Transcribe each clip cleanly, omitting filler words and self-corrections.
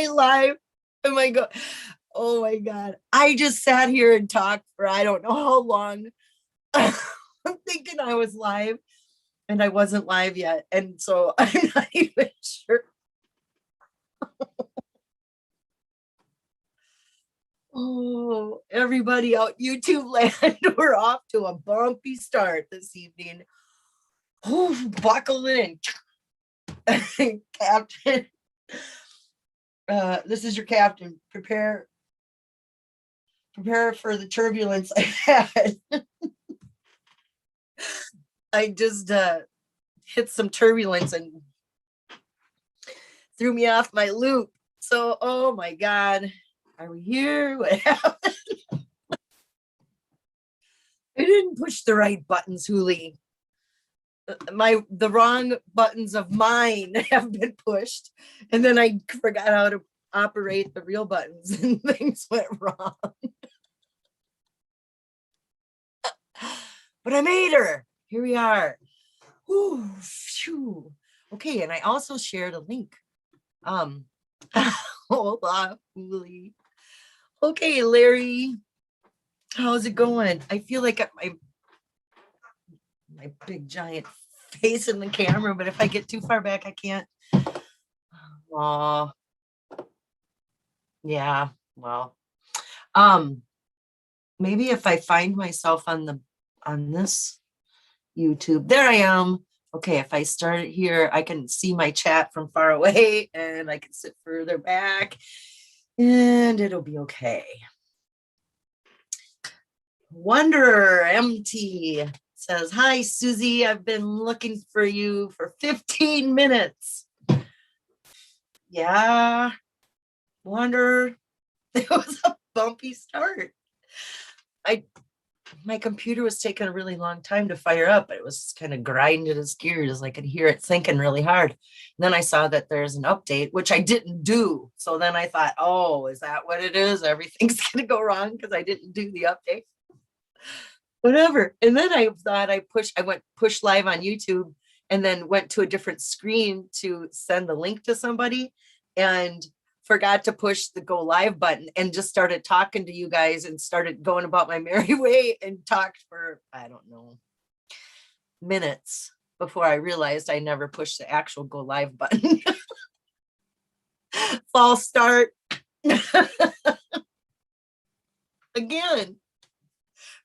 I live? Am I go? Oh my God. I just sat here and talked for I don't know how long. I'm thinking I was live and I wasn't live yet. And so I'm not even sure. Oh, everybody out YouTube land, we're off to a bumpy start this evening. Oh, buckle in. Captain. This is your captain. Prepare for the turbulence I had. I just hit some turbulence and threw me off my loop. So, oh my God, are we here? What happened? I didn't push the right buttons, Huli. The wrong buttons of mine have been pushed, and then I forgot how to operate the real buttons, and things went wrong. But I made her. Here we are. Ooh, phew. Okay, and I also shared a link. Hold on, Huli. Okay, Larry, how's it going? I feel like my big giant face in the camera, but if I get too far back, I can't. Oh, yeah. Well, maybe if I find myself on this YouTube, there I am. Okay, if I start it here, I can see my chat from far away, and I can sit further back, and it'll be okay. Wanderer MT says, hi, Susie. I've been looking for you for 15 minutes. Yeah, Wanderer. It was a bumpy start. My computer was taking a really long time to fire up. It was kind of grinding its gears. I could hear it thinking really hard. And then I saw that there's an update, which I didn't do. So then I thought, oh, is that what it is? Everything's going to go wrong because I didn't do the update. Whatever. And then I thought I went push live on YouTube and then went to a different screen to send the link to somebody and forgot to push the go live button and just started talking to you guys and started going about my merry way and talked for, I don't know, minutes before I realized I never pushed the actual go live button. False start. Again.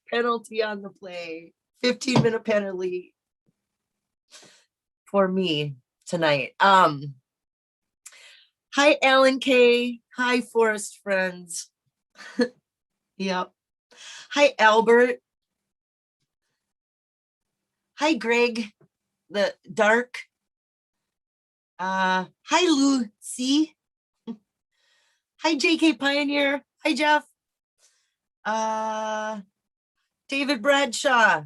Penalty on the play. 15-minute penalty for me tonight. Hi, Alan K. Hi, Forest Friends. Yep. Hi, Albert. Hi, Greg. The Dark. Hi, Lucy. Hi, JK Pioneer. Hi, Jeff. David Bradshaw.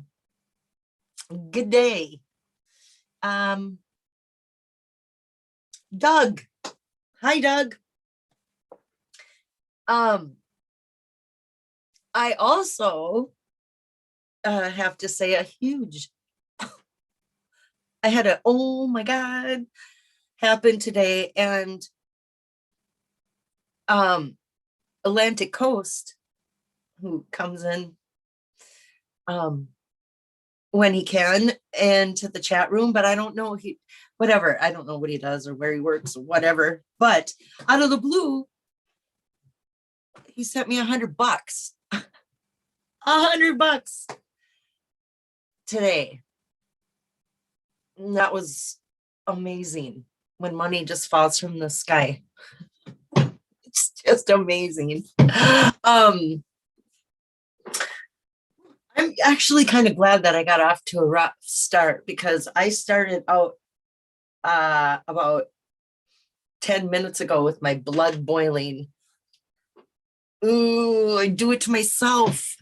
Good day. Doug. Hi, Doug. I also have to say a huge, I had a, oh my God, happen today. And Atlantic Coast, who comes in when he can into the chat room, but I don't know whatever. I don't know what he does or where he works or whatever, but out of the blue, he sent me $100. $100 today. And that was amazing when money just falls from the sky. It's just amazing. I'm actually kind of glad that I got off to a rough start because I started out about 10 minutes ago with my blood boiling. Ooh, I do it to myself.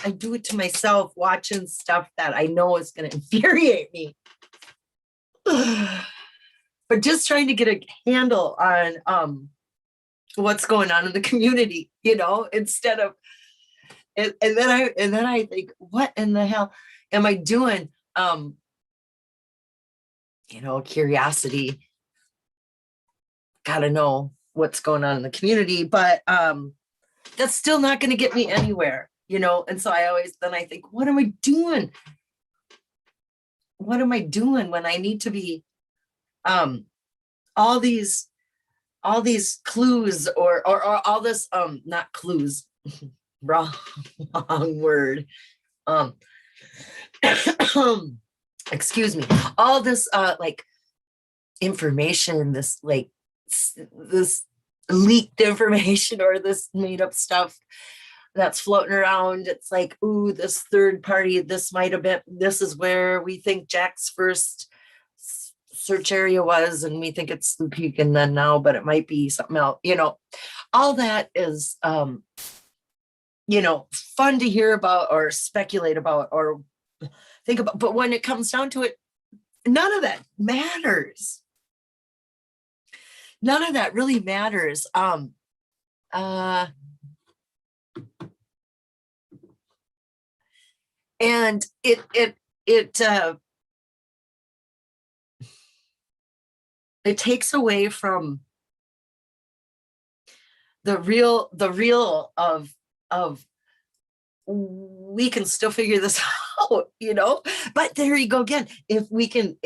I do it to myself watching stuff that I know is going to infuriate me. But just trying to get a handle on what's going on in the community, instead of and then I think, what in the hell am I doing? Curiosity. Gotta know what's going on in the community, but that's still not going to get me anywhere, you know? And so I think, what am I doing? What am I doing when I need to be, all these clues or all this, not clues, wrong word. Excuse me, all this, like information, this leaked information or this made up stuff that's floating around. It's like, ooh, this third party, this might have been, this is where we think Jack's first search area was, and we think it's the peak, and then now, but it might be something else, you know. All that is you know, fun to hear about or speculate about or think about, but when it comes down to it, none of that matters. None of that really matters. And it takes away from the real of we can still figure this out, you know. But there you go again. If we can,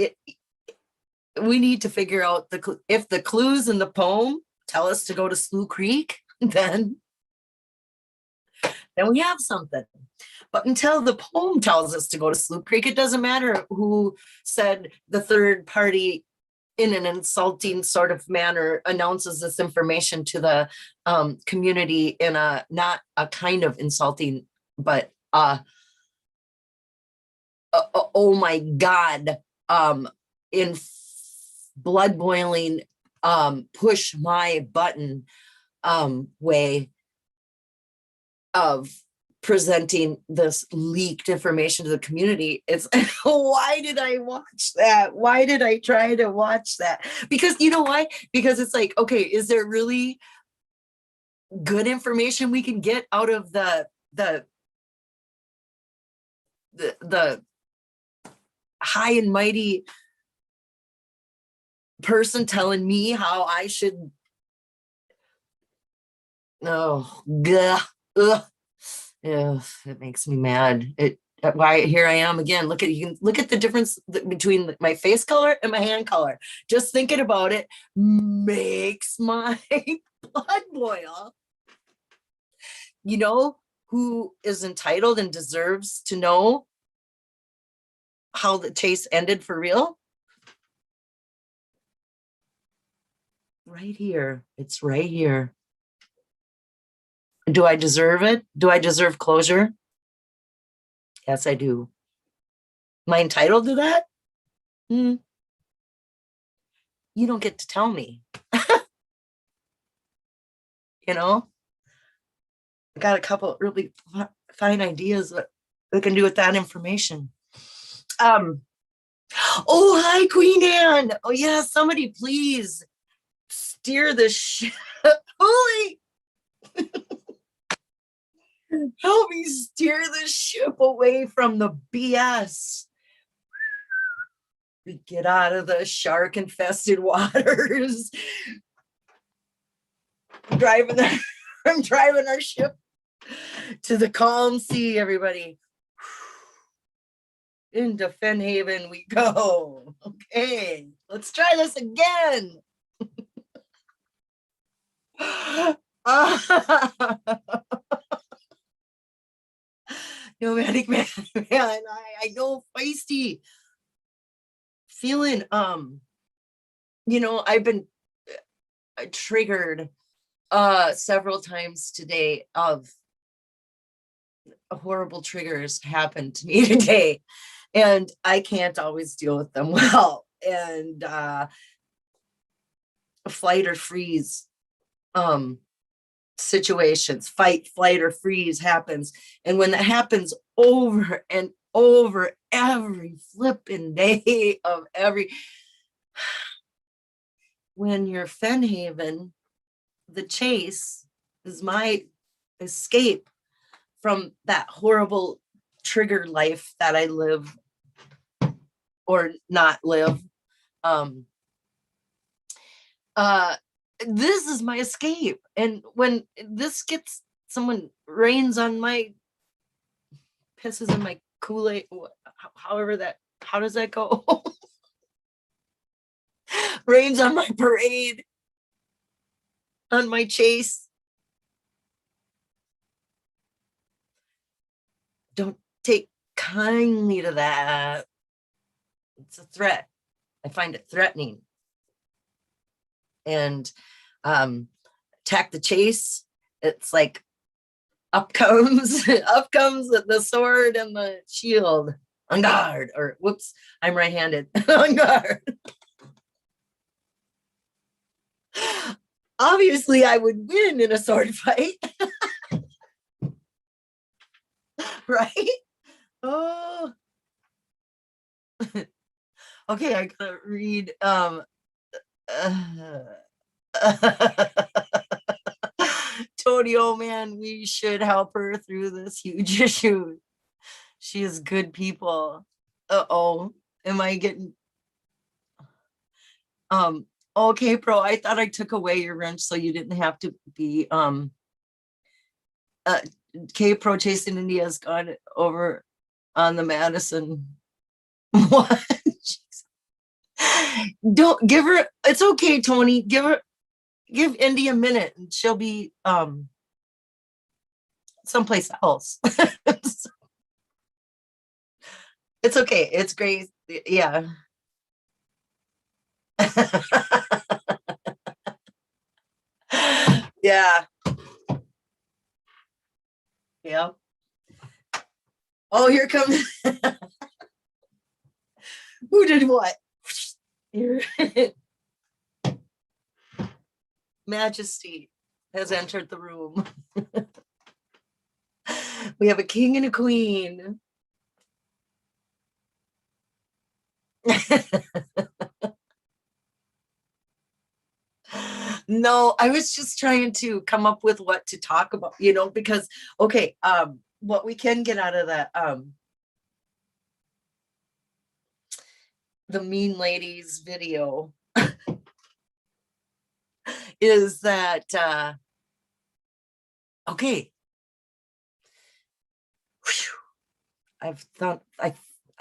we need to figure out if the clues in the poem tell us to go to Slough Creek, then we have something. But until the poem tells us to go to Slough Creek, it doesn't matter who said the third party in an insulting sort of manner announces this information to the community in a not a kind of insulting, but oh my God, in blood boiling, push my button way of presenting this leaked information to the community. It's why did I watch that? Why did I try to watch that? Because you know why? Because it's like, okay, is there really good information we can get out of the high and mighty person telling me how I should? Oh, ugh. Yeah, it makes me mad. Why here I am again. You can look at the difference between my face color and my hand color. Just thinking about it makes my blood boil. You know who is entitled and deserves to know how the chase ended for real? Right here. It's right here. Do I deserve it? Do I deserve closure? Yes, I do. Am I entitled to that? You don't get to tell me. You know, I got a couple really fine ideas what we can do with that information. Oh, hi, Queen Anne. Oh, yeah, somebody please steer the ship. Holy. Help me steer the ship away from the BS. We get out of the shark infested waters. I'm driving our ship to the calm sea, everybody. Into Fennhaven we go. Okay, let's try this again. Nomadic man, I know, feisty. Feeling, you know, I've been triggered several times today of horrible triggers happened to me today, and I can't always deal with them well. And flight or freeze situations, fight, flight, or freeze happens. And when that happens over and over every flipping day of when you're Fennhaven, the chase is my escape from that horrible trigger life that I live or not live. this is my escape. And when this gets someone rains on my pisses in my Kool-Aid, however that, how does that go? Rains on my parade, on my chase. Don't take kindly to that. It's a threat. I find it threatening. And attack the chase. It's like up comes the sword and the shield. On guard, or whoops, I'm right-handed. On guard. Obviously, I would win in a sword fight. Right? Oh. Okay, I gotta read Tony, oh man, we should help her through this huge issue. She is good people. Uh-oh. Am I getting okay, Pro? I thought I took away your wrench so you didn't have to be K Pro chasing India's gone over on the Madison. What? Don't give her, it's okay, Tony. Give Indy a minute and she'll be someplace else. It's okay. It's great. Yeah. Yeah. Yeah. Oh, here comes. Who did what? Here. Majesty has entered the room. We have a king and a queen. No, I was just trying to come up with what to talk about, because okay, what we can get out of that the mean ladies video is that okay. Whew. I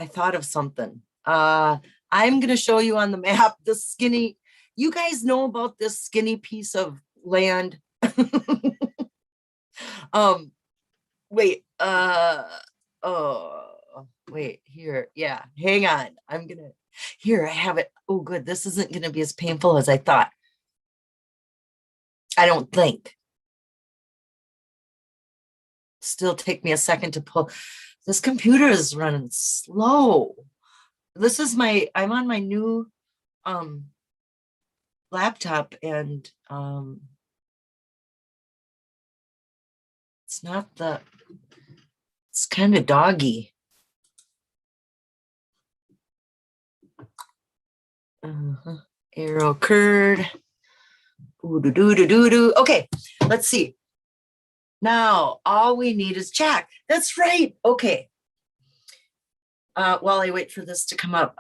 thought of something. I'm gonna show you on the map the skinny. You guys know about this skinny piece of land? Wait, oh, wait, here, yeah, hang on. Here, I have it. Oh, good, this isn't gonna be as painful as I thought. I don't think. Still take me a second to pull. This computer is running slow. This is I'm on my new laptop, and it's kind of doggy. Arrow curd. Okay, let's see. Now all we need is Jack. That's right. Okay. While I wait for this to come up,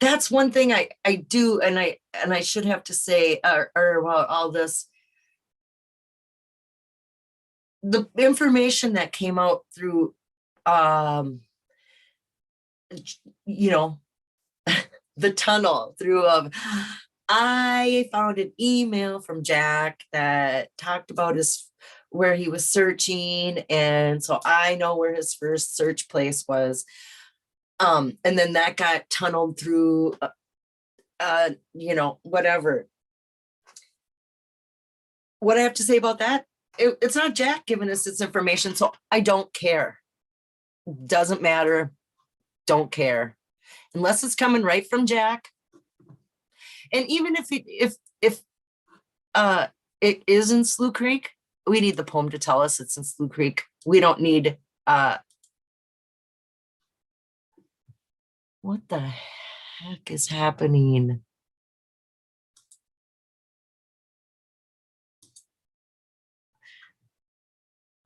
that's one thing I do, and I should have to say, or about all this, the information that came out through, the tunnel through I found an email from Jack that talked about where he was searching, and so I know where his first search place was. And then that got tunneled through, whatever. What I have to say about that, it's not Jack giving us this information, so I don't care. Doesn't matter. Don't care. Unless it's coming right from Jack. And even if it is in Slough Creek, we need the poem to tell us it's in Slough Creek. We don't need what the heck is happening?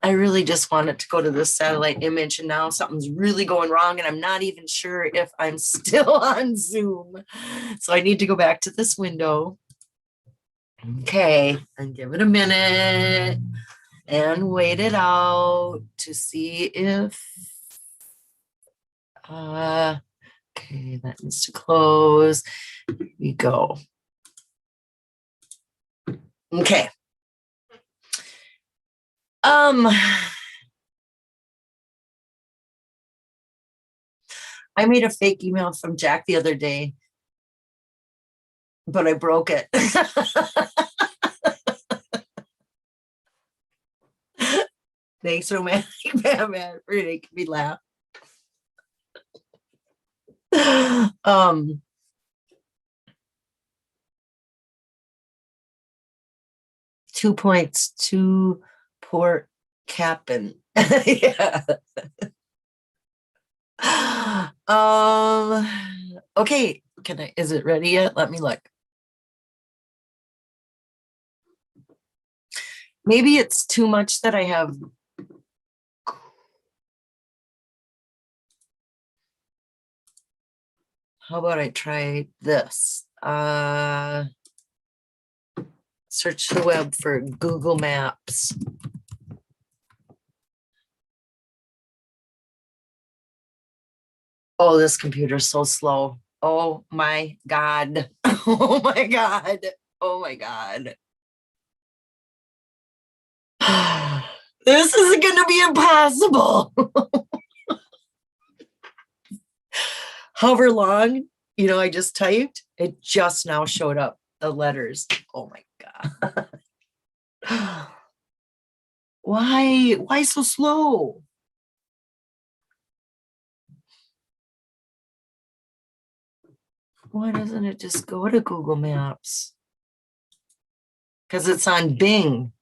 I really just wanted to go to this satellite image, and now something's really going wrong, and I'm not even sure if I'm still on Zoom. So I need to go back to this window. Okay, and give it a minute and wait it out to see if okay, that needs to close. Here we go. Okay. I made a fake email from Jack the other day, but I broke it. Thanks, romantic Batman, for making me laugh. 2 points to Port Cap'n. Yeah. Okay, is it ready yet? Let me look. Maybe it's too much that I have. How about I try this? Search the web for Google Maps. Oh, this computer's so slow. Oh my God. Oh my God. Oh my God. This is going to be impossible. However long, I just typed, it just now showed up the letters. Oh my God. Why so slow? Why doesn't it just go to Google Maps? Because it's on Bing.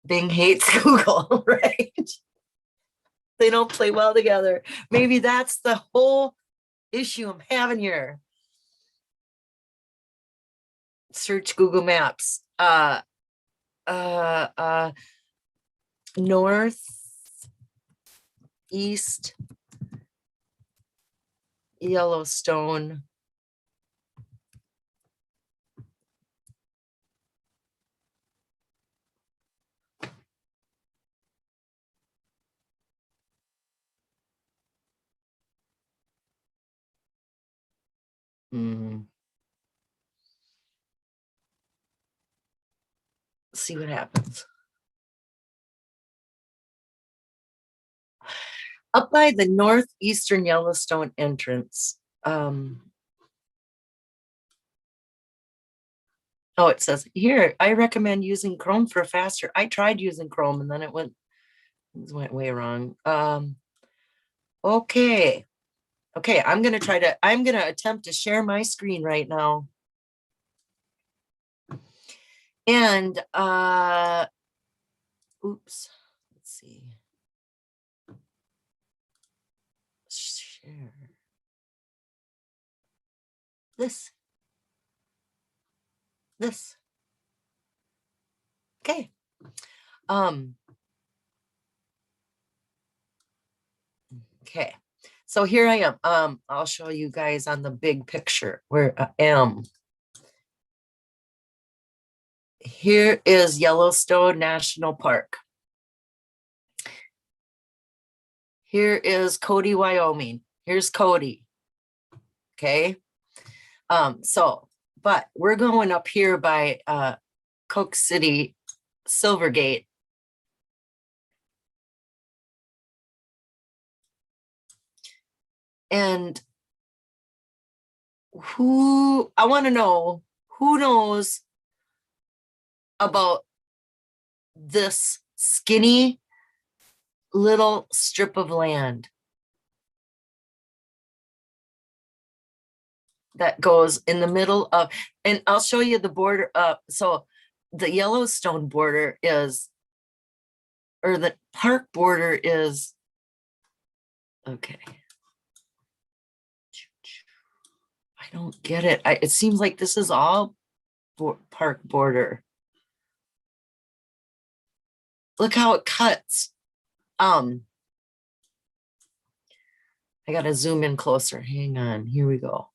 Bing hates Google, right? They don't play well together. Maybe that's the whole issue I'm having here. Search Google Maps. North, east, Yellowstone. See what happens. Up by the northeastern Yellowstone entrance. Oh, it says here, I recommend using Chrome for faster. I tried using Chrome and then it went way wrong. Okay. Okay, I'm gonna attempt to share my screen right now. And oops, let's see. Share this. Okay. Okay. So here I am. I'll show you guys on the big picture where I am. Here is Yellowstone National Park. Here is Cody, Wyoming. Here's Cody. Okay. But we're going up here by Coke City, Silvergate. And I want to know who knows about this skinny little strip of land that goes in the middle of, and I'll show you the border. So the Yellowstone border is, or the park border is, okay. I don't get it. It seems like this is all park border. Look how it cuts. I gotta zoom in closer. Hang on. Here we go.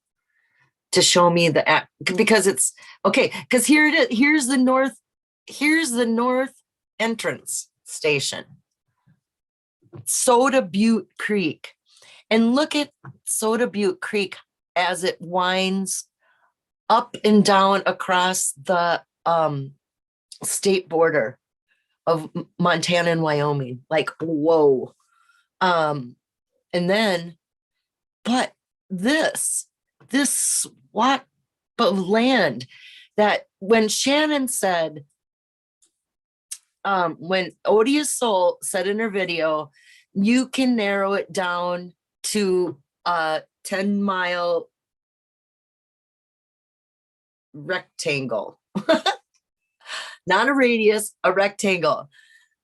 to show me because it's okay. Because here it is. Here's the north entrance station, Soda Butte Creek. And look at Soda Butte Creek as it winds up and down across the state border of Montana and Wyoming. Like, whoa. And then, but this swat of land that when Shannon said, when Odious Soul said in her video, you can narrow it down to a 10-mile rectangle, not a radius, a rectangle.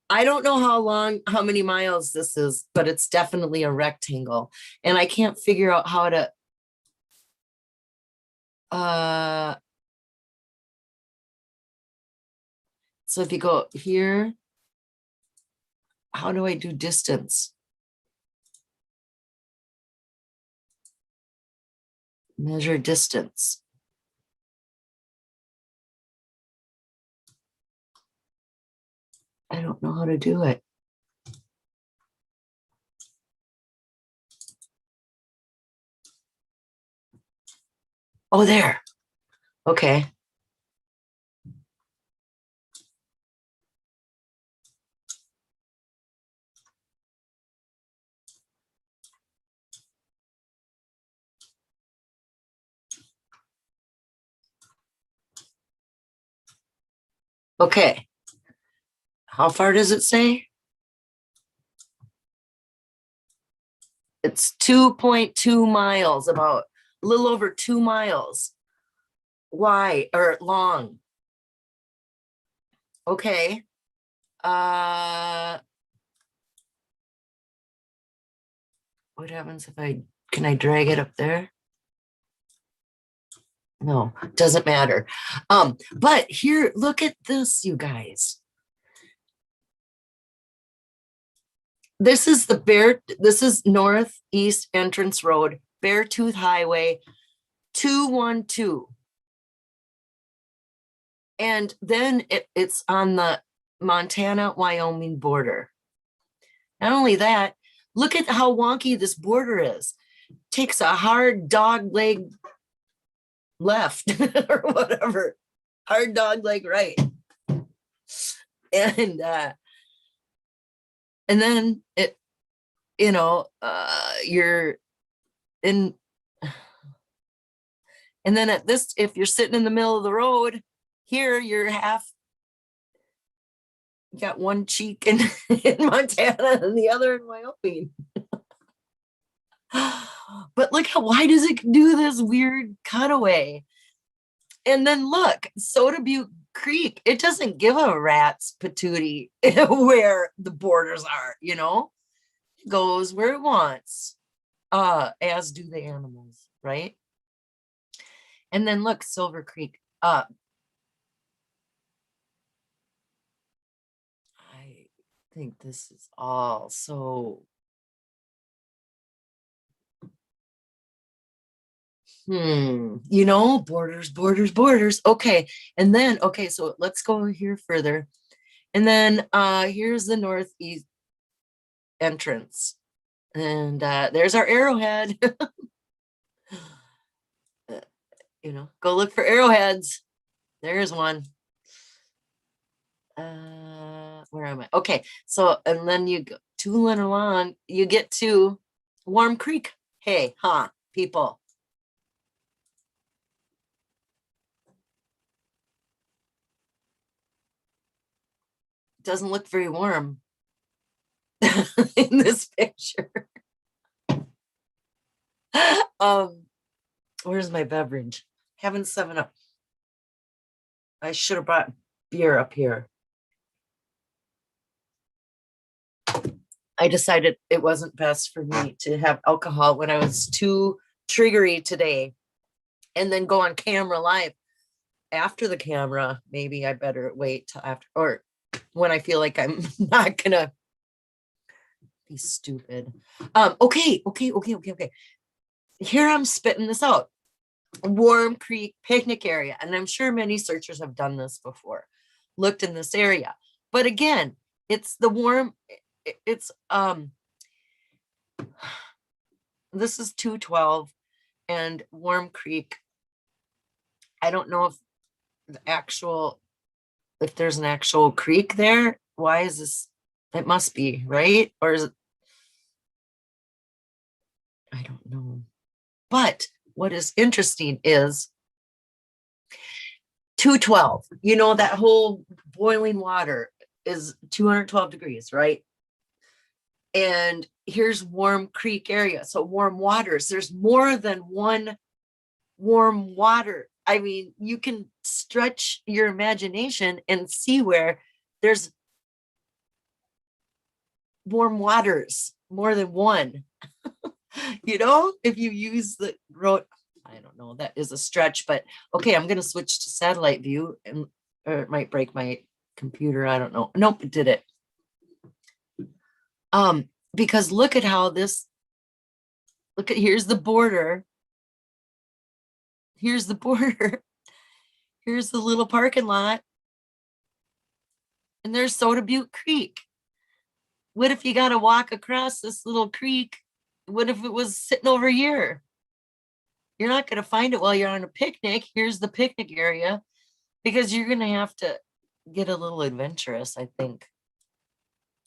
I don't know how many miles this is, but it's definitely a rectangle. And I can't figure out how to, so if you go here, how do I do distance? Measure distance. I don't know how to do it. Oh, there. Okay. Okay. How far does it say? It's 2.2 miles, about a little over 2 miles wide or long. Okay. What happens if can I drag it up there? No, doesn't matter. But here, look at this, you guys. This is this is Northeast Entrance Road, Beartooth Highway 212. And then it's on the Montana-Wyoming border. Not only that, look at how wonky this border is. Takes a hard dog leg left or whatever, hard dog leg right. And then it, you're in, and then at this, if you're sitting in the middle of the road, here you're you got one cheek in Montana and the other in Wyoming. But look why does it do this weird cutaway? And then look, Soda Butte Creek, it doesn't give a rat's patootie where the borders are, it goes where it wants, as do the animals, right? And then look, Silver Creek. I think this is all so borders. Okay. And then, okay, so let's go here further. And then here's the northeast entrance. And there's our arrowhead. Go look for arrowheads. There's one. Where am I? Okay. So, and then you go tooling along, you get to Warm Creek. Hey, people. Doesn't look very warm in this picture. Where's my beverage? Having 7-Up. I should have brought beer up here. I decided it wasn't best for me to have alcohol when I was too triggery today and then go on camera live. After the camera, maybe I better wait till after, or when I feel like I'm not gonna be stupid. Okay. Here I'm spitting this out. Warm Creek picnic area. And I'm sure many searchers have done this before, looked in this area. But again, it's the warm, it's this is 212 and Warm Creek. I don't know if if there's an actual creek there. Why is this? It must be, right? Or is it? I don't know. But what is interesting is 212, you know, that whole boiling water is 212 degrees, right? And here's Warm Creek area. So warm waters, there's more than one warm water. I mean, you can stretch your imagination and see where there's warm waters, more than one. You know, if you use the road, I don't know, that is a stretch, but okay, I'm going to switch to satellite view and or it might break my computer. I don't know. Nope, it did it. Because look at how this, look at, here's the border. Here's the border. Here's the little parking lot. And there's Soda Butte Creek. What if you got to walk across this little creek? What if it was sitting over here? You're not going to find it while you're on a picnic. Here's the picnic area, because you're going to have to get a little adventurous, I think.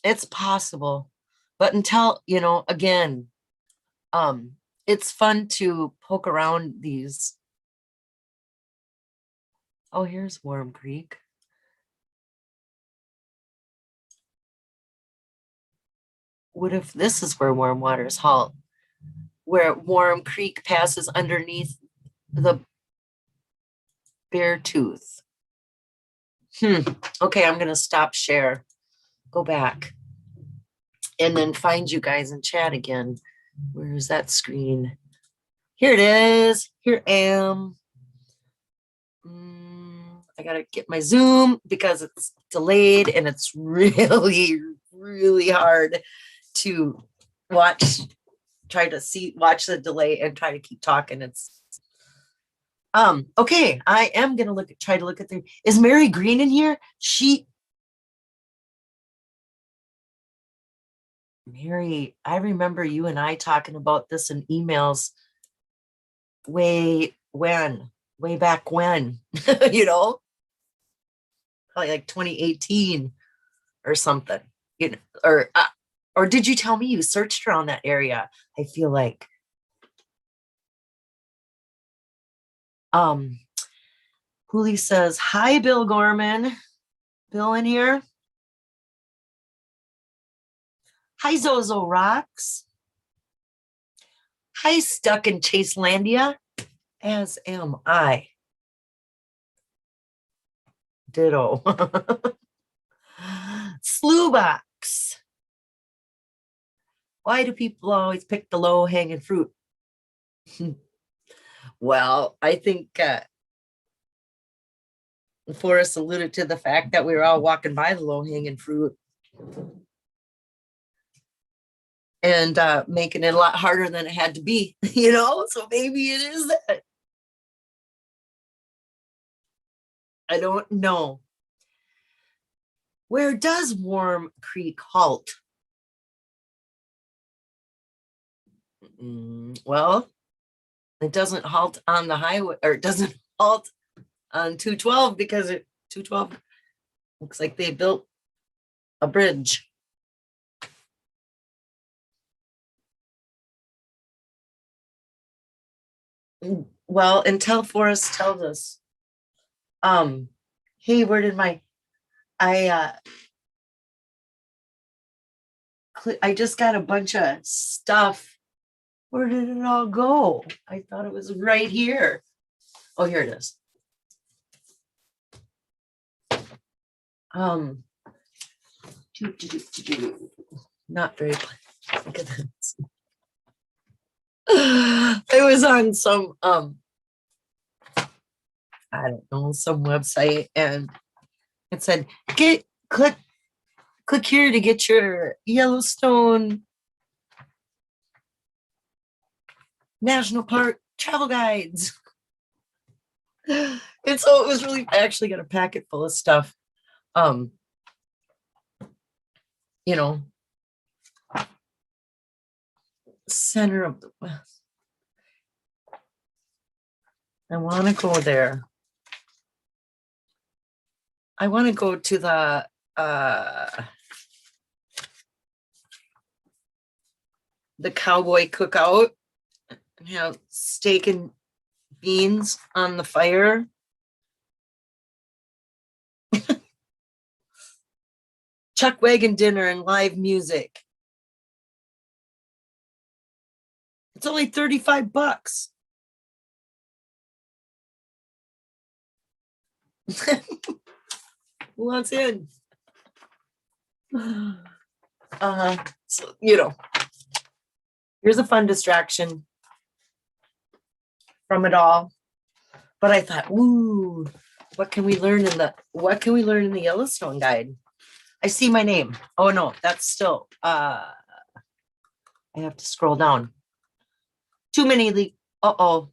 It's possible. But until, you know, again, it's fun to poke around these. Oh, here's Warm Creek. What if this is where warm waters halt? Where Warm Creek passes underneath the Beartooth. Okay, I'm gonna stop share, go back, and then find you guys in chat again. Where is that screen? Here it is. Here I am. I gotta get my Zoom because it's delayed and it's really, really hard to watch, try to see, watch the delay and try to keep talking. It's okay. I am gonna try to look at the, is Mary Green in here? Mary, I remember you and I talking about this in emails way back when, you know, probably like 2018 or something, you know, or did you tell me you searched around that area? I feel like, Hooley says, hi, Bill Gorman. Bill in here. Hi, Zozo Rocks. Hi, Stuck in Chaselandia, as am I. Ditto. Slewbox. Why do people always pick the low-hanging fruit? Well, I think Forrest alluded to the fact that we were all walking by the low-hanging fruit and making it a lot harder than it had to be, you know? So maybe it is that. I don't know. Where does Warm Creek halt? Well, it doesn't halt on the highway, or it doesn't halt on 212 because 212 looks like they built a bridge. Well, until Forrest tells us, hey, where did I just got a bunch of stuff. Where did it all go? I thought it was right here. Oh, here it is. Not very, look at this. It was on some, I don't know, some website, and it said, click here to get your Yellowstone National Park travel guides. And so it was really, I actually got a packet full of stuff. Um, you know, center of the West. I want to go there. I want to go to the cowboy cookout and have steak and beans on the fire. Chuck wagon dinner and live music. It's only $35. Who wants in? So, here's a fun distraction from it all. But I thought, ooh, what can we learn in the Yellowstone guide? I see my name. Oh no, that's still I have to scroll down. Too many uh-oh.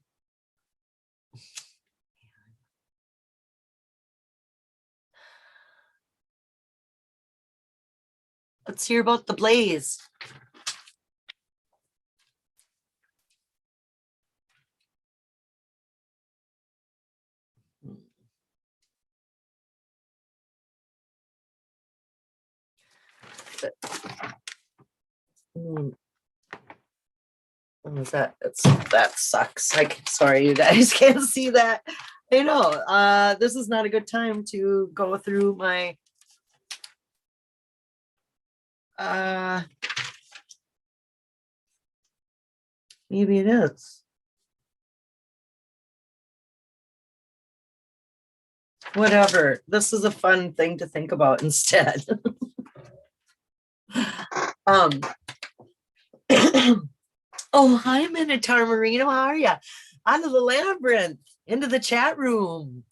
Let's hear about the blaze. What was that? That sucks. Sorry, you guys can't see that. I know. This is not a good time to go through my maybe it is. Whatever. This is a fun thing to think about instead. Oh, hi, Minotaur Marino. How are you? Onto the labyrinth, into the chat room.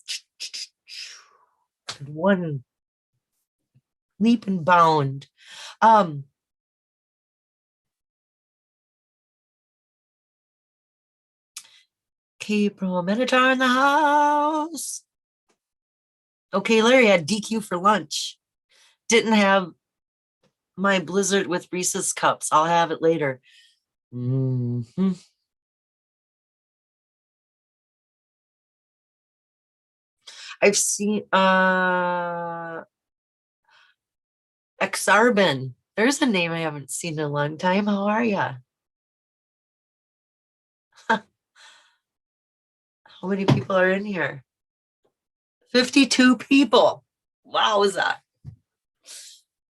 One leap and bound. April Minotaur in the house. Okay, Larry had DQ for lunch. Didn't have my Blizzard with Reese's cups. I'll have it later. Mm-hmm. I've seen Aksarben. There's a name I haven't seen in a long time. How are you? How many people are in here? 52 people. Wow, is that?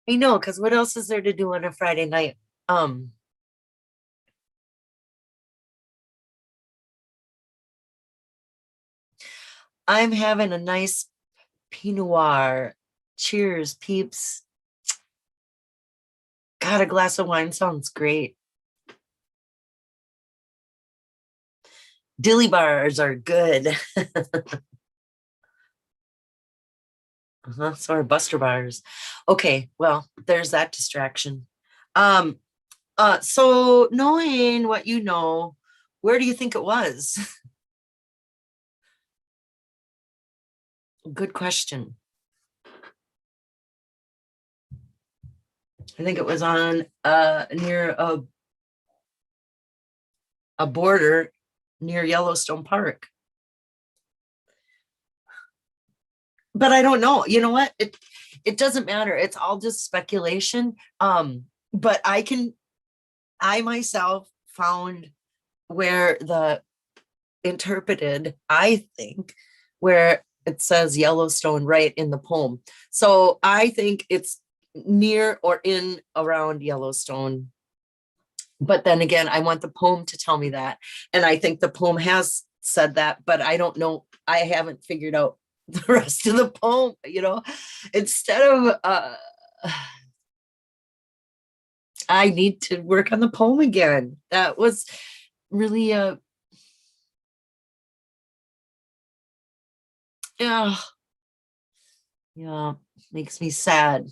I know, because what else is there to do on a Friday night? I'm having a nice Pinot Noir. Cheers, peeps. God, a glass of wine sounds great. Dilly bars are good. So are Buster bars. Okay, well, there's that distraction. So knowing what you know, where do you think it was? Good question. I think it was on near a border near Yellowstone Park. But I don't know. You know what? It doesn't matter. It's all just speculation. But I myself found where the interpreted, I think, where it says Yellowstone right in the poem. So I think it's near or in around Yellowstone. But then again, I want the poem to tell me that. And I think the poem has said that, but I don't know. I haven't figured out the rest of the poem, instead of I need to work on the poem again. That was really yeah, makes me sad.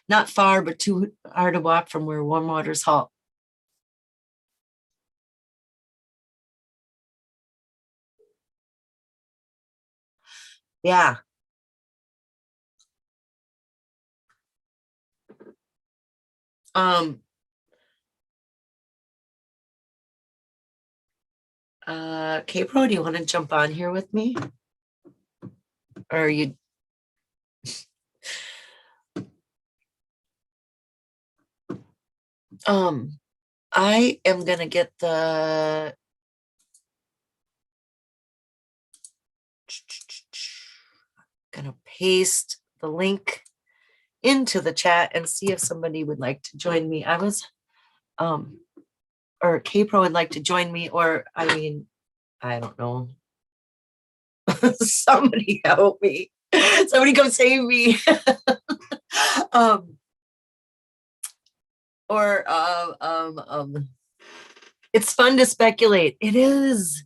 Not far, but too hard to walk from where warm waters halt. Yeah. Um, K-Pro, do you want to jump on here with me? Or you, um, I am gonna get gonna paste the link into the chat and see if somebody would like to join me. Um, or K-Pro would like to join me, or I mean, I don't know. Somebody help me. Somebody come save me. um, or it's fun to speculate. It is.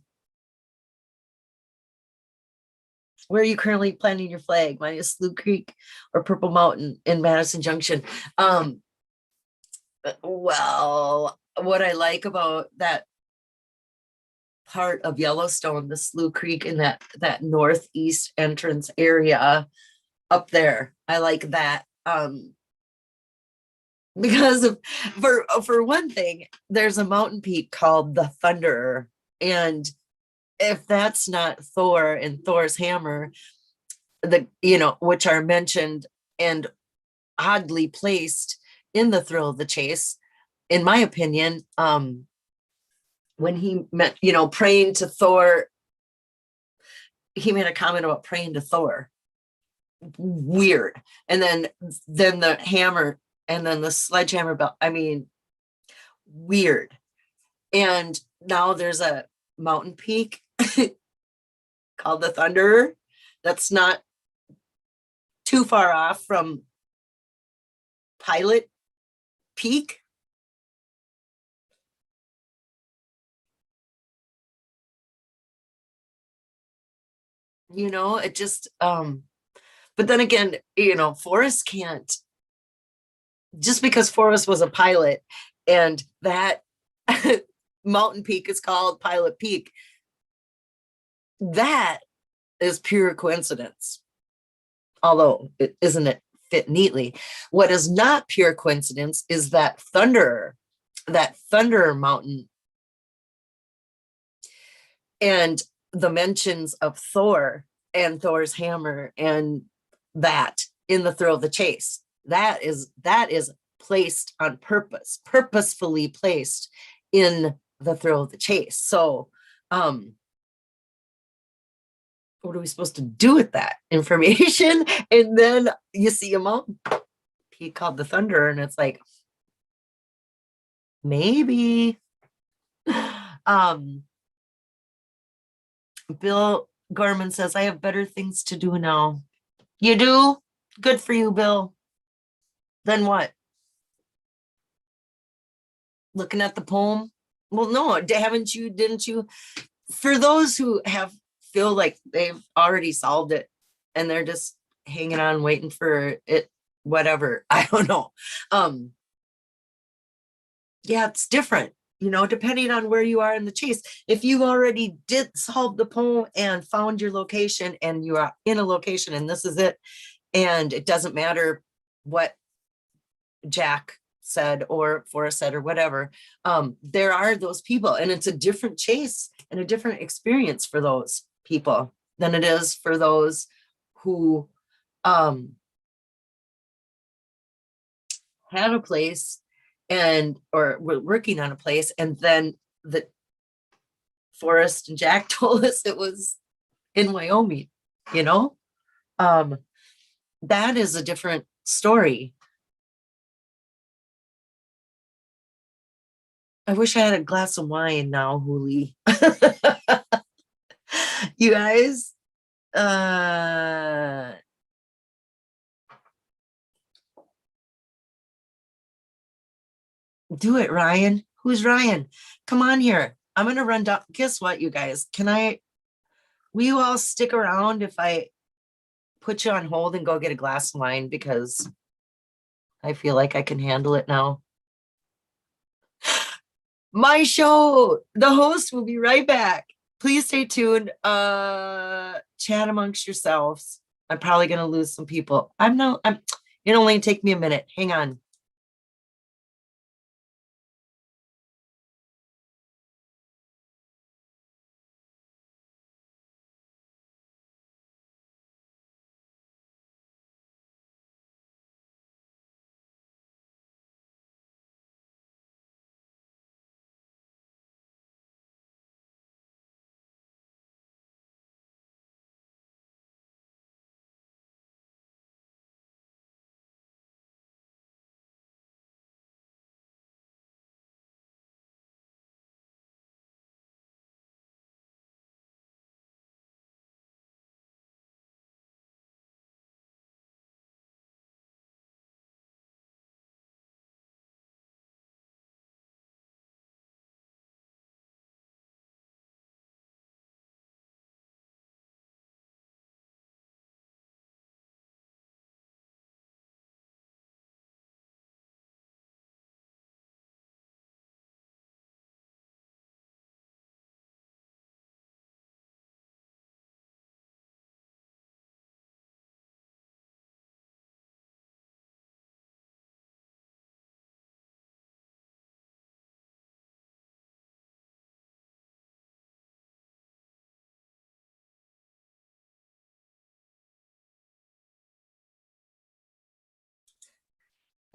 Where are you currently planting your flag? Mine is Slough Creek or Purple Mountain in Madison Junction. Well, what I like about that part of Yellowstone, the Slough Creek in that northeast entrance area up there, I like that. Because of for one thing, there's a mountain peak called the Thunderer, and if that's not Thor and Thor's hammer, which are mentioned and oddly placed in the Thrill of the Chase, in my opinion, when he met, praying to Thor, he made a comment about praying to Thor. Weird. And then the hammer and then the sledgehammer belt. I mean, weird. And now there's a mountain peak called the Thunderer that's not too far off from Pilot Peak. It just but then again, Forrest can't, just because Forrest was a pilot and that mountain peak is called Pilot Peak, that is pure coincidence. Although it isn't it fit neatly. What is not pure coincidence is that Thunderer mountain and the mentions of Thor and Thor's hammer and that in the Thrill of the Chase. That is placed on purpose, purposefully placed in the Thrill of the Chase. So what are we supposed to do with that information? And then you see a mountain peak called the Thunderer, and it's like, maybe. Bill Gorman says, I have better things to do now. You do? Good for you, Bill. Then what? Looking at the poem? Well, no, didn't you? For those who feel like they've already solved it and they're just hanging on, waiting for it, whatever. I don't know. Yeah, it's different, depending on where you are in the chase. If you already did solve the poem and found your location and you are in a location and this is it, and it doesn't matter what Jack said or Forrest said or whatever, there are those people, and it's a different chase and a different experience for those people than it is for those who had a place or we're working on a place, and then the Forrest and Jack told us it was in Wyoming. That is a different story. I wish I had a glass of wine now, Huli. You guys, do it, Ryan. Who's Ryan? Come on here. I'm gonna run down. Guess what, you guys? Will you all stick around if I put you on hold and go get a glass of wine, because I feel like I can handle it now. My show. The host will be right back. Please stay tuned. chat amongst yourselves. I'm probably going to lose some people. It'll only take me a minute. Hang on.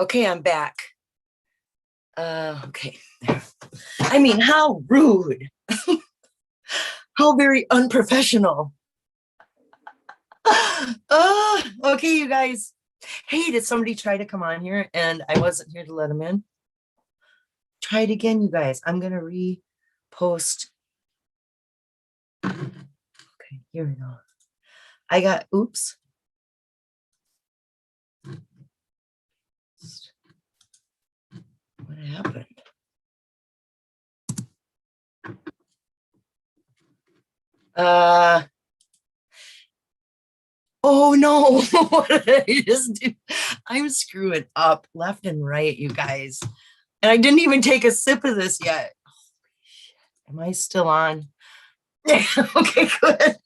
Okay, I'm back. Okay. I mean, how rude. How very unprofessional. Okay, you guys. Hey, did somebody try to come on here and I wasn't here to let them in? Try it again, you guys. I'm going to repost. Okay, here we go. I got, oops. What happened? Oh no, what did I just do? I'm screwing up left and right, you guys. And I didn't even take a sip of this yet. Am I still on? Okay, good.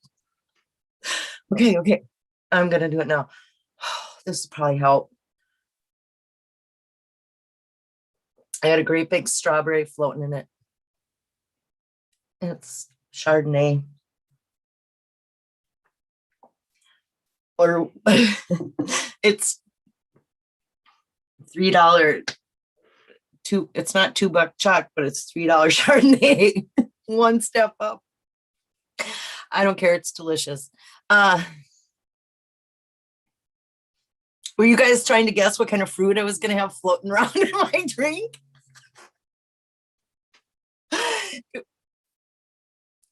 Okay. I'm gonna do it now. This will probably help. I had a great big strawberry floating in it. It's Chardonnay. Or it's $3. It's not $2 chalk, but it's $3 Chardonnay. One step up. I don't care. It's delicious. Were you guys trying to guess what kind of fruit I was going to have floating around in my drink?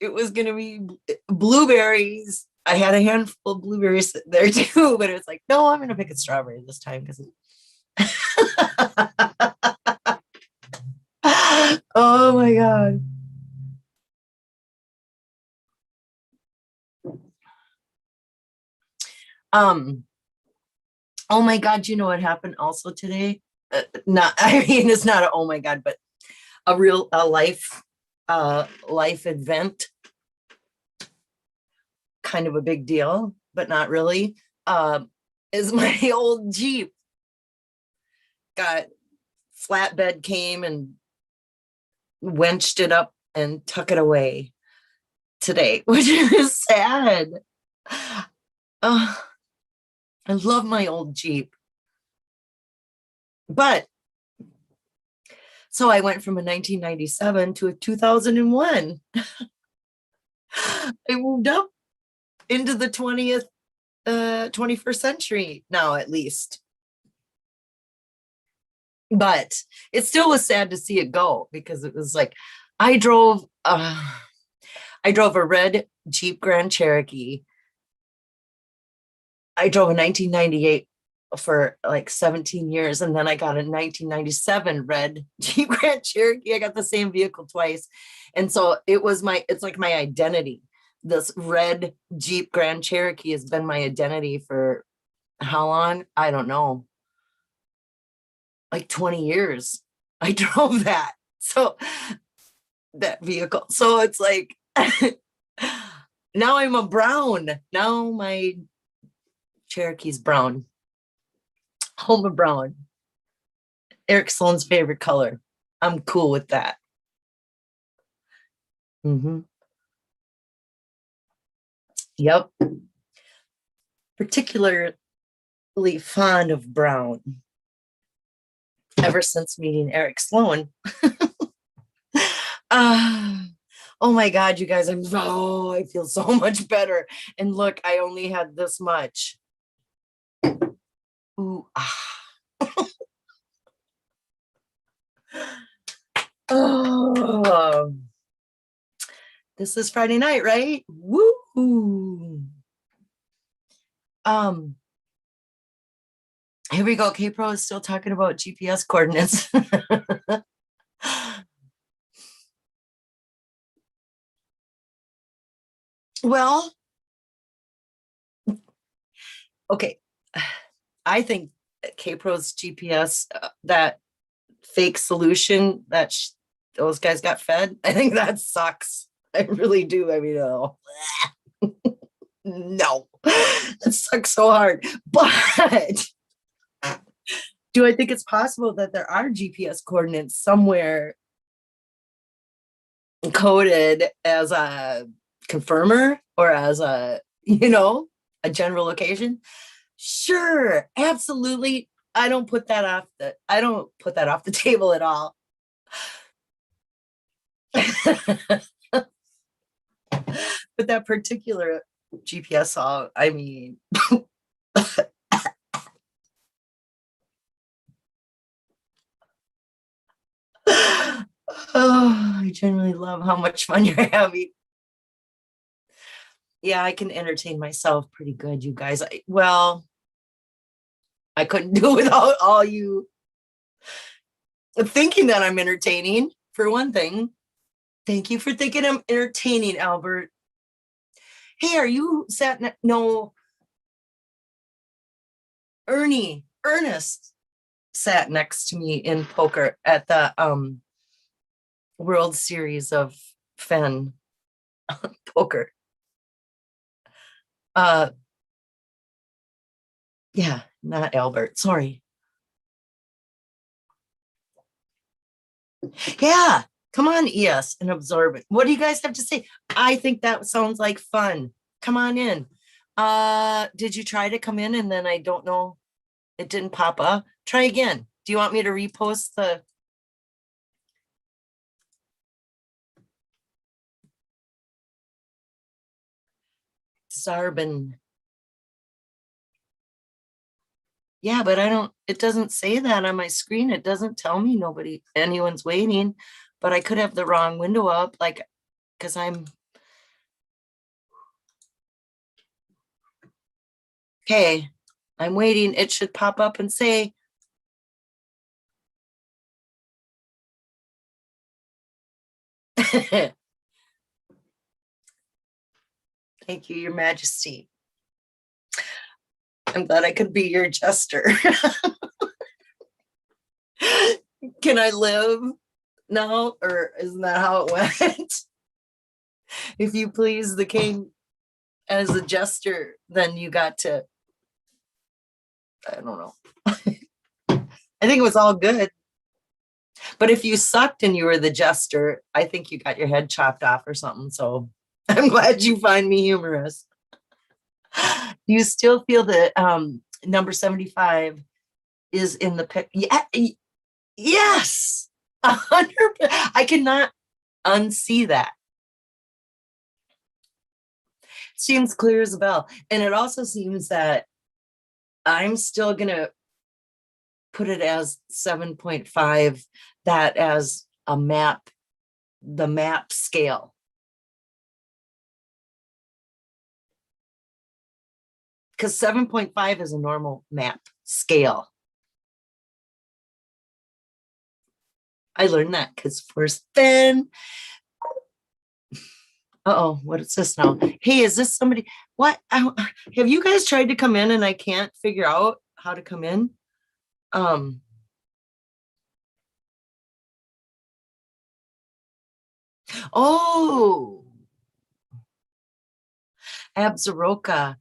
It was going to be blueberries. I had a handful of blueberries there too, but it was like, no, I'm going to pick a strawberry this time because oh my God. Oh my God, you know what happened also today? I mean, it's not a, oh my God, but a real life event. Kind of a big deal, but not really. Is my old Jeep got flatbed came and wenched it up and took it away today, which is sad. I love my old Jeep. But so I went from a 1997 to a 2001. I moved up into the 21st century now, at least. But it still was sad to see it go because it was like I drove a red Jeep Grand Cherokee. I drove a 1998 for like 17 years, and then I got a 1997 red Jeep Grand Cherokee. I got the same vehicle twice, and so it's like my identity. This red Jeep Grand Cherokee has been my identity for how long? I don't know. Like 20 years. I drove that. So that vehicle. So it's like Now I'm a brown. Now my Cherokee's brown. Home of brown. Eric Sloane's favorite color. I'm cool with that. Mm-hmm. Yep. Particularly fond of brown ever since meeting Eric Sloane. uh, oh my God, you guys, I feel so much better. And look, I only had this much. Ooh, Oh, this is Friday night, right? Woo! Um, Here we go. K-Pro is still talking about GPS coordinates. Well, okay. I think K-Pro's GPS, that fake solution that those guys got fed, I think that sucks. I really do. I mean, oh, no, that sucks so hard. But do I think it's possible that there are GPS coordinates somewhere coded as a confirmer or as a general location? Sure, absolutely. I don't put that off the table at all. But that particular GPS song, I mean, oh, I genuinely love how much fun you're having. Yeah, I can entertain myself pretty good, you guys. Well, I couldn't do it without all you thinking that I'm entertaining, for one thing. Thank you for thinking I'm entertaining, Albert. Hey, are you no, Ernest sat next to me in poker at the World Series of Fen poker. Uh yeah, not Albert. Sorry. Yeah, come on, ES, and absorb it. What do you guys have to say? I think that sounds like fun. Come on in. Did you try to come in and then I don't know, it didn't pop up? Try again. Do you want me to repost the Aksarben? Yeah, but it doesn't say that on my screen. It doesn't tell me anyone's waiting, but I could have the wrong window up, like, because okay, I'm waiting. It should pop up and say, thank you, Your Majesty. I'm glad I could be your jester. Can I live now, or isn't that how it went? If you please the king as a jester, then you got to, I don't know. I think it was all good. But if you sucked and you were the jester, I think you got your head chopped off or something. So I'm glad you find me humorous. Do you still feel that number 75 is in the pic? Yeah, yes. 100%. I cannot unsee that. Seems clear as a bell. And it also seems that I'm still gonna put it as 7.5, that as a map, the map scale. Because 7.5 is a normal map scale. I learned that because first then, uh-oh, what is this now? Hey, is this somebody? What? Have you guys tried to come in and I can't figure out how to come in? Um, oh, Absaroka.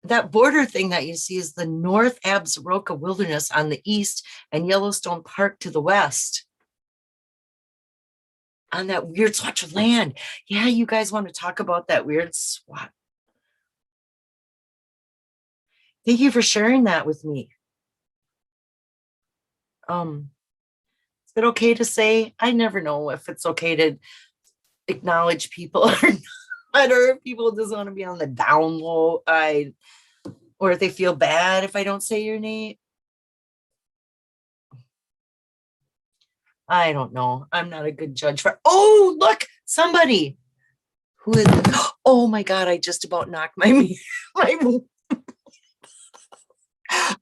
That border thing that you see is the North Absaroka Wilderness on the east and Yellowstone Park to the west. On that weird swatch of land. Yeah, you guys want to talk about that weird swatch? Thank you for sharing that with me. Is it okay to say? I never know if it's okay to acknowledge people or not, or if people just want to be on the down low. Or if they feel bad if I don't say your name. I don't know. I'm not a good judge for. Oh, look, somebody who is. Oh my God! I just about knocked my.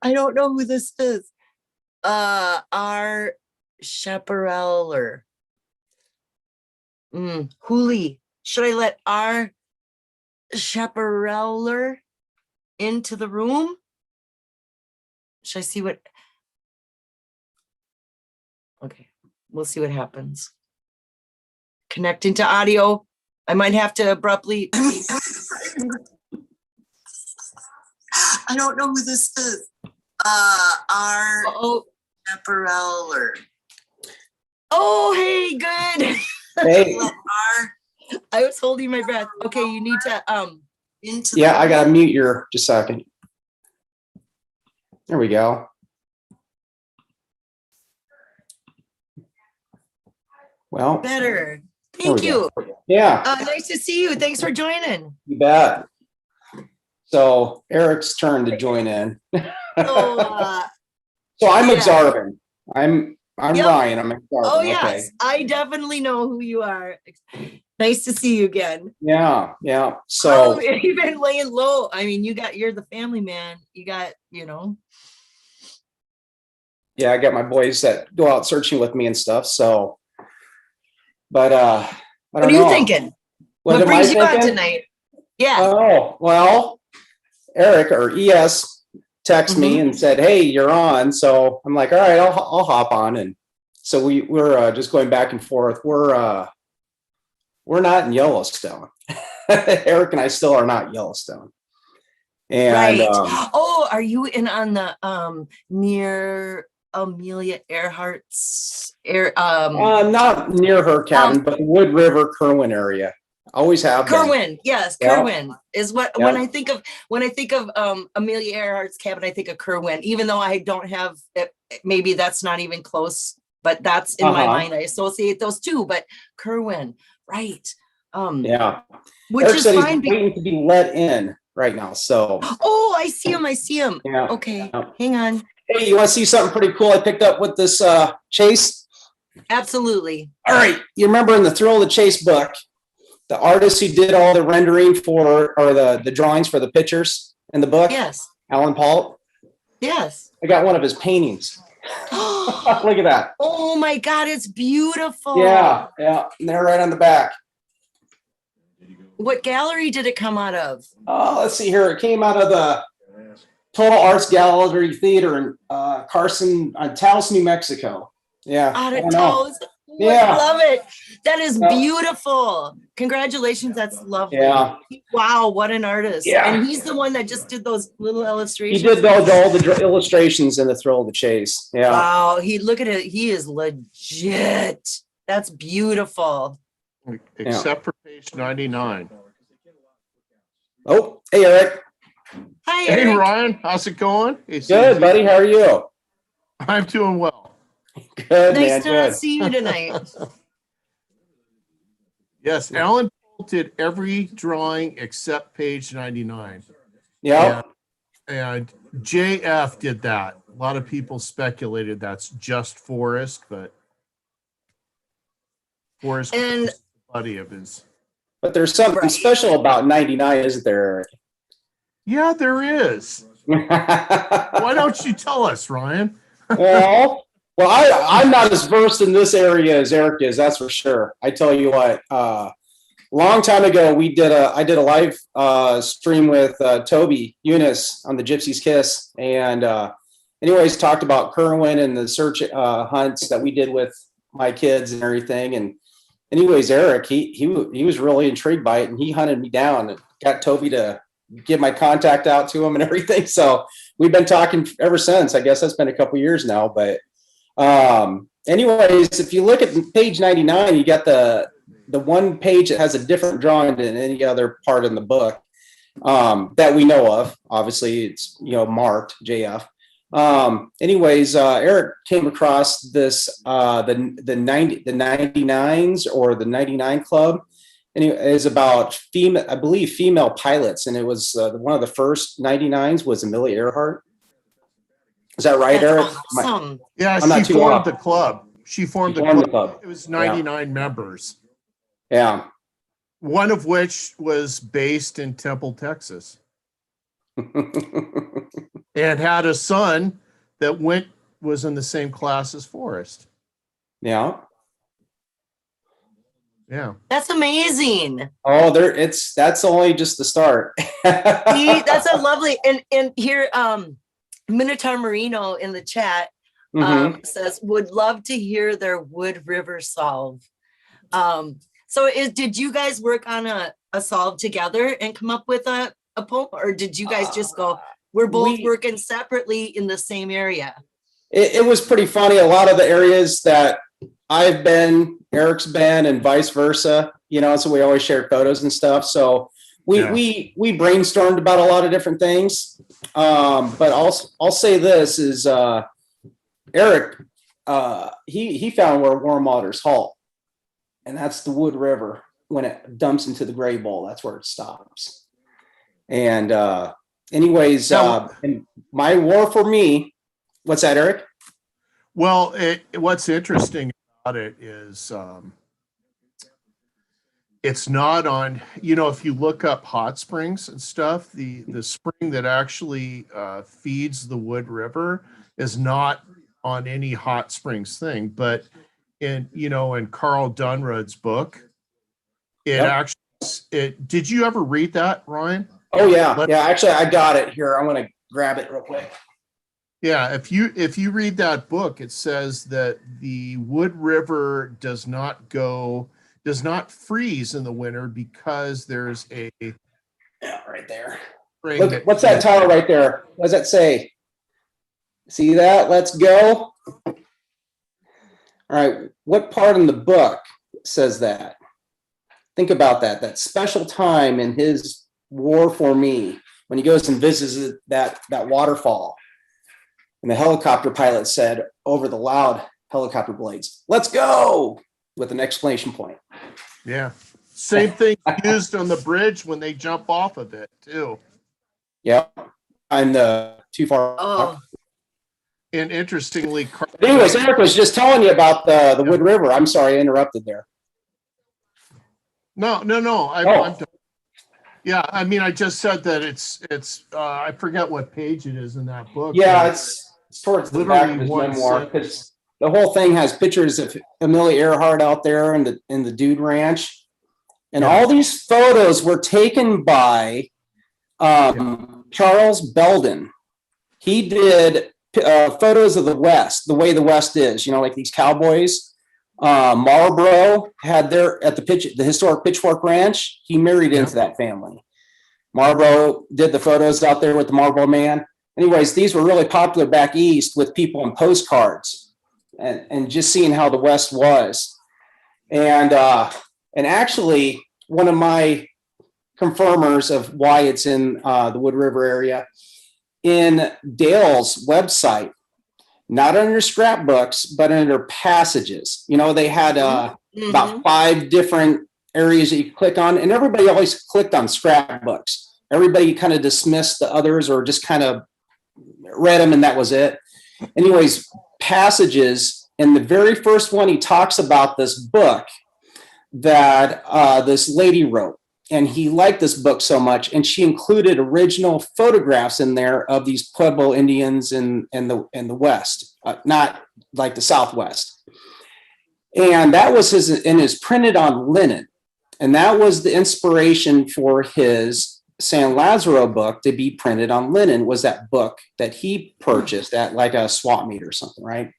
I don't know who this is. Our chaparral Huli. Should I let our chaparral into the room? Should I see what? Okay, we'll see what happens. Connecting to audio. I might have to abruptly. I don't know who this is. Our chaparral. Oh, hey, good. Hey. I was holding my breath. Okay, you need to into. Yeah, I gotta mute your just a second. There we go. Well, better. Thank you. Yeah. Nice to see you. Thanks for joining. You bet. So Eric's turn to join in. So I'm yeah. Aksarben. I'm Yep. Ryan. I'm Aksarben. Oh yes, okay. I definitely know who you are. Nice to see you again. Yeah, yeah. So you've been laying low. I mean, you're the family man. You got, yeah, I got my boys that go out searching with me and stuff. So, but I don't know. What are you thinking? What brings you on tonight? Yeah. Oh, well, Eric or ES texted me and said, "Hey, you're on." So I'm like, "All right, I'll hop on." And so we're just going back and forth. We're not in Yellowstone. Eric and I still are not Yellowstone. And right. Are you in on the near Amelia Earhart's not near her cabin, but the Wood River Kirwin area. Always have Kirwin, yes, Kirwin is what Yep. when I think of Amelia Earhart's cabin, I think of Kirwin, even though I don't have it, maybe that's not even close, but that's in my mind. I associate those two, but Kirwin, right. Yeah. Which Eric is said fine. He's waiting to be let in right now. So I see him. Yeah. Okay, Yeah. hang on. Hey, you want to see something pretty cool I picked up with this chase? Absolutely. All right. You remember in the Thrill of the Chase book, the artist who did all the rendering for, or the drawings for the pictures in the book? Yes. Alan Paul? Yes. I got one of his paintings. Look at that. Oh my God, it's beautiful. Yeah. Yeah. And they're right on the back. What gallery did it come out of? Oh, let's see here. It came out of the Total Arts Gallery Theater in Carson, Taos, New Mexico. Yeah. Out of Taos. Yeah. Love it. That is beautiful. Congratulations. That's lovely. Yeah. Wow, what an artist. Yeah. And he's the one that just did those little illustrations. He did all the illustrations in the Thrill of the Chase. Yeah. Wow. Look at it. He is legit. That's beautiful. Except for page 99. Oh, hey, Eric. Hi, Hey, Eric. Ryan. How's it going? Good, buddy. How are you? I'm doing well. Good, nice man. to see you tonight. Yes, Alan did every drawing except page 99. Yeah. And JF did that. A lot of people speculated that's just Forrest, but Forrest And was the buddy of his. But there's something special about 99, isn't there? Yeah, there is. Why don't you tell us, Ryan? Well, I'm not as versed in this area as Eric is. That's for sure. I tell you what. Long time ago, I did a live stream with Toby Eunice on the Gypsy's Kiss, and anyways, talked about Kirwin and the search hunts that we did with my kids and everything. And anyways, Eric, he was really intrigued by it, and he hunted me down got Toby to give my contact out to him and everything. So we've been talking ever since. I guess that's been a couple years now. But anyways, if you look at page 99, you got the one page that has a different drawing than any other part in the book that we know of. Obviously, it's marked JF. Anyways, Eric came across this the 99s or the 99 Club, and it is about female pilots, and it was one of the first 99s was Amelia Earhart. Is that right, That's Eric? awesome. Yeah, she formed the club. She formed the club. It was 99 members. Yeah. One of which was based in Temple, Texas. And had a son that was in the same class as Forrest. Yeah. Yeah. That's amazing. Oh, that's only just the start. That's a lovely and here Minotaur Marino in the chat says would love to hear their Wood River solve. So did you guys work on a solve together and come up with a poem, or did you guys just go, we're both working separately in the same area? It was pretty funny. A lot of the areas that I've been, Eric's been, and vice versa, so we always shared photos and stuff. So we brainstormed about a lot of different things. But I'll say this is Eric, he found where warm waters halt, and that's the Wood River. When it dumps into the Gray Bowl, that's where it stops. And anyways, and my war for me, what's that, Eric? Well, what's interesting about it is it's not on, if you look up hot springs and stuff, the spring that actually feeds the Wood River is not on any hot springs thing, but in Carl Dunrod's book, did you ever read that, Ryan? Oh yeah. Actually, I got it here. I'm going to grab it real quick. Yeah. If you read that book, it says that the Wood River does not freeze in the winter because there's right there. Look, what's that tower right there? What does that say? See that? Let's go. All right. What part in the book says that? Think about that special time in his war for me, when he goes and visits that waterfall. And the helicopter pilot said over the loud helicopter blades, "Let's go," with an exclamation point. Yeah. Same thing used on the bridge when they jump off of it too. Yeah. I'm too far. Oh. And interestingly, anyways, Eric was just telling you about the Wood River. I'm sorry I interrupted there. No. I'm done. Yeah, I mean, I just said that it's I forget what page it is in that book. Yeah, it's towards the back of his memoir, because the whole thing has pictures of Amelia Earhart out there in the Dude Ranch, and all these photos were taken by Charles Belden. He did photos of the West, the way the West is, like these cowboys. Marlboro had there at the historic Pitchfork Ranch. He married into that family. Marlboro did the photos out there with the Marlboro Man. Anyways, these were really popular back east with people in postcards and just seeing how the West was. And actually, one of my confirmers of why it's in the Wood River area, in Dale's website, not under scrapbooks, but under passages. They had about 5 different areas that you could click on, and everybody always clicked on scrapbooks. Everybody kind of dismissed the others or just kind of read them, and that was it. Anyways, passages, and the very first one, he talks about this book that this lady wrote. And he liked this book so much, and she included original photographs in there of these Pueblo Indians in the West, not like the Southwest. And that was his printed on linen, and that was the inspiration for his San Lazaro book to be printed on linen. Was that book that he purchased at like a swap meet or something, right?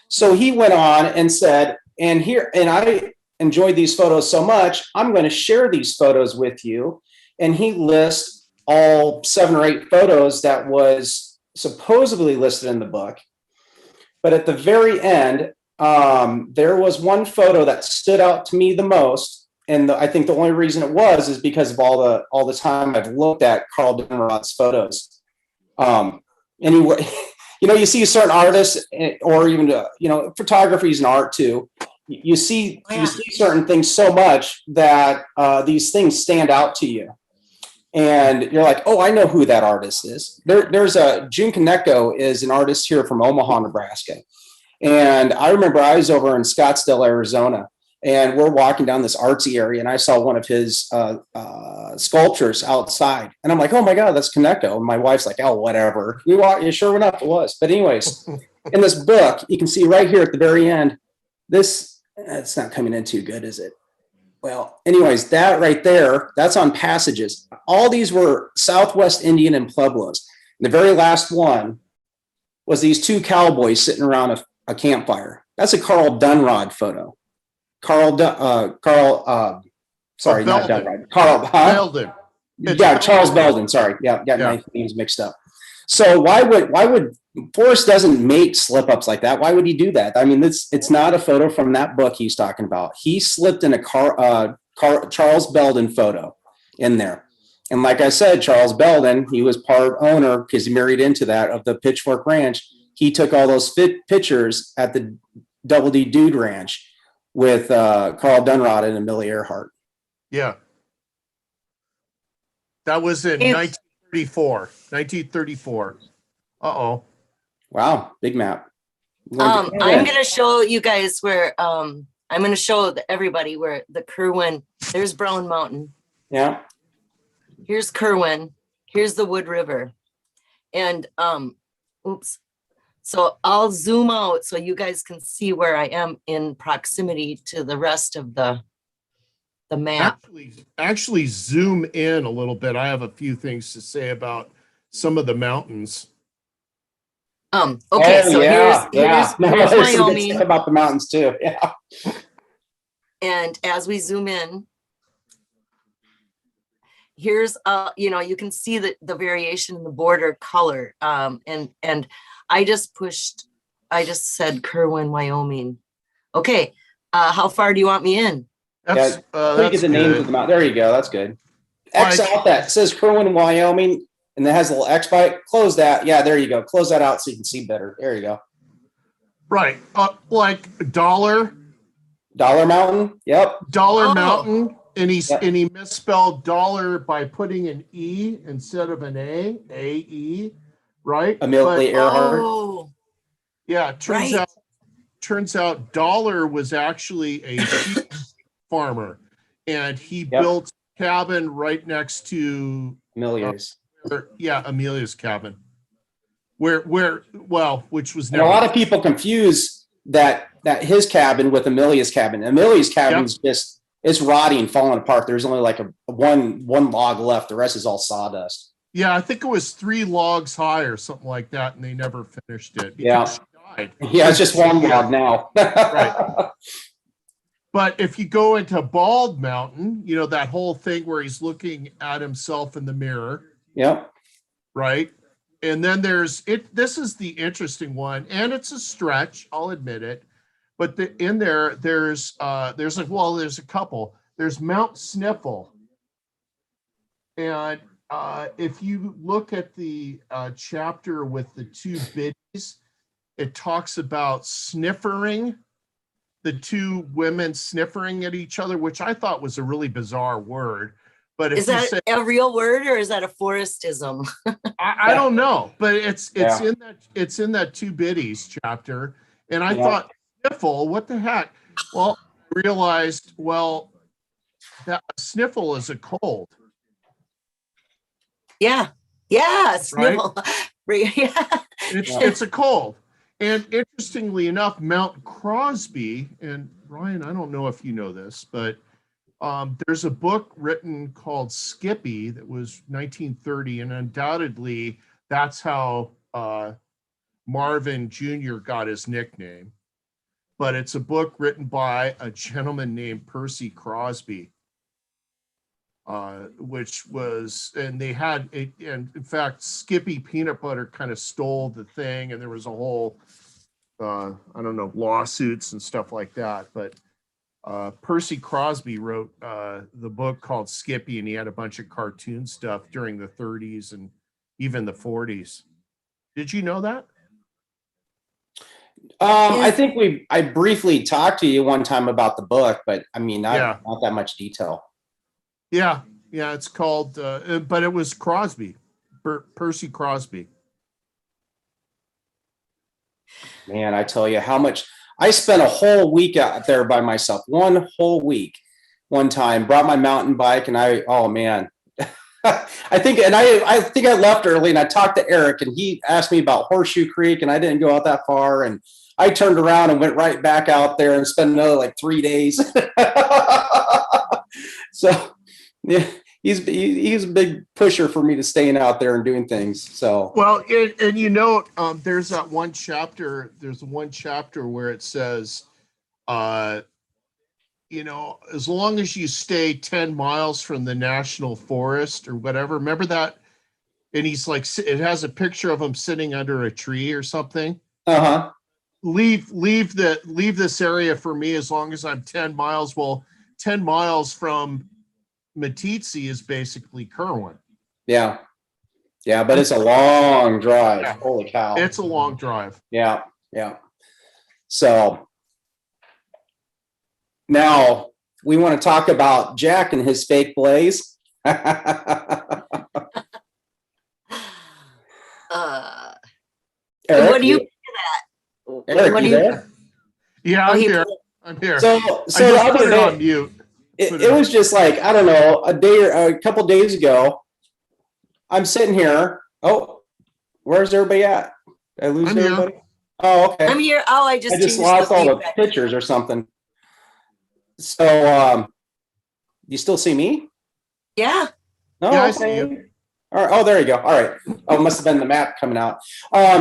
So he went on and said, and I enjoyed these photos so much, I'm going to share these photos with you. and he lists all 7 or 8 photos that was supposedly listed in the book. But at the very end, there was one photo that stood out to me the most, and I think the only reason it was is because of all the time I've looked at Carl Dunrod's photos. Anyway, you see certain artists, or even photography is an art too. You see certain things so much that these things stand out to you, and you're like, oh, I know who that artist is. There's June Konecko is an artist here from Omaha, Nebraska. And I remember I was over in Scottsdale, Arizona, and we're walking down this artsy area, and I saw one of his sculptures outside. And I'm like, oh my God, that's Konecko. And my wife's like, oh, whatever. Sure enough, it was. But anyways, in this book, you can see right here at the very end, it's not coming in too good, is it? Well, anyways, that right there, that's on passages. All these were Southwest Indian and Pueblos. And the very last one was these 2 cowboys sitting around a campfire. That's a Carl Dunrod photo. Belden. Yeah, Charles Belden. Sorry. Yeah, got my names mixed up. So why would Forrest doesn't make slip ups like that? Why would he do that? I mean, it's not a photo from that book he's talking about. He slipped in a Charles Belden photo in there. And like I said, Charles Belden, he was part owner because he married into that of the Pitchfork Ranch. He took all those pictures at the Double D Dude Ranch with Carl Dunrod and Amelia Earhart. Yeah. That was in 1934. Uh-oh. Wow, big map. I'm going to show you guys where, I'm going to show everybody where the Kirwin, there's Brown Mountain. Yeah. Here's Kirwin. Here's the Wood River. And, oops. So I'll zoom out so you guys can see where I am in proximity to the rest of the map. Actually zoom in a little bit. I have a few things to say about some of the mountains. Okay, so here's Wyoming. About the mountains too. Yeah. And as we zoom in, here's you can see the variation in the border color. And I just said Kirwin, Wyoming. Okay, how far do you want me in? That's get the names of the mountain. There you go. That's good. X out that. It says Kirwin, Wyoming, and it has a little X by it. Close that. Yeah, there you go. Close that out so you can see better. There you go. Right. Like Dollar Mountain. Yep. Dollar Mountain. And he misspelled dollar by putting an E instead of an A, A-E, right? Amelia Earhart. Oh. Yeah, turns out Dollar was actually a sheep farmer, and he built a cabin right next to Amelia's. Amelia's cabin. Which was never. And a lot of people confuse that his cabin with Amelia's cabin. Amelia's cabin is just, it's rotting, falling apart. There's only like one log left. The rest is all sawdust. Yeah, I think it was 3 logs high or something like that, and they never finished it. Yeah. She died. Yeah, it's just one log now. Right. But if you go into Bald Mountain, that whole thing where he's looking at himself in the mirror. Yep. Right. And then there's it. This is the interesting one, and it's a stretch, I'll admit it. But there's a couple. There's Mount Sniffle. And if you look at the chapter with the 2 biddies, it talks about sniffering, the 2 women sniffering at each other, which I thought was a really bizarre word. But if is that a real word, or is that a Forestism? I don't know, but it's in that 2 biddies chapter, and I thought, sniffle, what the heck? Well, I realized, that a sniffle is a cold. Yeah, sniffle. Right? Yeah. It's a cold. And interestingly enough, Mount Crosby, and Ryan, I don't know if you know this, but there's a book written called Skippy that was 1930, and undoubtedly that's how Marvin Jr. got his nickname. But it's a book written by a gentleman named Percy Crosby. which was, and they had it, and in fact, Skippy Peanut Butter kind of stole the thing, and there was a whole, I don't know, lawsuits and stuff like that. But Percy Crosby wrote the book called Skippy, and he had a bunch of cartoon stuff during the 30s and even the 40s. Did you know that? I think I briefly talked to you one time about the book, but I mean, not that much detail. Yeah, it's called, but it was Crosby, Percy Crosby. Man, I tell you how much I spent a whole week out there by myself, one whole week, one time, brought my mountain bike, and oh man, I think I left early, and I talked to Eric, and he asked me about Horseshoe Creek, and I didn't go out that far, and I turned around and went right back out there and spent another like 3 days. So yeah, he's a big pusher for me to staying out there and doing things. So well, and you know, there's that one chapter. There's one chapter where it says, you know, as long as you stay 10 miles from the national forest or whatever. Remember that? And he's like, it has a picture of him sitting under a tree or something. Uh-huh. Leave this area for me as long as I'm 10 miles. Well, 10 miles from Meeteetse is basically Kirwin. Yeah. Yeah, but it's a long drive. Yeah. Holy cow. It's a long drive. Yeah. Yeah. So now we want to talk about Jack and his fake blaze. Eric, what do you think of that? Eric, what do you you there? Yeah, I'm here. I'm here. So the other day, on mute. It was just like, I don't know, a couple days ago, I'm sitting here. Oh, where's everybody at? Did I lose everybody? Here. Oh, okay. I'm here. Oh, I just lost all the pictures or something. So, you still see me? Yeah. No, yeah, okay. I see you. All right. Oh, there you go. All right. Oh, it must have been the map coming out.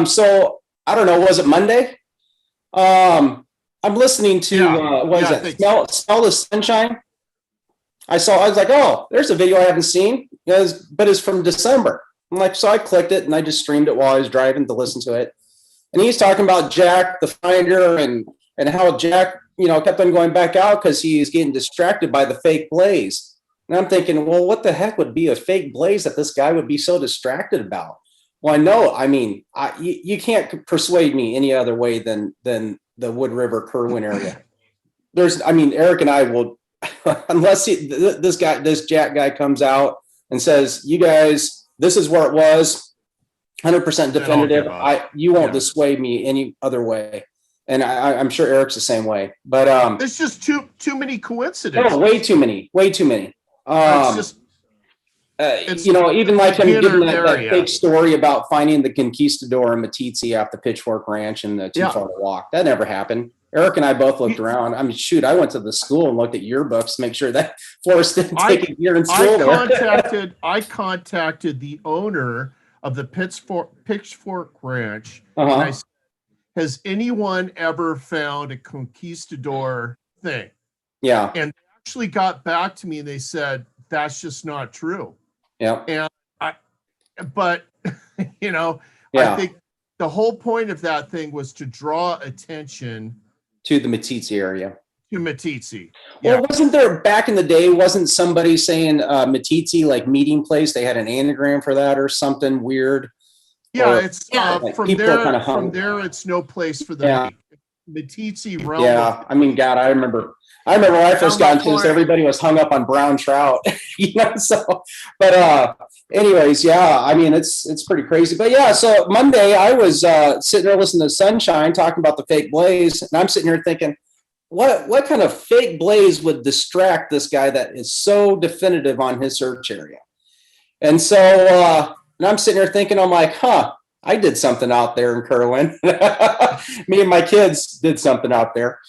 So I don't know. Was it Monday? I'm listening to what is that? Smell the Sunshine. I was like, oh, there's a video I haven't seen, but it's from December. I'm like, so I clicked it and I just streamed it while I was driving to listen to it. And he's talking about Jack the Finder and how Jack, kept on going back out because he's getting distracted by the fake blaze. And I'm thinking, well, what the heck would be a fake blaze that this guy would be so distracted about? Well, I know. I mean, you can't persuade me any other way than the Wood River Kirwin area. Eric and I will, unless this Jack guy comes out and says, you guys, this is where it was, 100% definitive. You won't dissuade me any other way. And I'm sure Eric's the same way. But there's just too many coincidences. Oh, way too many. Even like him giving that fake story about finding the conquistador in Meeteetse off the Pitchfork Ranch and the Too Far to Walk. That never happened. Eric and I both looked around. I went to the school and looked at yearbooks to make sure that Forrest didn't take a year in school. I contacted the owner of the Pitchfork Ranch. Uh-huh. And I said, has anyone ever found a conquistador thing? Yeah. And they actually got back to me and they said, that's just not true. Yeah. And I think the whole point of that thing was to draw attention to the Meeteetse area. To Meeteetse. Well, wasn't there back in the day, wasn't somebody saying Meeteetse like meeting place? They had an anagram for that or something weird. Yeah, it's from there it's no place for the Meeteetse realm. Yeah, God, I remember when I first got into this, everybody was hung up on brown trout, anyways, it's pretty crazy. But so Monday I was sitting there listening to Sunshine talking about the fake blaze, and I'm sitting here thinking, what kind of fake blaze would distract this guy that is so definitive on his search area? And so, and I'm sitting here thinking, I'm like, I did something out there in Kirwin. Me and my kids did something out there.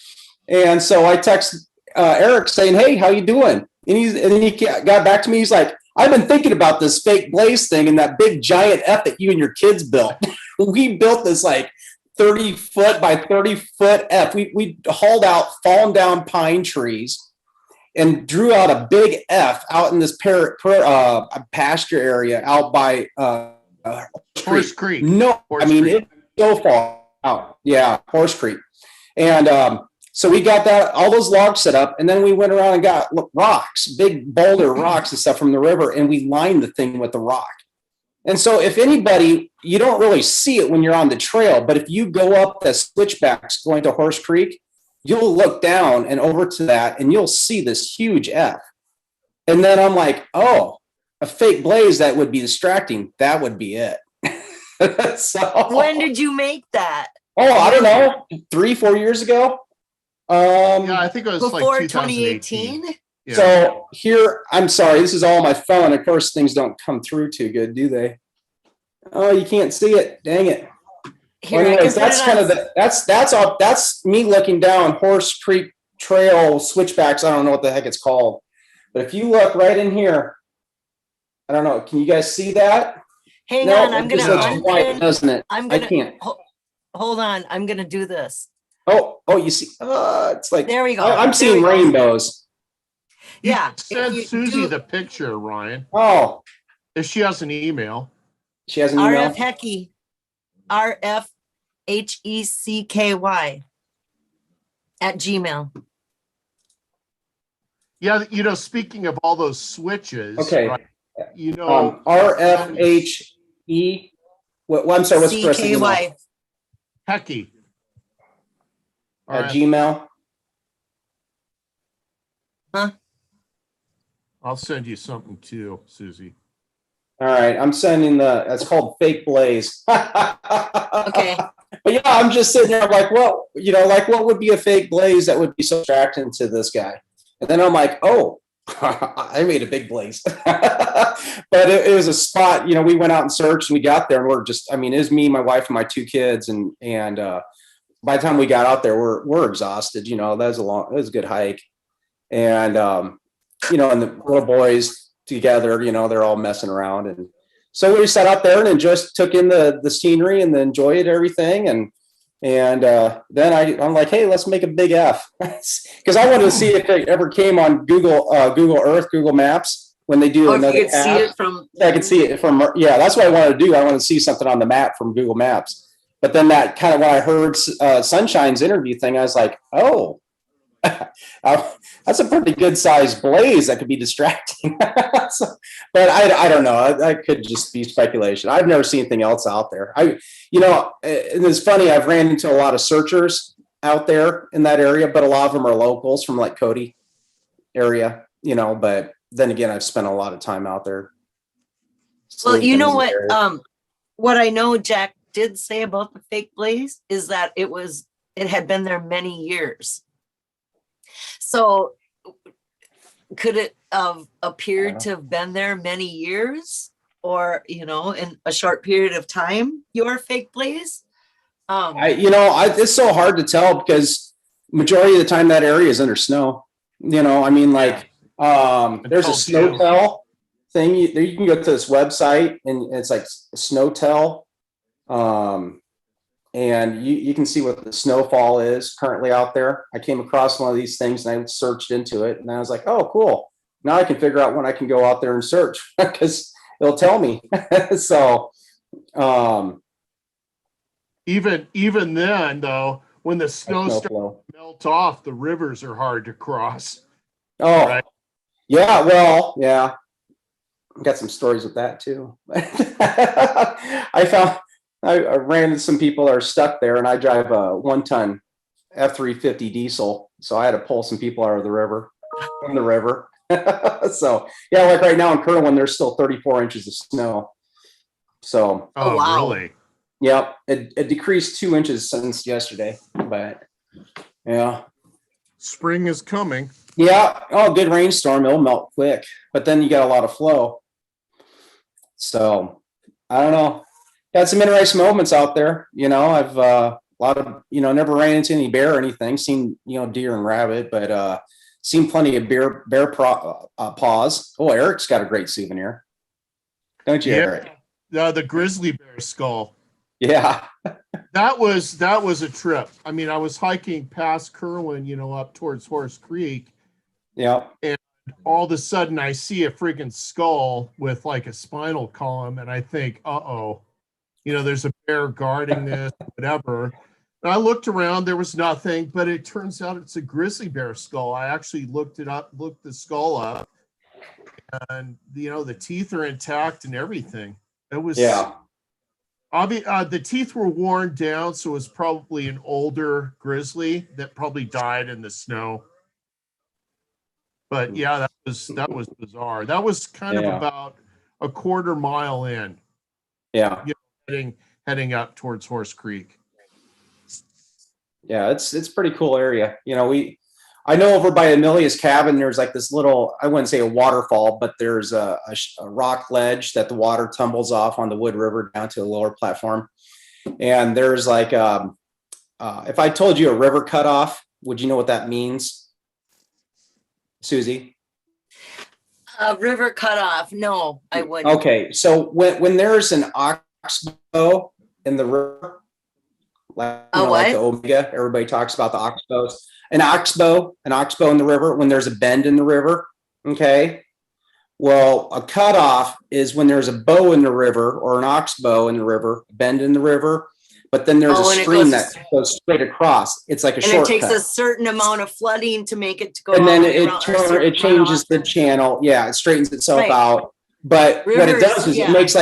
And so I text Eric saying, hey, how you doing? And he got back to me. He's like, I've been thinking about this fake blaze thing and that big giant F that you and your kids built. We built this like 30-foot by 30-foot F. We hauled out fallen down pine trees. and drew out a big F out in this pasture area out by Horse Creek. No, Horse I mean, Creek. it's so far out. Yeah, Horse Creek. And so we got all those logs set up, and then we went around and got rocks, big boulder rocks and stuff from the river, and we lined the thing with the rock. And so if anybody, you don't really see it when you're on the trail, but if you go up the switchbacks going to Horse Creek, you'll look down and over to that, and you'll see this huge F. And then I'm like, oh, a fake blaze that would be distracting. That would be it. So, When did you make that? oh, I don't know, 3-4 years ago. Yeah, I think it was Before like 2018. 2018? Yeah. So here, I'm sorry, this is all on my phone. Of course, things don't come through too good, do they? Oh, you can't see it. Dang it. Here, Well, I anyways, can put that's it kind on- of that's me looking down Horse Creek Trail switchbacks. I don't know what the heck it's called, but if you look right in here, I don't know. Can you guys see that? Hang No, on, I'm it gonna just looks white, unpin. doesn't it? I'm I gonna can't. hold on. I'm gonna do this. Oh, you see? It's like There we go. I'm There seeing we go. rainbows. You Yeah. send if you Susie do the picture, Ryan, Oh, if she has an email. she has an email. RF Hecky, RFHECKY @gmail. Yeah, speaking of all those switches, Okay. right, Oh, RFHE. Well, I'm sorry. What's the rest of the email? CKY. Hecky. All At right, Gmail. I'll send you something too, Susie. All right, I'm sending that's called Fake Blaze. Okay. But yeah, I'm just sitting there like, well, what would be a fake blaze that would be so distracting to this guy? And then I'm like, oh, I made a big blaze. But it was a spot, we went out and searched and we got there and we're just, it was me, my wife and my 2 kids. And by the time we got out there, we're exhausted, that was it was a good hike. And, and the little boys together, they're all messing around. And so we sat out there and just took in the scenery and enjoyed everything. And then I'm like, hey, let's make a big F, because I wanted to see if it ever came on Google Earth, Google Maps when they do Or if another you could see app. it from. I could see it from, yeah, that's what I wanted to do. I want to see something on the map from Google Maps. But then that kind of when I heard Sunshine's interview thing, I was like, oh, that's a pretty good sized blaze that could be distracting. But I don't know. That could just be speculation. I've never seen anything else out there. And it's funny. I've ran into a lot of searchers out there in that area, but a lot of them are locals from like Cody area, but then again, I've spent a lot of time out there. Well, you know what? Area. What I know Jack did say about the fake blaze is that it had been there many years. So could it have appeared to have been there many years, or in a short period of time, your fake blaze? It's so hard to tell because majority of the time that area is under snow. There's a Snowtel thing. You can go to this website and it's like Snowtel. And you can see what the snowfall is currently out there. I came across one of these things and I searched into it and I was like, oh, cool. Now I can figure out when I can go out there and search because it'll tell me. So, even then though, when the snow starts to melt off, the rivers are hard to cross. Oh, right? Yeah. Well, yeah. I've got some stories with that too. I ran into some people that are stuck there, and I drive a 1-ton F-350 diesel, so I had to pull some people out of the river, from the river. So yeah, like right now in Kirwin, there's still 34 inches of snow. So oh wow. Really? Yep, it decreased 2 inches since yesterday, but yeah, spring is coming. Yeah, good rainstorm, it'll melt quick, but then you got a lot of flow. So I don't know. Had some interesting moments out there. I've a lot of, never ran into any bear or anything, seen, deer and rabbit, but seen plenty of bear paws. Oh, Eric's got a great souvenir. Don't you, Eric? The grizzly bear skull. Yeah. That was a trip. I was hiking past Kirwin, up towards Horse Creek. Yeah. All of a sudden I see a freaking skull with like a spinal column, and I think, uh-oh, there's a bear guarding this, whatever. And I looked around, there was nothing, but it turns out it's a grizzly bear skull. I actually looked the skull up, and the teeth are intact and everything. It was the teeth were worn down, so it was probably an older grizzly that probably died in the snow. But yeah, that was bizarre. That was kind of about a quarter mile in. Yeah. Heading up towards Horse Creek. Yeah, it's pretty cool area. I know over by Amelia's cabin, there's like this little, I wouldn't say a waterfall, but there's a rock ledge that the water tumbles off on the Wood River down to a lower platform. And there's like, if I told you a river cutoff, would you know what that means? Susie? River cutoff. No, I wouldn't. Okay. So when there's an oxbow in the river, like the Omega, everybody talks about the oxbows. An oxbow in the river, when there's a bend in the river. Okay. Well, a cutoff is when there's a bow in the river or an oxbow in the river, bend in the river, but then there's a stream that goes straight across. It's like a shortcut. And it takes a certain amount of flooding to make it to go. And then it changes the channel. Yeah, it straightens itself out. But what it does is it makes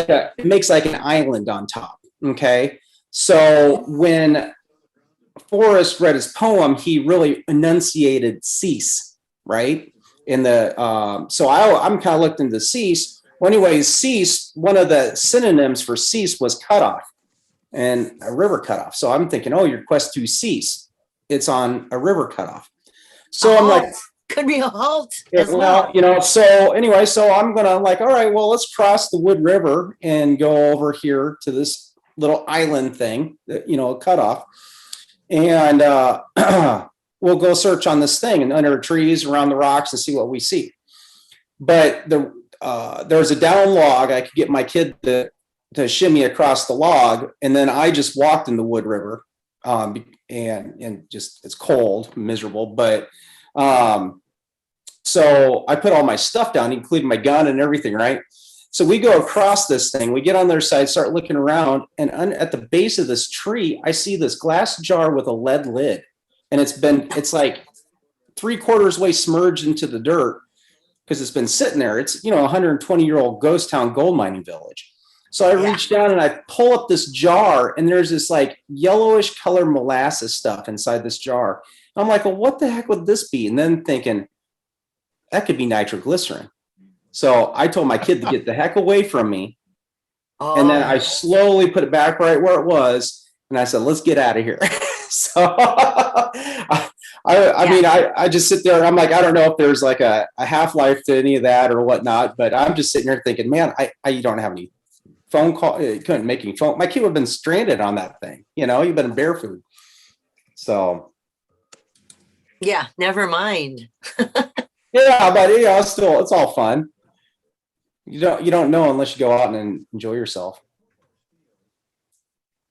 like an island on top. Okay. So when Forrest read his poem, he really enunciated cease, right? So I'm kind of looked into cease. Well, anyways, cease, one of the synonyms for cease was cutoff and a river cutoff. So I'm thinking, your quest to cease, it's on a river cutoff. So I'm like, could be a halt. So anyway, so I'm gonna all right, well, let's cross the Wood River and go over here to this little island thing, a cutoff. And we'll go search on this thing and under trees around the rocks and see what we see. But there's a down log. I could get my kid to shimmy across the log, and then I just walked in the Wood River, and just it's cold, miserable. But so I put all my stuff down, including my gun and everything, right? So we go across this thing, we get on their side, start looking around, and at the base of this tree, I see this glass jar with a lead lid. And it's like 3/4 way submerged into the dirt because it's been sitting there. It's, 120-year-old ghost town gold mining village. So I reach down and I pull up this jar, and there's this like yellowish color molasses stuff inside this jar. And I'm like, well, what the heck would this be? And then thinking, that could be nitroglycerin. So I told my kid to get the heck away from me. And then I slowly put it back right where it was. And I said, let's get out of here. So I just sit there. I'm like, I don't know if there's like a half-life to any of that or whatnot, but I'm just sitting there thinking, man, you don't have any phone call. You couldn't make any phone. My kid would have been stranded on that thing. You've been in bear food. So. Yeah, never mind. Yeah, but still, it's all fun. You don't know unless you go out and enjoy yourself.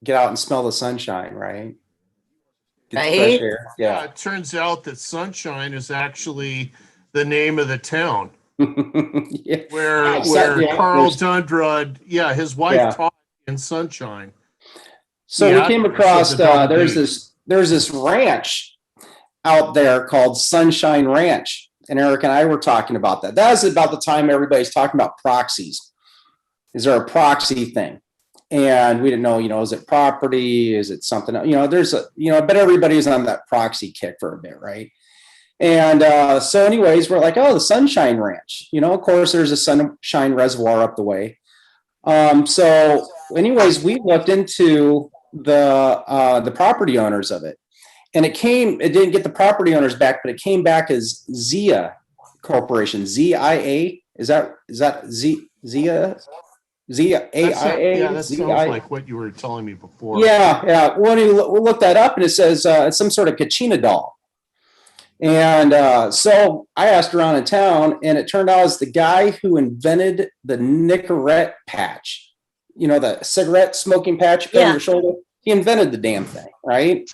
Get out and smell the sunshine, right? Get the fresh air. Yeah. It turns out that Sunshine is actually the name of the town. Yeah. Where Carl Dundrud, his wife taught in Sunshine. So we came across there's this ranch out there called Sunshine Ranch. And Eric and I were talking about that. That was about the time everybody's talking about proxies. Is there a proxy thing? And we didn't know, is it property? Is it something? But everybody's on that proxy kick for a bit, right? And so anyways, we're like, the Sunshine Ranch. Of course, there's a Sunshine Reservoir up the way. So anyways, we looked into the property owners of it. And it didn't get the property owners back, but it came back as Zia Corporation, ZIA. Is that Zia? ZIA? Yeah, that sounds like what you were telling me before. Yeah. When we looked that up, and it says it's some sort of Kachina doll. And so I asked around in town, and it turned out it's the guy who invented the Nicorette patch. The cigarette smoking patch you put on your shoulder. He invented the damn thing, right?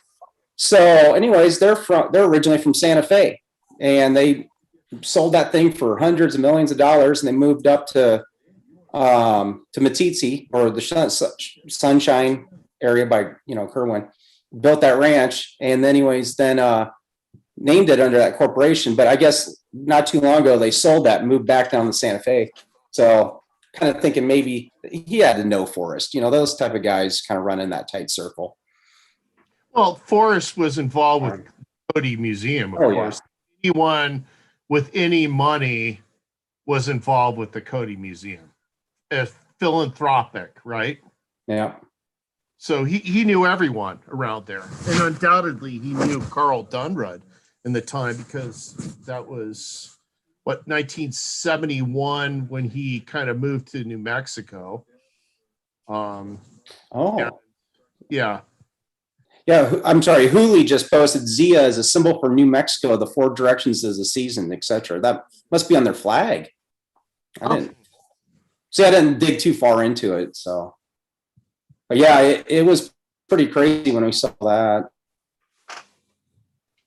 So anyways, they're originally from Santa Fe, and they sold that thing for hundreds of millions of dollars, and they moved up to Matitsi, or the Sunshine area by, Kirwin, built that ranch, and anyways, then named it under that corporation. But I guess not too long ago, they sold that and moved back down to Santa Fe. So kind of thinking maybe he had to know Forrest, those type of guys kind of run in that tight circle. Well, Forrest was involved with Cody Museum, of course. Yeah. Anyone with any money was involved with the Cody Museum. Philanthropic, right? Yeah. So he knew everyone around there. And undoubtedly he knew Carl Dunrud in the time, because that was, 1971 when he kind of moved to New Mexico. Yeah. Yeah, I'm sorry. Hooley just posted Zia is a symbol for New Mexico. The 4 directions is a season, etc. That must be on their flag. I didn't dig too far into it. So, but yeah, it was pretty crazy when we saw that.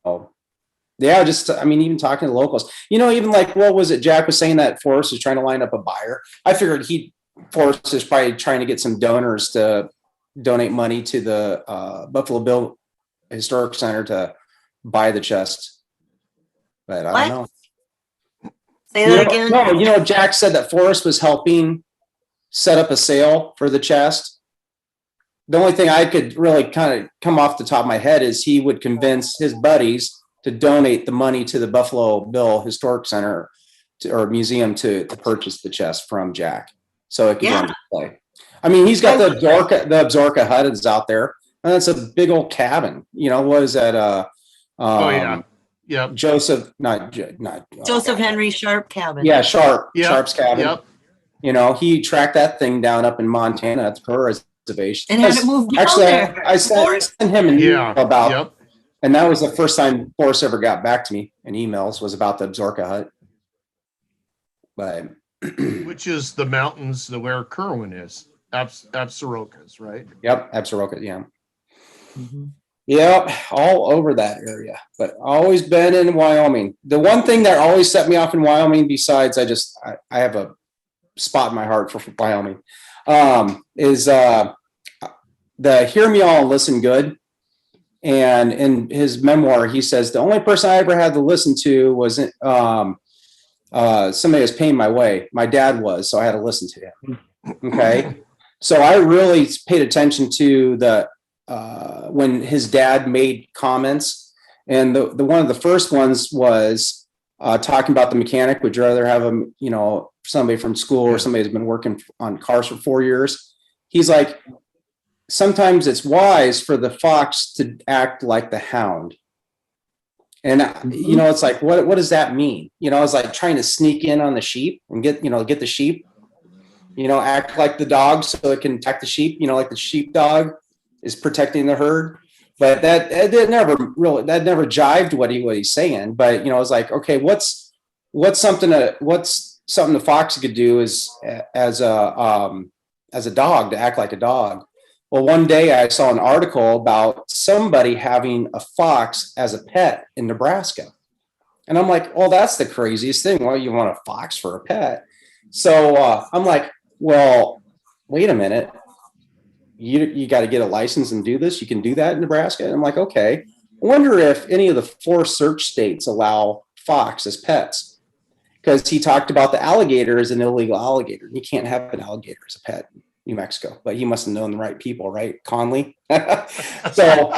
Oh, yeah. Even talking to locals, even like, what was it? Jack was saying that Forrest was trying to line up a buyer. I figured Forrest is probably trying to get some donors to donate money to the Buffalo Bill Historic Center to buy the chest. But I don't know. Say that again. No, Jack said that Forrest was helping set up a sale for the chest. The only thing I could really kind of come off the top of my head is he would convince his buddies to donate the money to the Buffalo Bill Historic Center or Museum to purchase the chest from Jack, so it could go into play. He's got the Absarka hut is out there, and that's a big old cabin. What is that? Joseph Henry Sharp cabin. Yeah, Sharp's cabin. Yep. He tracked that thing down up in Montana at the reservation. And had it moved down actually, there. I sent him an email about, and that was the first time Forrest ever got back to me in emails, was about the Absarka hut. But which is the mountains where Kirwin is. Absarokas, right? Yep, Absaroka, yeah. Mm-hmm. Yep, all over that area, but always been in Wyoming. The one thing that always set me off in Wyoming, besides I have a spot in my heart for Wyoming, is the Hear Me All and Listen Good. And in his memoir, he says, the only person I ever had to listen to was somebody was paying my way. My dad was, so I had to listen to him. Okay. So I really paid attention to when his dad made comments, and the one of the first ones was talking about the mechanic. Would you rather have somebody from school or somebody who's been working on cars for 4 years? He's like, sometimes it's wise for the fox to act like the hound. And it's like, what does that mean? It's like trying to sneak in on the sheep and get the sheep. Act like the dog so it can attack the sheep, like the sheepdog is protecting the herd. But that never jived what he's saying. But, it's like, okay, what's something the fox could do as a dog, to act like a dog. Well, one day I saw an article about somebody having a fox as a pet in Nebraska. And I'm like, well, that's the craziest thing. Well, you want a fox for a pet. So I'm like, well, wait a minute. You got to get a license and do this. You can do that in Nebraska. And I'm like, okay. I wonder if any of the 4 search states allow fox as pets, because he talked about the alligator as an illegal alligator. You can't have an alligator as a pet in New Mexico, but he must have known the right people, right? Conley. So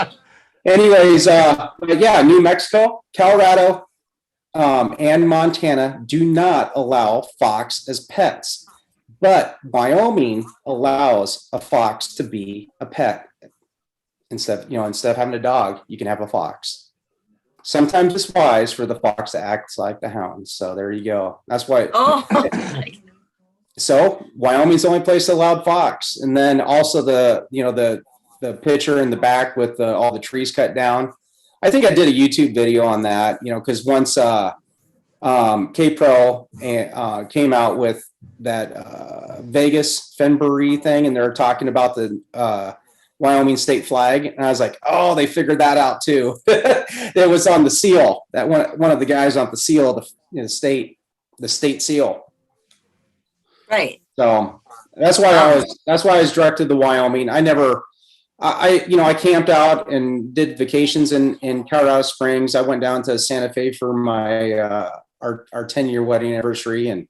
anyways, but yeah, New Mexico, Colorado, and Montana do not allow fox as pets. But Wyoming allows a fox to be a pet. Instead of having a dog, you can have a fox. Sometimes it's wise for the fox to act like the hound. So there you go. That's why. So Wyoming's the only place that allowed fox. And then also the picture in the back with all the trees cut down. I think I did a YouTube video on that, because once K-Pro came out with that Vegas Fenbury thing, and they're talking about the Wyoming state flag. And I was like, oh, they figured that out too. It was on the seal. That one of the guys on the seal, the state seal. Right. So that's why I was directed to Wyoming. I camped out and did vacations in Colorado Springs. I went down to Santa Fe for my our 10-year wedding anniversary, and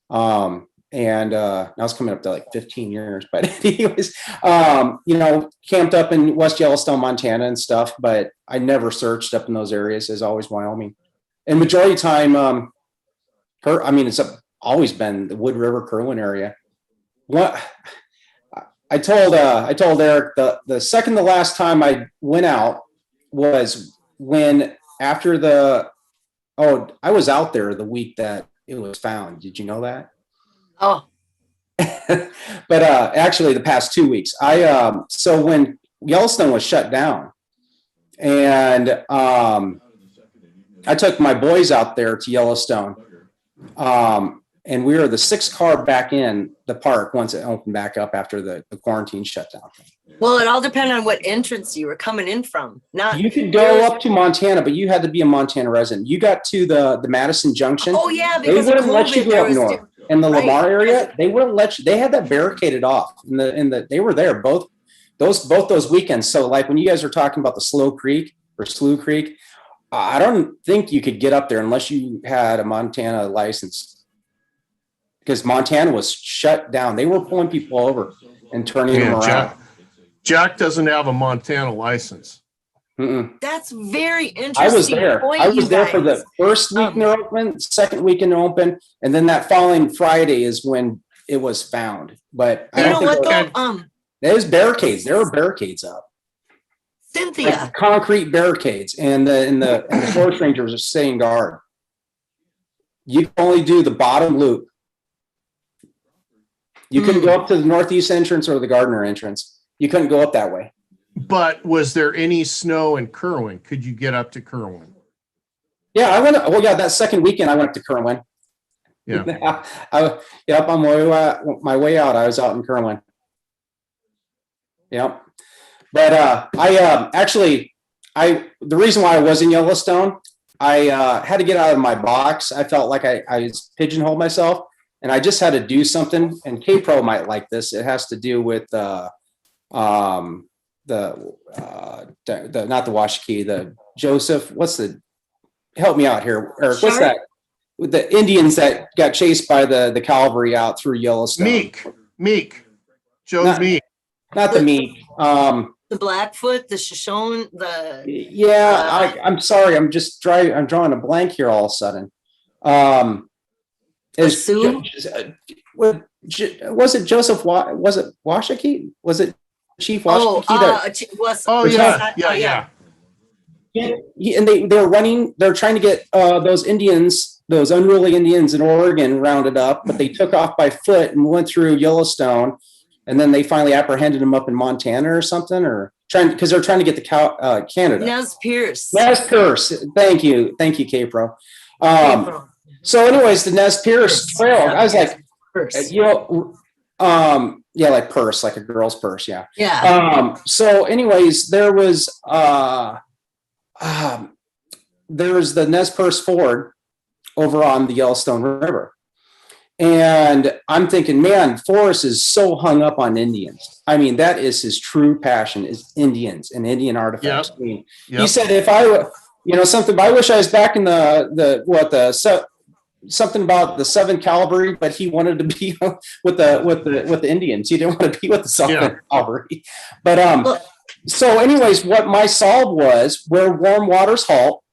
now it's coming up to like 15 years. But anyways, camped up in West Yellowstone, Montana and stuff, but I never searched up in those areas. It's always Wyoming. And majority of the time, it's always been the Wood River, Kirwin area. What I told Eric the second to last time I went out was when I was out there the week that it was found. Did you know that? Oh. But actually the past 2 weeks. So when Yellowstone was shut down, and I took my boys out there to Yellowstone. And we were the 6th car back in the park once it opened back up after the quarantine shutdown. Well, it all depended on what entrance you were coming in from. You could go up to Montana, but you had to be a Montana resident. You got to the Madison Junction. Oh yeah, They because wouldn't let you go up north. In the Lamar area, they wouldn't let you. They had that barricaded off. They were there both those weekends. So like when you guys were talking about the Slough Creek, I don't think you could get up there unless you had a Montana license. Because Montana was shut down. They were pulling people over and turning them around. Jack doesn't have a Montana license. Mm-mm. That's very interesting. I was there. I was there for the first week they're open, second weekend they're open, and then that following Friday is when it was found. But you know what though? There's barricades. There were barricades up. Cynthia. Like concrete barricades, and the forest rangers are staying guard. You can only do the bottom loop. You couldn't go up to the northeast entrance or the Gardner entrance. You couldn't go up that way. But was there any snow in Kirwin? Could you get up to Kirwin? Yeah, I went. Well, yeah, that second weekend I went up to Kirwin. Yeah. Yep, on my way out, I was out in Kirwin. Yep. But the reason why I was in Yellowstone, I had to get out of my box. I felt like I was pigeonholed myself. And I just had to do something, and K-Pro might like this. It has to do with not the Washakie, the Joseph. Help me out here, Eric. What's that? With the Indians that got chased by the cavalry out through Yellowstone. Meek. Not the Meek. The Blackfoot, the Shoshone, I'm sorry. I'm drawing a blank here all of a sudden. Was it Joseph? Was it Washakie? Was it Chief Washakie? Yeah. And they were running. They're trying to get those Indians, those unruly Indians in Oregon, rounded up, but they took off by foot and went through Yellowstone, and then they finally apprehended them up in Montana or something, because they're trying to get to Canada. Nez Perce. Thank you, K-Pro. So anyways, the Nez Perce Trail, I was like, like purse, like a girl's purse. Yeah. Yeah. So anyways, there was the Nez Perce Ford over on the Yellowstone River. And I'm thinking, man, Forrest is so hung up on Indians. I mean, that is his true passion, is Indians and Indian artifacts. Yep. I mean, he said, if I wish I was back in something about the 7th Cavalry, but he wanted to be with the Indians. He didn't want to be with the 7th Cavalry. But so anyways, what my solve was, where warm waters halt,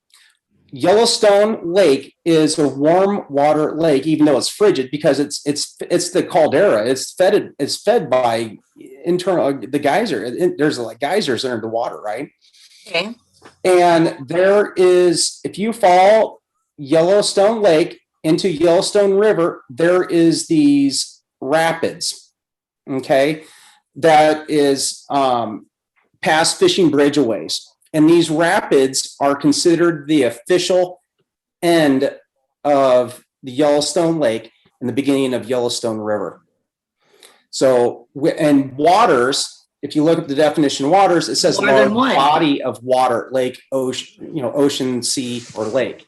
Yellowstone Lake is a warm water lake, even though it's frigid, because it's the caldera. It's fed by the geyser. There's like geysers under the water, right? Okay. And there is, if you fall Yellowstone Lake into Yellowstone River, there is these rapids, okay, that is past Fishing Bridge a ways. And these rapids are considered the official end of the Yellowstone Lake and the beginning of Yellowstone River. So, and waters if you look up the definition of waters, it says More than large one. body of water, lake, ocean, ocean, sea, or lake.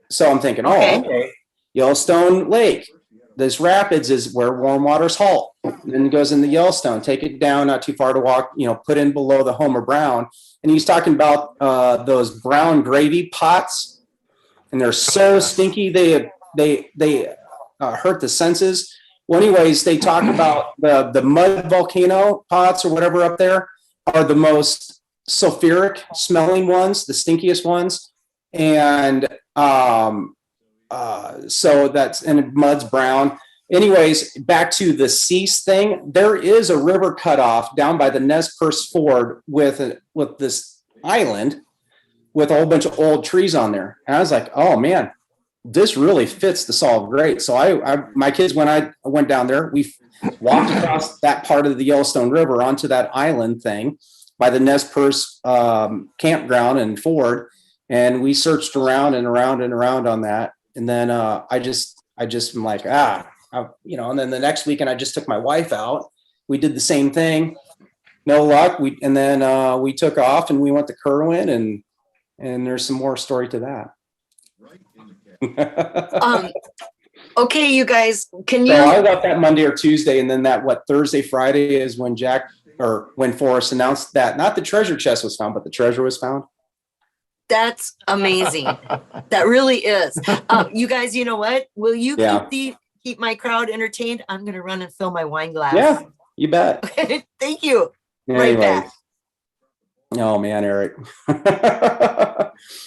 So I'm thinking, Okay. oh, okay, Yellowstone Lake. This rapids is where warm waters halt. And then it goes into Yellowstone. Take it down, not too far to walk. Put in below the Homer Brown. And he's talking about those brown gravy pots, and they're so stinky they hurt the senses. Well, anyways, they talk about the mud volcano pots or whatever up there are the most sulfuric smelling ones, the stinkiest ones. And so that's, and mud's brown. Anyways, back to the cease thing. There is a river cutoff down by the Nez Perce Ford with this island with a whole bunch of old trees on there. And I was like, oh man, this really fits the Salt Great. So my kids, when I went down there, we walked across that part of the Yellowstone River onto that island thing by the Nez Perce campground and Ford. And we searched around and around and around on that. And then I just am like, and then the next weekend I just took my wife out. We did the same thing. No luck. We took off and we went to Kirwin, and there's some more story to that. Okay, you guys, can So you? I left that Monday or Tuesday, and then Thursday, Friday is when when Forrest announced that not the treasure chest was found, but the treasure was found. That's amazing. That really is. You guys, you know what? Will you keep my crowd entertained? I'm going to run and fill my wine glass. Yeah, you bet. Thank you. Anyways. Right back. Oh man, Eric.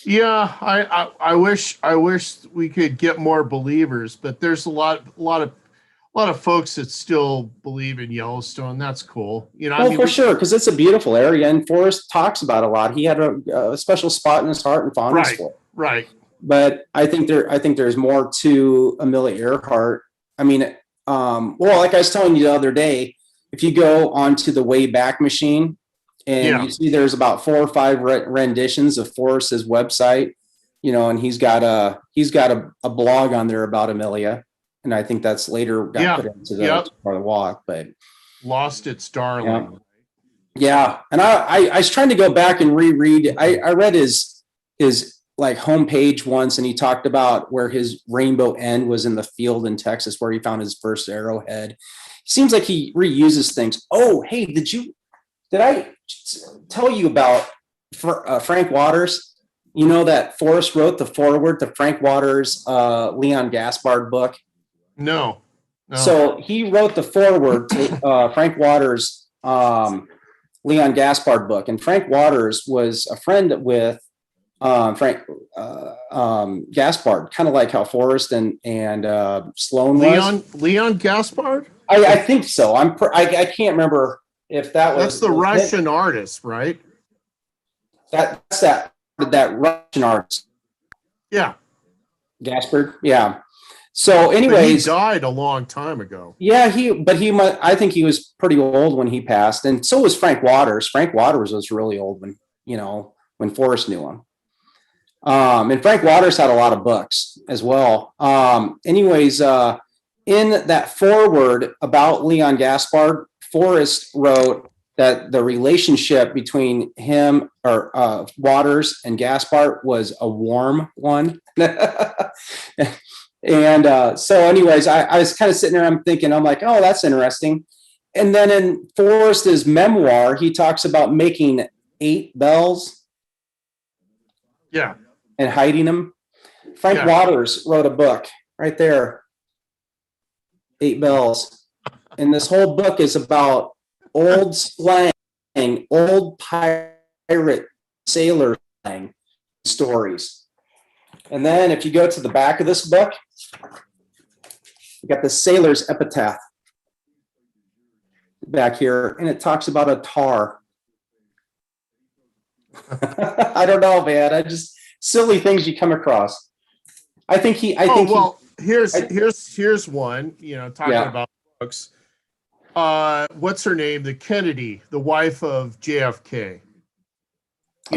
Yeah, I wish we could get more believers, but there's a lot of folks that still believe in Yellowstone. That's cool. For sure, because it's a beautiful area, and Forrest talks about it a lot. He had a special spot in his heart and fondness for it. Right. But I think there's more to Amelia Earhart. I mean, like I was telling you the other day, if you go onto the Wayback Machine and you see there's about 4 or 5 renditions of Forrest's website, and he's got a blog on there about Amelia. And I think that's later got put into the part of the walk, but lost its darling. Yeah. And I was trying to go back and reread. I read his like homepage once, and he talked about where his rainbow end was in the field in Texas where he found his first arrowhead. Seems like he reuses things. Oh, hey, did I tell you about Frank Waters? You know that Forrest wrote the foreword to Frank Waters' Leon Gaspard book? No. So he wrote the foreword to Frank Waters' Leon Gaspard book, and Frank Waters was a friend with Frank Gaspard, kind of like how Forrest and Sloane was. Leon Gaspard? I think so. I can't remember if that was. That's the Russian artist, right? That's that Russian artist. Yeah. Gaspard. Yeah. So anyways, he died a long time ago. Yeah, I think he was pretty old when he passed, and so was Frank Waters. Frank Waters was really old when Forrest knew him. And Frank Waters had a lot of books as well. Anyways, in that foreword about Leon Gaspard, Forrest wrote that the relationship between him or Waters and Gaspard was a warm one. And so anyways, I was kind of sitting there, I'm like, oh, that's interesting. And then in Forrest's memoir, he talks about making 8 bells. Yeah. And hiding them. Frank Waters wrote a book right there, 8 bells. And this whole book is about old slang, old pirate sailor slang stories. And then if you go to the back of this book, you got the sailor's epitaph back here, and it talks about a tar. I don't know, man. Silly things you come across. Here's one, talking about books. What's her name? The Kennedy, the wife of JFK.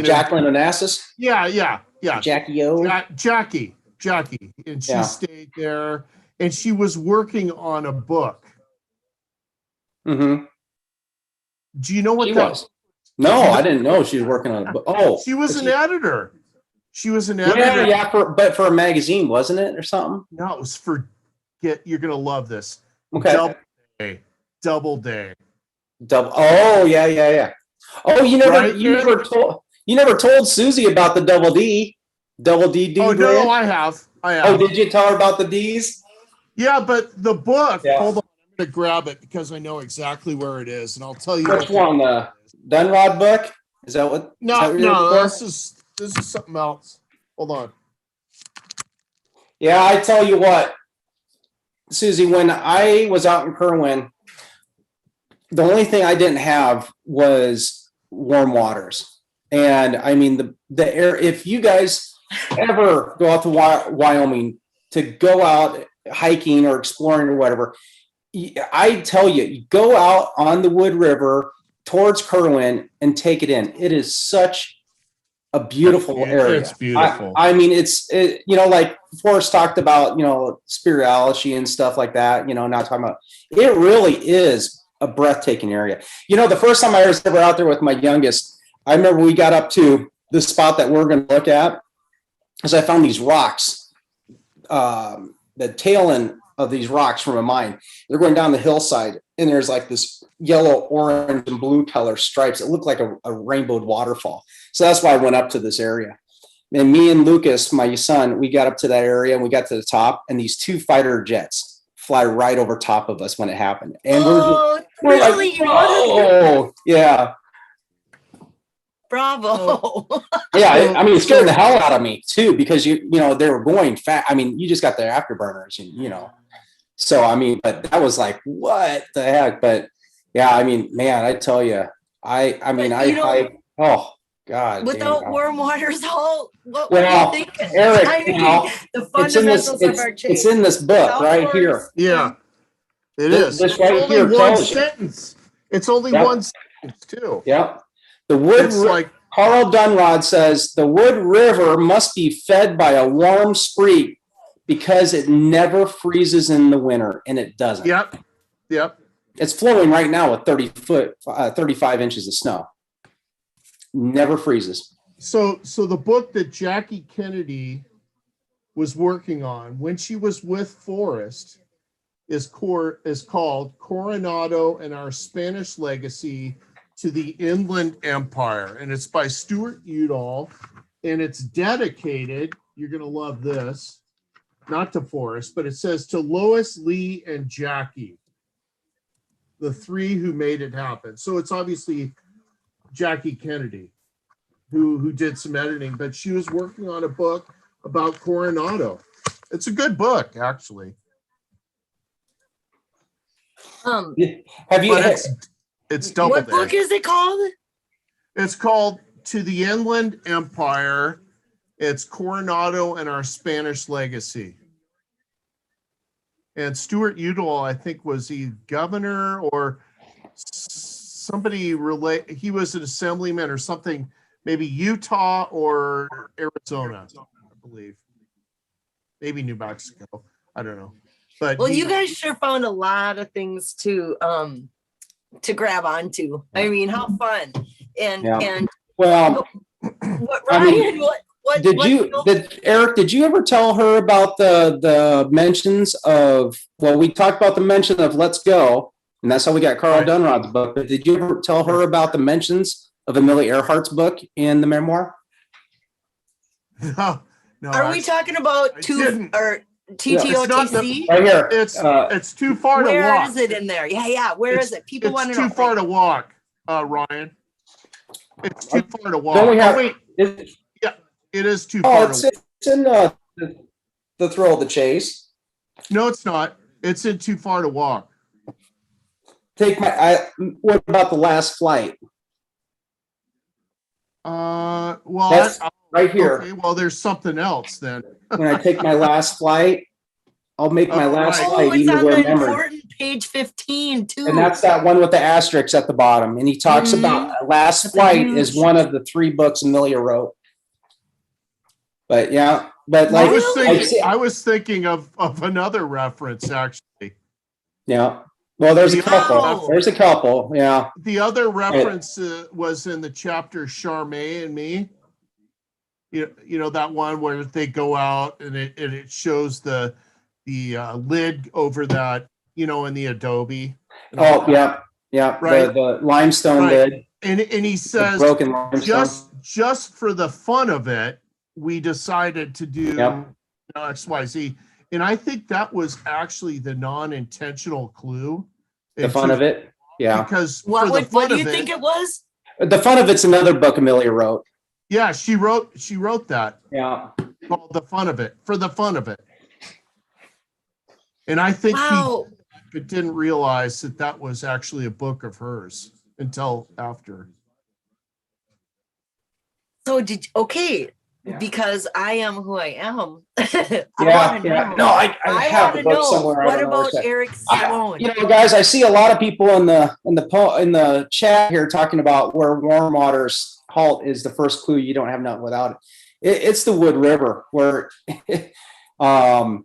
Jacqueline Onassis? Yeah. Jackie O. Jackie. And she stayed there, and she was working on a book. Mm-hmm. Do you know what She that was. No, I didn't know she was working on it. Oh, She was an editor. She was an yeah, editor. yeah, but for a magazine, wasn't it, or something? No, it was for you're gonna love this. Okay. Double day. Oh, yeah, yeah, yeah. Oh, Right? you never told Susie about the double D. Double D Oh dude. no, I have. Oh, did you tell her about the D's? Yeah, but the book. Yeah. Hold on, I'm gonna grab it because I know exactly where it is, and I'll tell you. Which one? The Dunrod book? Is that what? No, this is something else. Hold on. Yeah, I tell you what, Susie, when I was out in Kirwin, the only thing I didn't have was warm waters. And I mean, the air, if you guys ever go out to Wyoming to go out hiking or exploring or whatever, I tell you, go out on the Wood River towards Kirwin and take it in. It is such a beautiful area. It's beautiful. I mean, like Forrest talked about, spirituality and stuff like that, not talking about, it really is a breathtaking area. The first time I was ever out there with my youngest, I remember we got up to the spot that we're going to look at, because I found these rocks, the tail end of these rocks from a mine. They're going down the hillside, and there's like this yellow, orange, and blue color stripes. It looked like a rainbowed waterfall. So that's why I went up to this area. And me and Lucas, my son, we got up to that area, and we got to the top, and these two fighter jets fly right over top of us when it happened. And we're really? like, oh, yeah. Bravo. Yeah, I mean, it scared the hell out of me too, because they were going fast. I mean, you just got the afterburners, and so I mean, but that was like, what the heck? But yeah, I mean, man, I tell you, I oh God, without warm waters, what were well, you thinking? Eric, the fundamentals of our change. it's in this book right here. Yeah, it is. This right only here one tells sentence. It's only one sentence too. Yep. The wood, Carl Dunrod says, the Wood River must be fed by a warm spring because it never freezes in the winter, and it doesn't. Yep. It's flowing right now with 35 inches of snow. Never freezes. So the book that Jackie Kennedy was working on when she was with Forrest is called Coronado and Our Spanish Legacy to the Inland Empire, and it's by Stuart Udall, and it's dedicated, you're going to love this, not to Forrest, but it says to Lois, Lee, and Jackie, the three who made it happen. So it's obviously Jackie Kennedy who did some editing, but she was working on a book about Coronado. It's a good book, actually. Have you? It's double. What book is it called? It's called To the Inland Empire. It's Coronado and Our Spanish Legacy. And Stuart Udall, I think, was he governor or somebody he was an assemblyman or something, maybe Utah or Arizona, I believe. Maybe New Mexico. I don't know. But you guys sure found a lot of things to grab onto. I mean, how fun. And well, what Ryan, Eric, did you ever tell her about the mentions of, we talked about the mention of Let's Go, and that's how we got Carl Dunrod's book, but did you ever tell her about the mentions of Amelia Earhart's book in the memoir? No. Are we talking about TTOTC? Right here. It's too far to walk. Where is it in there? Yeah. Where is it? People want to know. It's too far to walk, Ryan. It's too far to walk. It is too far. It's in the thrill of the chase. No, it's not. It's in Too Far to Walk. What about The Last Flight? That's right here. Okay, well, there's something else then. When I take my last flight, I'll make my last flight. It's on the important page 15 too. And that's that one with the asterisks at the bottom. And he talks about Last Flight is one of the 3 books Amelia wrote. But yeah, but like I was thinking of another reference actually. Yeah. Well, there's a The couple. Wow. There's a couple. Yeah. The other reference was in the chapter Charmaine and Me. You know that one where they go out and it shows the lid over that, you know, in the adobe. Oh, yeah. Yeah. Right. The limestone Right. lid. And he The says, broken limestone. just for the fun of it, we decided to do Yep. XYZ. And I think that was actually the non-intentional clue. The fun of it. Yeah. Because What do you think it was? The fun of it's another book Amelia wrote. Yeah, she wrote that Yeah. called The Fun of It, for the fun of it. And I think Wow. he didn't realize that was actually a book of hers until after. So okay, Yeah. because I am who I am. I Yeah. wanna Yeah. know. No, I have want the to book know, somewhere. I what don't know where about it's at. Eric Sloane? You know, guys, I see a lot of people in the chat here talking about where warm water's halt is the first clue. You don't have nothing without it. It's the Wood River where, I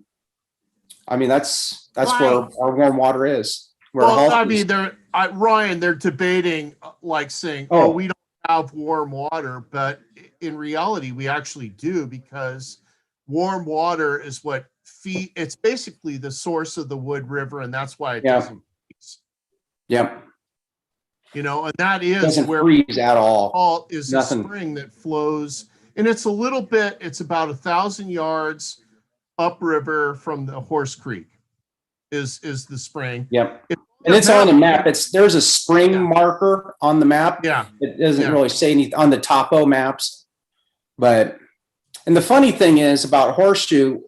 mean, that's Why? where our warm water is. Where Well, halt I is. mean, Ryan, they're debating like saying, Oh. we don't have warm water, but in reality, we actually do, because warm water is what it's basically the source of the Wood River, and that's why it Yeah. doesn't freeze. Yep. You know, and that is Doesn't where freeze at all. halt is Nothing. a spring that flows, and it's about 1,000 yards upriver from the Horse Creek is the spring. Yep. And it's on the map. There's a spring Yeah. marker on the map. Yeah. It doesn't Yeah. really say anything on the topo maps. But, and the funny thing is about Horseshoe,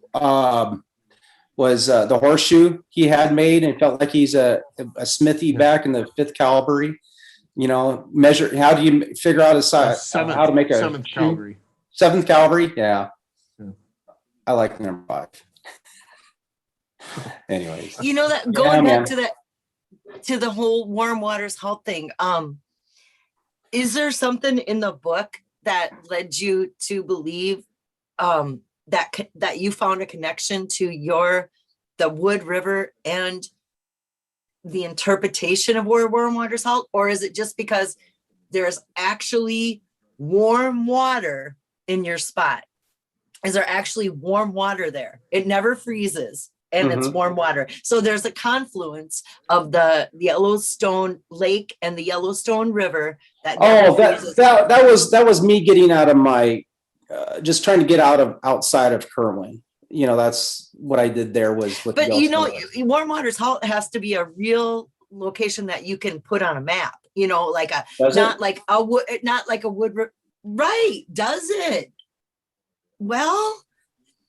was the horseshoe he had made, and felt like he's a smithy back in the 5th Cavalry. You know, measure, how do you figure out a size, how to make a 7th shoe? Cavalry. 7th Cavalry? Yeah. Yeah. I like number 5. Anyways. You know that going back to the whole warm waters halt thing. Is there something in the book that led you to believe that you found a connection to the Wood River and the interpretation of where warm waters halt, or is it just because there's actually warm water in your spot? Is there actually warm water there? It never freezes. And it's warm water. So there's a confluence of the Yellowstone Lake and the Yellowstone River that that was me getting out of my just trying to get outside of Kirwin. You know, that's what I did there was with but you know, warm waters halt has to be a real location that you can put on a map, you know, like not like a wood, right? Does it? Well,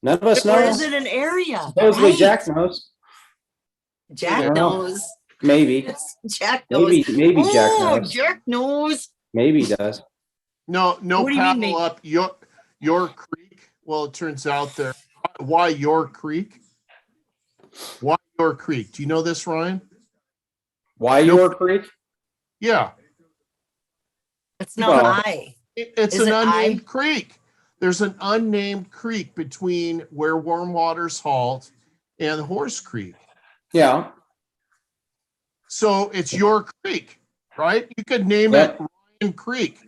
none of us know. Or is it an area? Supposedly Right. Jack knows. Jack knows. Maybe. Jack knows. Maybe Jack knows. Jack knows. Maybe he does. No What do you paddle mean, up your creek. Well, it turns out there. Why your creek? Why your creek? Do you know this, Ryan? Why your creek? Yeah. It's not Well, It's Is an it unnamed creek. There's an unnamed creek between where warm waters halt and Horse Creek. Yeah. So it's your creek, right? You could name it Ryan Creek.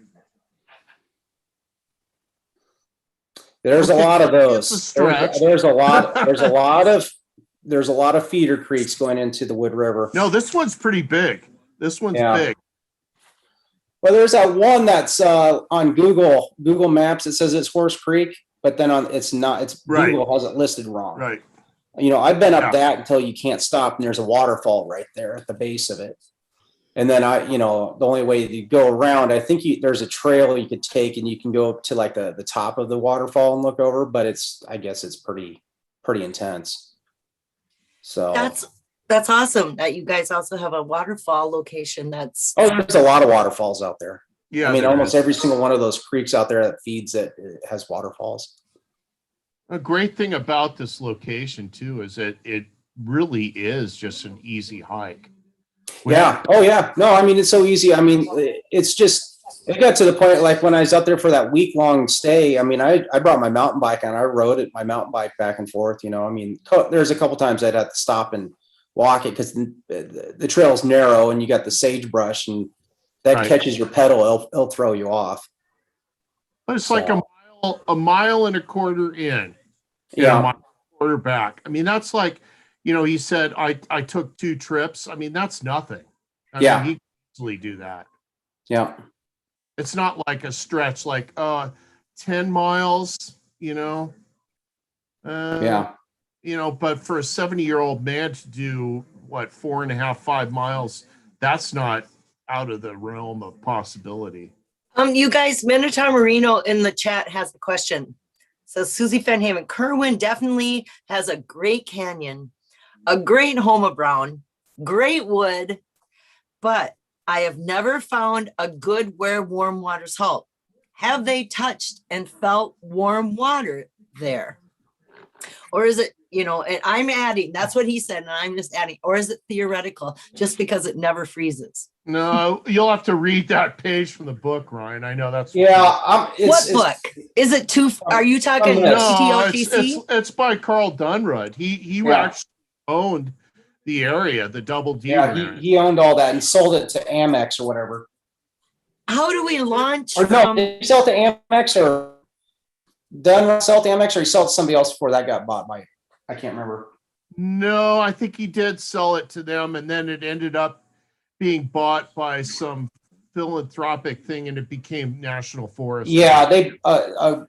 There's a lot of It's a those. stretch. There's a lot of feeder creeks going into the Wood River. No, this one's pretty big. This one's Yeah. big. Well, there's that one that's on Google Maps. It says it's Horse Creek, but then it's not. It's Right. Google has it listed wrong. Right. You know, I've been up Yeah. that until you can't stop, and there's a waterfall right there at the base of it. And then the only way you go around, I think there's a trail you could take, and you can go up to like the top of the waterfall and look over. But I guess it's pretty intense. So that's awesome that you guys also have a waterfall location. There's a lot of waterfalls out there. Yeah. I mean, there almost is. every single one of those creeks out there that feeds it has waterfalls. A great thing about this location too is that it really is just an easy hike. Yeah. Oh yeah. No, I mean, it's so easy. I mean, it's just, it got to the point, like when I was out there for that week-long stay, I mean, I brought my mountain bike and I rode my mountain bike back and forth, I mean, there's a couple times I'd have to stop and walk it because the trail's narrow and you got the sagebrush and that Right. catches your pedal, it'll throw you off. But it's like a mile and a quarter in, and Yeah. a mile and a quarter back. I mean, that's like, he said, I took 2 trips. I mean, that's nothing. I Yeah. mean, he can easily do that. Yeah. It's not like a stretch like 10 miles, Yeah. But for a 70-year-old man to do what, 4.5, 5 miles, that's not out of the realm of possibility. You guys, Minotaur Marino in the chat has a question. Says Susie Fennhaven, Kirwin definitely has a great canyon, a great Homa Brown, great wood, but I have never found a good where warm waters halt. Have they touched and felt warm water there? Or is it, and I'm adding, that's what he said, and I'm just adding, or is it theoretical just because it never freezes? No, you'll have to read that page from the book, Ryan. I know that's What book? Is it too? Are you talking no, TTOTC? it's by Carl Dunrud. He actually owned the area, the Double D. Yeah, he owned all that and sold it to Amex or whatever. How do we launch? Or no, did he sell it to Amex or Dunrud sell it to Amex or he sold it to somebody else before that got bought by, I can't remember. No, I think he did sell it to them, and then it ended up being bought by some philanthropic thing, and it became National Forest. Yeah, they a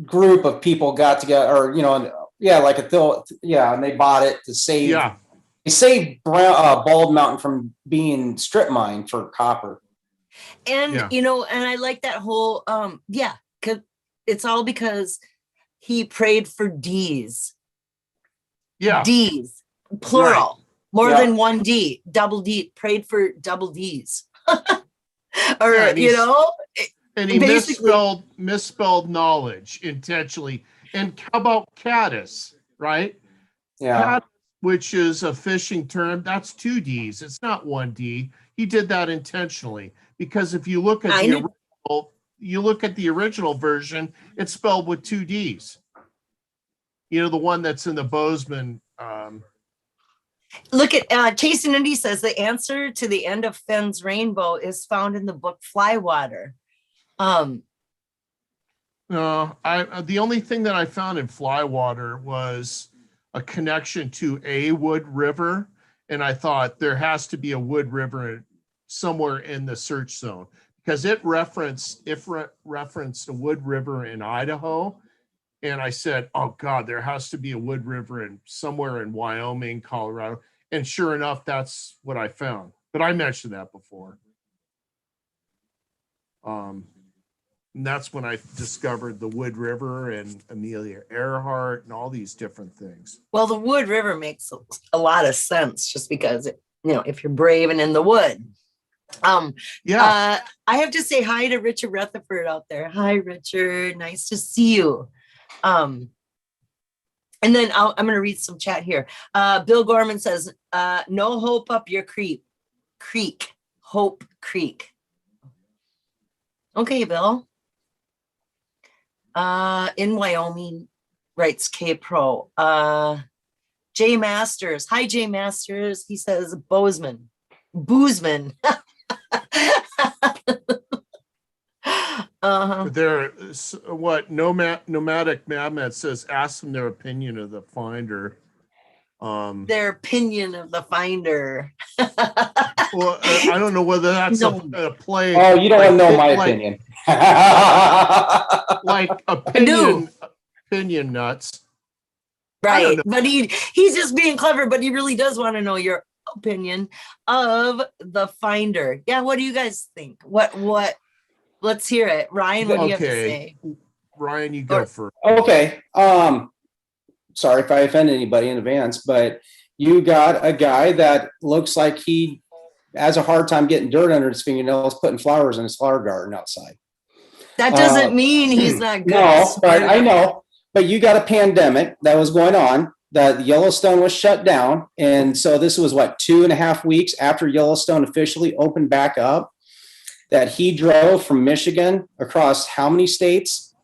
group of people got together, or and they bought it to save. Yeah, they saved Bald Mountain from being strip mined for copper. And and I like that whole because it's all because he prayed for D's. Yeah, D's plural. Right. More than one D, double D, prayed for double D's. Or, and he misspelled knowledge intentionally. And how about caddis, right? Yeah. Caddis, which is a fishing term, that's 2 D's. It's not 1 D. He did that intentionally because if you look at the original version, it's spelled with 2 D's. The one that's in the Bozeman. Look at Chasing Indy says the answer to the end of Fenn's rainbow is found in the book Flywater. No, the only thing that I found in Flywater was a connection to a Wood River, and I thought there has to be a Wood River somewhere in the search zone because it referenced a Wood River in Idaho. And I said, oh God, there has to be a Wood River somewhere in Wyoming, Colorado. And sure enough, that's what I found. But I mentioned that before. And that's when I discovered the Wood River and Amelia Earhart and all these different things. Well, the Wood River makes a lot of sense just because, if you're brave and in the wood. I have to say hi to Richard Rutherford out there. Hi, Richard. Nice to see you. And then I'm going to read some chat here. Bill Gorman says, no hope up your creek, Hope Creek. Okay, Bill. In Wyoming, writes K Pro. Jay Masters. Hi, Jay Masters. He says Bozeman. Nomadic Mammoth says, ask them their opinion of the finder. Their opinion of the finder. Well, I don't know whether that's a play. Oh, you don't want to know my opinion. Like opinion nuts. Right. But he's just being clever, but he really does want to know your opinion of the finder. Yeah, what do you guys think? What let's hear it. Ryan, what do you have to say? Ryan, you go first. Okay. Sorry if I offend anybody in advance, but you got a guy that looks like he has a hard time getting dirt under his fingernails, putting flowers in his flower garden outside. That doesn't mean he's not good. No, but I know. But you got a pandemic that was going on. That Yellowstone was shut down. And so this was 2.5 weeks after Yellowstone officially opened back up, that he drove from Michigan across how many states?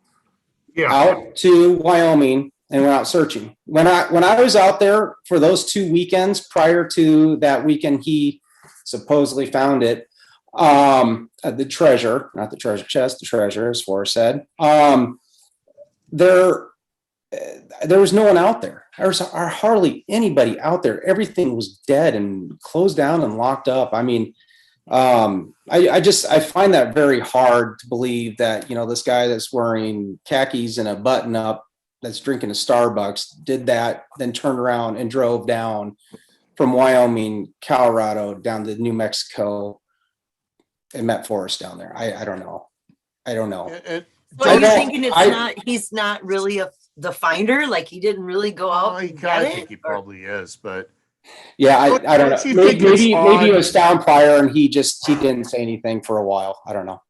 Yeah. Out to Wyoming and went out searching. When I was out there for those 2 weekends prior to that weekend, he supposedly found it. The treasure, not the treasure chest, the treasure, as Forrest said. There was no one out there. There was hardly anybody out there. Everything was dead and closed down and locked up. I mean, I find that very hard to believe that, this guy that's wearing khakis and a button up that's drinking a Starbucks did that, then turned around and drove down from Wyoming, Colorado, down to New Mexico and met Forrest down there. I don't know. So are you thinking he's not really the finder? Like he didn't really go out I and get think he probably is, but yeah, I don't know. Maybe it was down prior and he didn't say anything for a while. I don't know.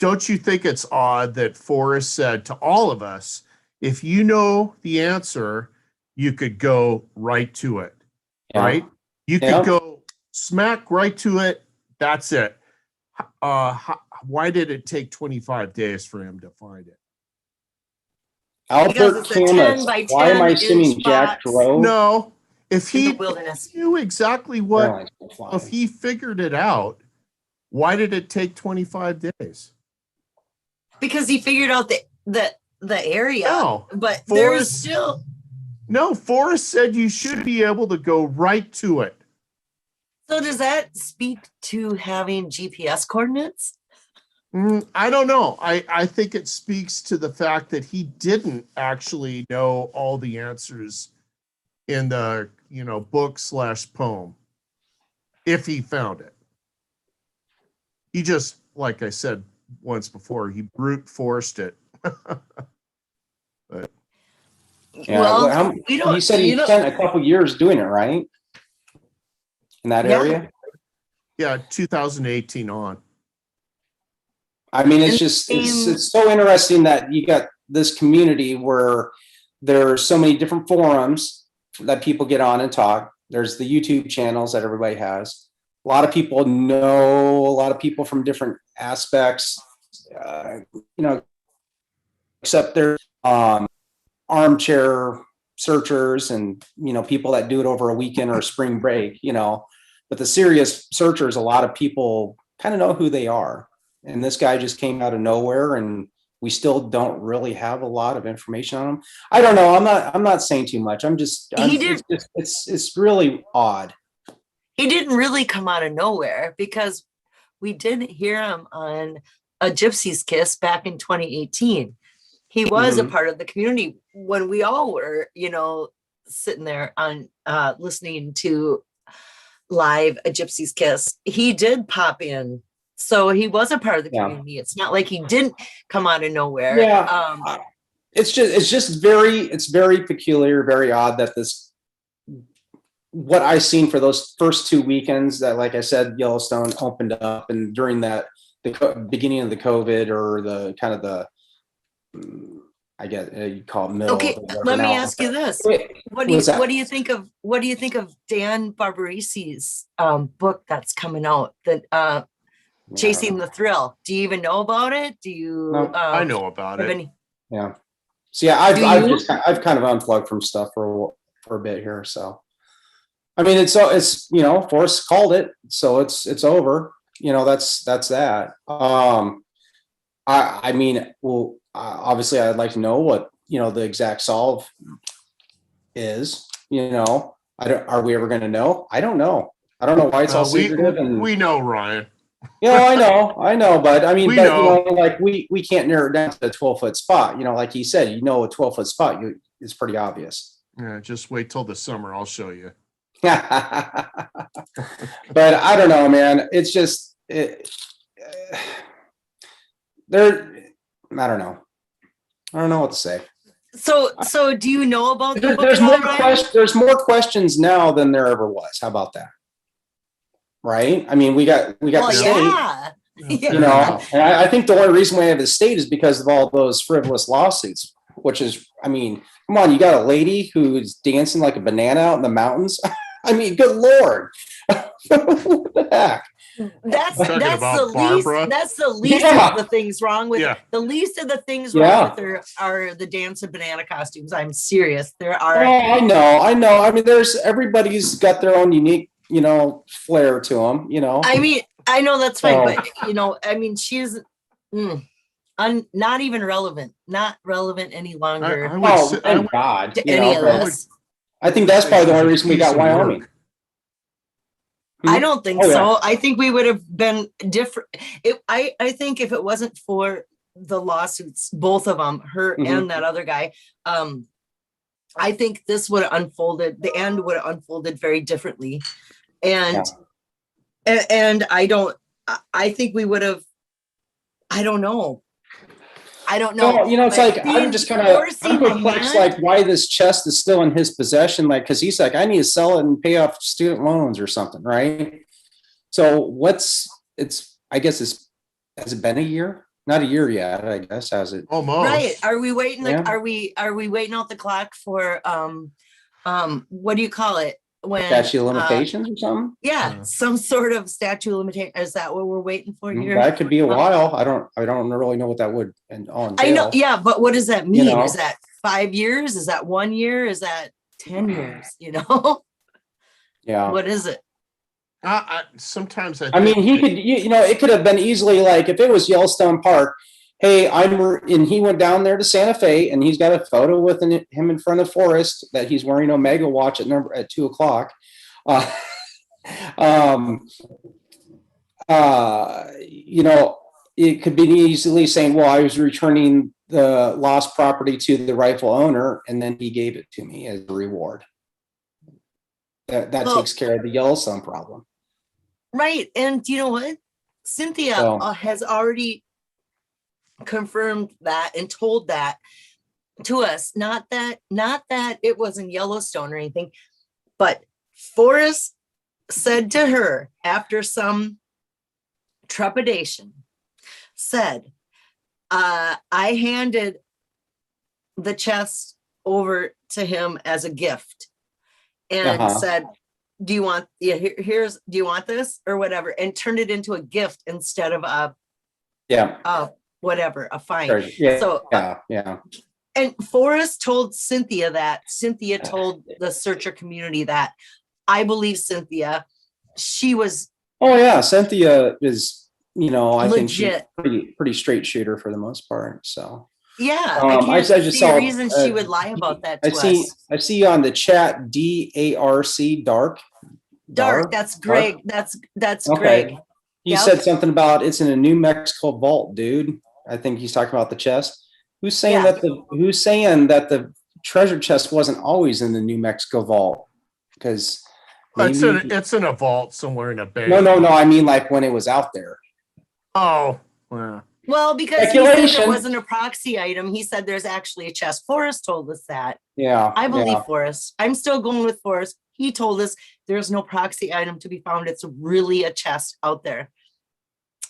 Don't you think it's odd that Forrest said to all of us, if you know the answer, you could go right to it, right? You could go smack right to it. That's it. Why did it take 25 days for him to find it? Albert Camus. Why am I assuming Jack drove? No, if he wilderness knew exactly what, if he figured it out, why did it take 25 days? Because he figured out the area. No, but there's still Forrest said you should be able to go right to it. So does that speak to having GPS coordinates? I don't know. I think it speaks to the fact that he didn't actually know all the answers in the book/poem if he found it. He just, like I said once before, he brute forced it. But yeah, he said he spent a couple years doing it, right? In that area? Yeah, 2018 on. I mean, it's so interesting that you got this community where there's so many different forums that people get on and talk. There's the YouTube channels that everybody has. A lot of people know a lot of people from different aspects, except they're armchair searchers and, people that do it over a weekend or a spring break, but the serious searchers, a lot of people kind of know who they are. And this guy just came out of nowhere and we still don't really have a lot of information on him. I don't know. I'm not saying too much. It's really odd. He didn't really come out of nowhere because we did hear him on A Gypsy's Kiss back in 2018. He was a part of the community when we all were, sitting there on listening to live A Gypsy's Kiss. He did pop in. So he was a part of the community. It's not like he didn't come out of nowhere. Yeah. It's very peculiar, very odd that what I seen for those first 2 weekends that, like I said, Yellowstone opened up, and during the beginning of the COVID or the kind of the, I guess you call it middle. Okay, let me ask you this: what do you think of Dan Barbarisi's book that's coming out? That Chasing the Thrill. Do you even know about it? Do you? No, I know about it. Yeah. So yeah, I've kind of unplugged from stuff for a bit here. So, I mean, it's Forrest called it, so it's over. That's that. I mean, well, obviously, I'd like to know what the exact solve is. Are we ever going to know? I don't know. I don't know why it's all secretive. We know, Ryan. I know, but I mean, we can't narrow it down to a 12-foot spot. Like he said, a 12-foot spot, it's pretty obvious. Yeah, just wait till the summer. I'll show you. But I don't know, man. It's just I don't know. I don't know what to say. So do you know about the book? There's more questions now than there ever was. How about that? Right? I mean, we got the state, and I think the only reason we have the state is because of all those frivolous lawsuits, which is, I mean, come on, you got a lady who's dancing like a banana out in the mountains. I mean, good Lord. What the heck? That's Talking the about Barbara. least. That's the least Yeah. of the things wrong with Yeah. it. The least of the things Yeah. wrong with her are the dance and banana costumes. I'm serious. There Oh, are. I know. I mean, everybody's got their own unique, flair to them. I mean, I know that's fine, Oh. but I mean, she's not even relevant. Not relevant any longer I would Oh, say, thank God. to any of but this. I think that's probably the she's only a reason we piece got of Wyoming. work. I don't think Oh, yeah. so. I think we would have been different. I think if it wasn't for the lawsuits, both of them, her Mhm. and that other guy, I think this would have unfolded. The end would have unfolded very differently, and I think we would have. I don't know. Well, it's But like I'm just kind of forcing the perplexed, hand- like why this chest is still in his possession, like because he's like I need to sell it and pay off student loans or something, right? So I guess has it been a year? Not a year yet, I guess. Has it? Almost. Right? Are we waiting? Yeah. Are we waiting out the clock for what do you call it when Statute of limitations or something? Yeah, some sort of statute of limitation. Is that what we're waiting for here? That could be a while. I don't really know what that would entail. I know, yeah, but what does that mean? know? Is that 5 years? Is that 1 year? Is that 10 years? You know? Yeah. What is it? Sometimes I mean, he could, it could have been easily like if it was Yellowstone Park. Hey, and he went down there to Santa Fe, and he's got a photo with him in front of Forrest that he's wearing Omega watch at 2:00. It could be easily saying, well, I was returning the lost property to the rightful owner, and then he gave it to me as a reward. That takes care of the Yellowstone problem. Right. And you know what? Cynthia has already confirmed that and told that to us. Not that it was in Yellowstone or anything, but Forrest said to her after some trepidation, said, I handed the chest over to him as a gift and said, do you want do you want this or whatever, and turned it into a gift instead of a fine. Sure. Yeah. So yeah. And Forrest told Cynthia that. Cynthia told the searcher community that. I believe Cynthia. She was. Oh yeah, Cynthia is. I think she's pretty straight shooter for the most part. So. Yeah, I just see a reason she would lie about that to us. I see on the chat DARC Dark. That's Greg. That's okay. Greg. He said something about it's in a New Mexico vault, dude. I think he's talking about the chest. Who's saying that the treasure chest wasn't always in the New Mexico vault? Because it's in a vault somewhere in a bay. No. I mean, like when it was out there. Oh, yeah. Well, because he said there wasn't a proxy item. He said there's actually a chest. Forrest told us that. Yeah. I believe Forrest. I'm still going with Forrest. He told us there's no proxy item to be found. It's really a chest out there.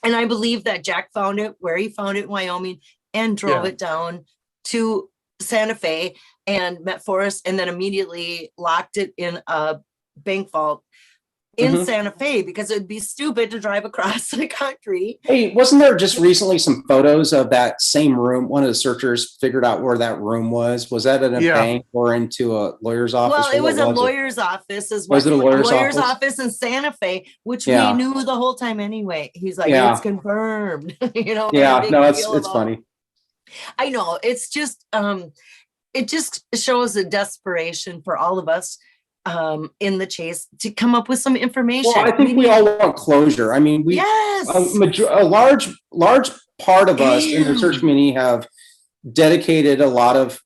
And I believe that Jack found it where he found it in Wyoming and drove it down to Santa Fe and met Forrest and then immediately locked it in a bank vault in Santa Fe because it would be stupid to drive across the country. Hey, wasn't there just recently some photos of that same room? One of the searchers figured out where that room was. Was that in a bank or into a lawyer's office? Well, it was a lawyer's office as well. Was it a lawyer's office in Santa Fe, which we knew the whole time anyway. He's like, it's confirmed. Yeah, no, it's funny. I know. It's just it just shows a desperation for all of us in the chase to come up with some information. Well, I think we all want closure. I mean, a large part of us in the search community have dedicated a lot of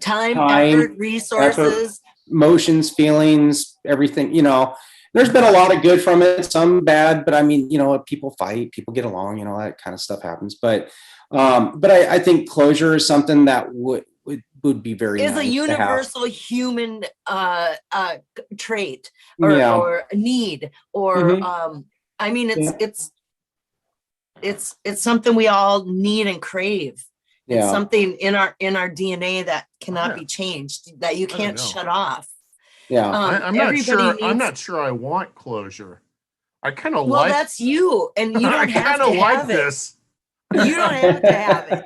time, effort, resources, emotions, feelings, everything. There's been a lot of good from it, some bad, but I mean, people fight, people get along, that kind of stuff happens. But I think closure is something that would be very is nice a universal human trait or need or I mean it's something we all need and crave. It's something in our DNA that cannot be changed, that you can't shut off. I'm not sure I want closure. I kind of Well, like. that's you, and you I don't have kind to of like have it. this. You don't have to have it.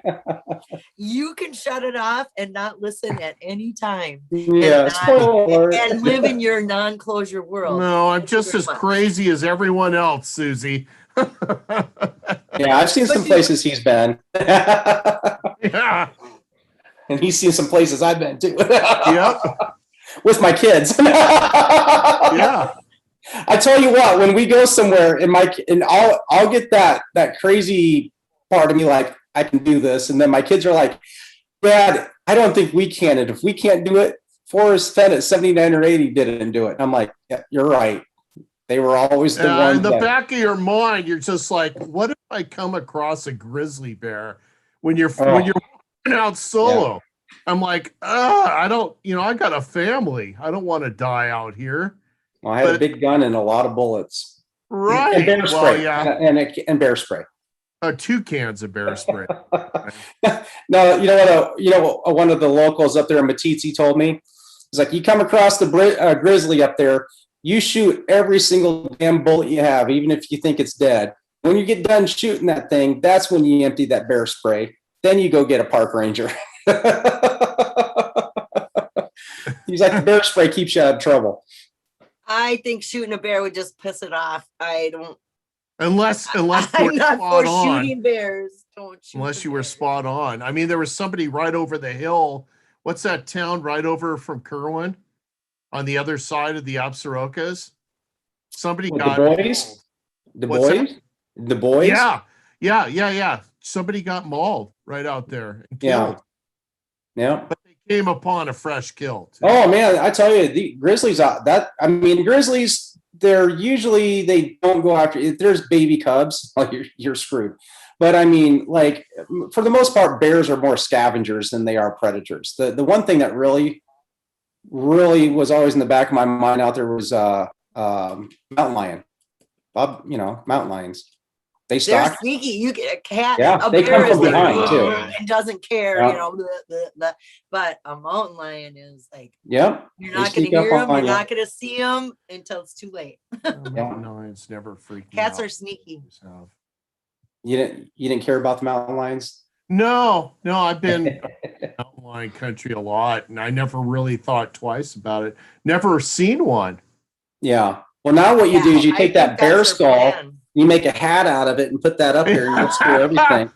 You can shut it off and not listen at any time. Yeah, and, spoiler alert. and live in your non-closure world. No, I'm Thank you just very as much. crazy as everyone else, Susie. Yeah, I've seen But some you- places he's been. Yeah. And he's seen some places I've been too. Yep. With my kids. Yeah. I tell you what, when we go somewhere and I'll get that crazy part of me like, I can do this. And then my kids are like, Dad, I don't think we can. And if we can't do it, Forrest Fenn at 79 or 80 didn't do it. I'm like, yeah, you're right. They were always the ones. In the back of your mind, you're just like, what if I come across a grizzly bear when you're walking out solo? Yeah. I'm like, I don't, I got a family. I don't want to die out here. Well, I had a big gun and a lot of bullets. Right. And bear spray. Well, yeah. And bear spray. 2 cans of bear spray. No, you know what? One of the locals up there in Matitsi told me, he's like, you come across the grizzly up there, you shoot every single damn bullet you have, even if you think it's dead. When you get done shooting that thing, that's when you empty that bear spray. Then you go get a park ranger. He's like, the bear spray keeps you out of trouble. I think shooting a bear would just piss it off. I don't. Unless I'm not for shooting bears. Don't shoot unless you were spot on. I mean, there was somebody right over the hill. What's that town right over from Kirwin? On the other side of the Absarokas? Somebody got The boys? Yeah. Somebody got mauled right out there and killed. Yeah. But they came upon a fresh kill too. Oh man, I tell you, the grizzlies grizzlies, they don't go after, if there's baby cubs, like you're screwed. But I mean, like, for the most part, bears are more scavengers than they are predators. The one thing that really was always in the back of my mind out there was mountain lion. Mountain lions. They're sneaky. You get a cat. Yeah, they come from behind too, and doesn't care. But a mountain lion is like, yep. You're not going to hear them. You're not going to see them until it's too late. Mountain lions never freak me Cats out. are sneaky. You didn't care about the mountain lions? No, I've been mountain lion country a lot, and I never really thought twice about it. Never seen one. Yeah. Well, now what you do is you take that bear skull, you make a hat out of it, and put that up there, and you'll screw everything.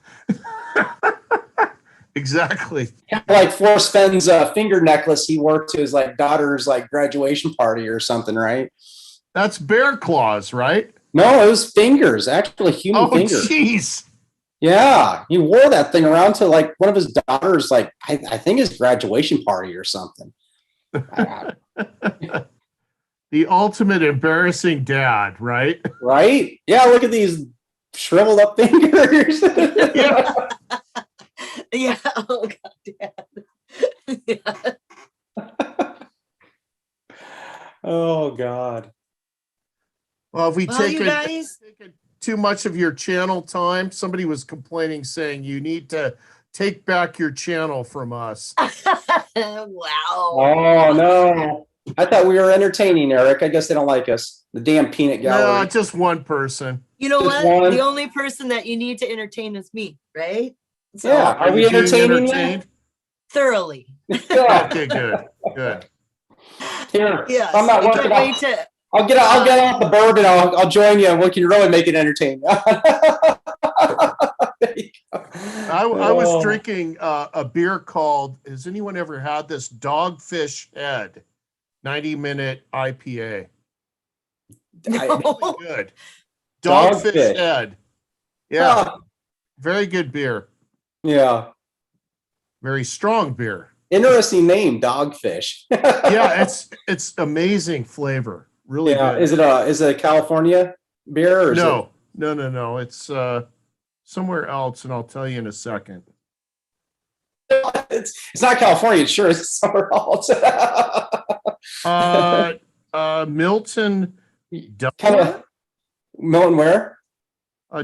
Exactly. Like Forrest Fenn's finger necklace he wore to his daughter's graduation party or something, right? That's bear claws, right? No, it was fingers, actually human fingers. Oh, jeez. Yeah, he wore that thing around to one of his daughters, I think his graduation party or something. The ultimate embarrassing dad, right? Right? Yeah, look at these shriveled up fingers. Yeah. Yeah. Oh God, Dad. Yeah. Oh God. Well, if we take too much of your channel time, somebody was complaining saying you need to take back your channel from us. Wow. Oh no. I thought we were entertaining, Eric. I guess they don't like us. The damn peanut gallery. No, just one person. You know Just what? one. The only person that you need to entertain is me, right? So, Yeah. Are we entertaining you? thoroughly? Okay, good. Here, Yes. I'm not working out. I'll get out the bourbon. I'll join you, and we can really make it entertaining. I was drinking a beer called, has anyone ever had this? Dogfish Head 90-minute IPA. No. Really good. Dogfish Head. Yeah. Oh. Very good beer. Yeah. Very strong beer. Interesting name, Dogfish. Yeah, it's amazing flavor. Really good. Is it a California beer? Or No. It's somewhere else, and I'll tell you in a second. It's not California. It sure is somewhere else. Milton, Delaware. Milton where?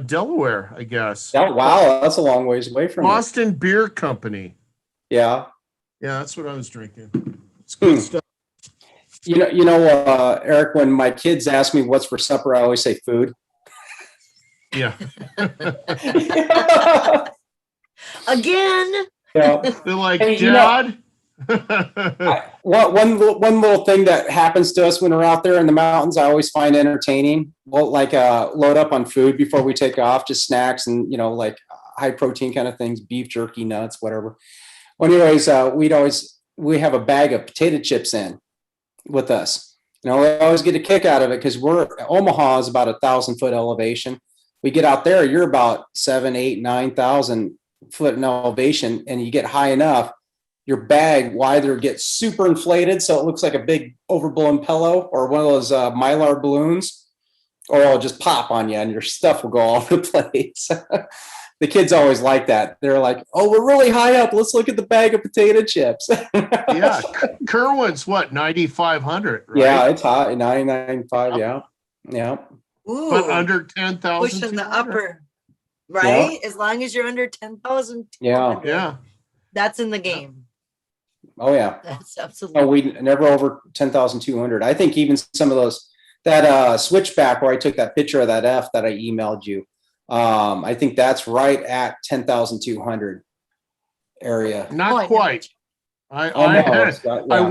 Delaware, I guess. Oh, wow, that's a long ways away from Boston Beer Company. Yeah. Yeah, that's what I was drinking. It's good stuff. Eric, when my kids ask me what's for supper, I always say food. Yeah. Again. Yeah. They're like, Hey, Dad. One little thing that happens to us when we're out there in the mountains, I always find entertaining. Well, like load up on food before we take off, just snacks and like high protein kind of things, beef jerky, nuts, whatever. Well, anyways, we have a bag of potato chips in with us. We always get a kick out of it because Omaha is about 1,000-foot elevation. We get out there, you're about 7, 8, 9,000 foot in elevation, and you get high enough, your bag either gets super inflated so it looks like a big overblown pillow or one of those mylar balloons, or it'll just pop on you and your stuff will go all over the place. The kids always like that. They're like, "Oh, we're really high up. Let's look at the bag of potato chips." Yeah, Kirwin's what, 9,500, right? Yeah, it's hot, 99.5. Yeah. Ooh, But under 10,000. pushing the upper, right? As long as you're under 10,000. Yeah. That's in the game. Oh yeah. That's absolutely. No, we never over 10,200. I think even some of those, that switchback where I took that picture of that F that I emailed you, I think that's right at 10,200 area. Not quite. I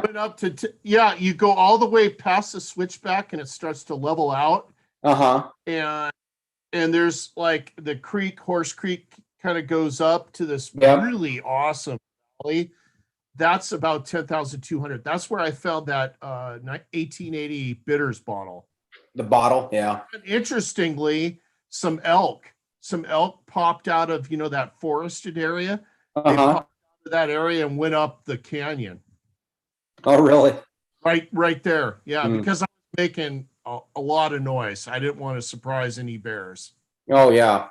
went up to, you go all the way past the switchback and it starts to level out. And there's like the creek, Horse Creek kind of goes up to this really awesome valley. That's about 10,200. That's where I found that 1880 bitters bottle. The bottle, yeah. And interestingly, some elk popped out of that forested area. They popped out of that area and went up the canyon. Oh, really? Right there, yeah. Because I was making a lot of noise. I didn't want to surprise any bears. Oh yeah,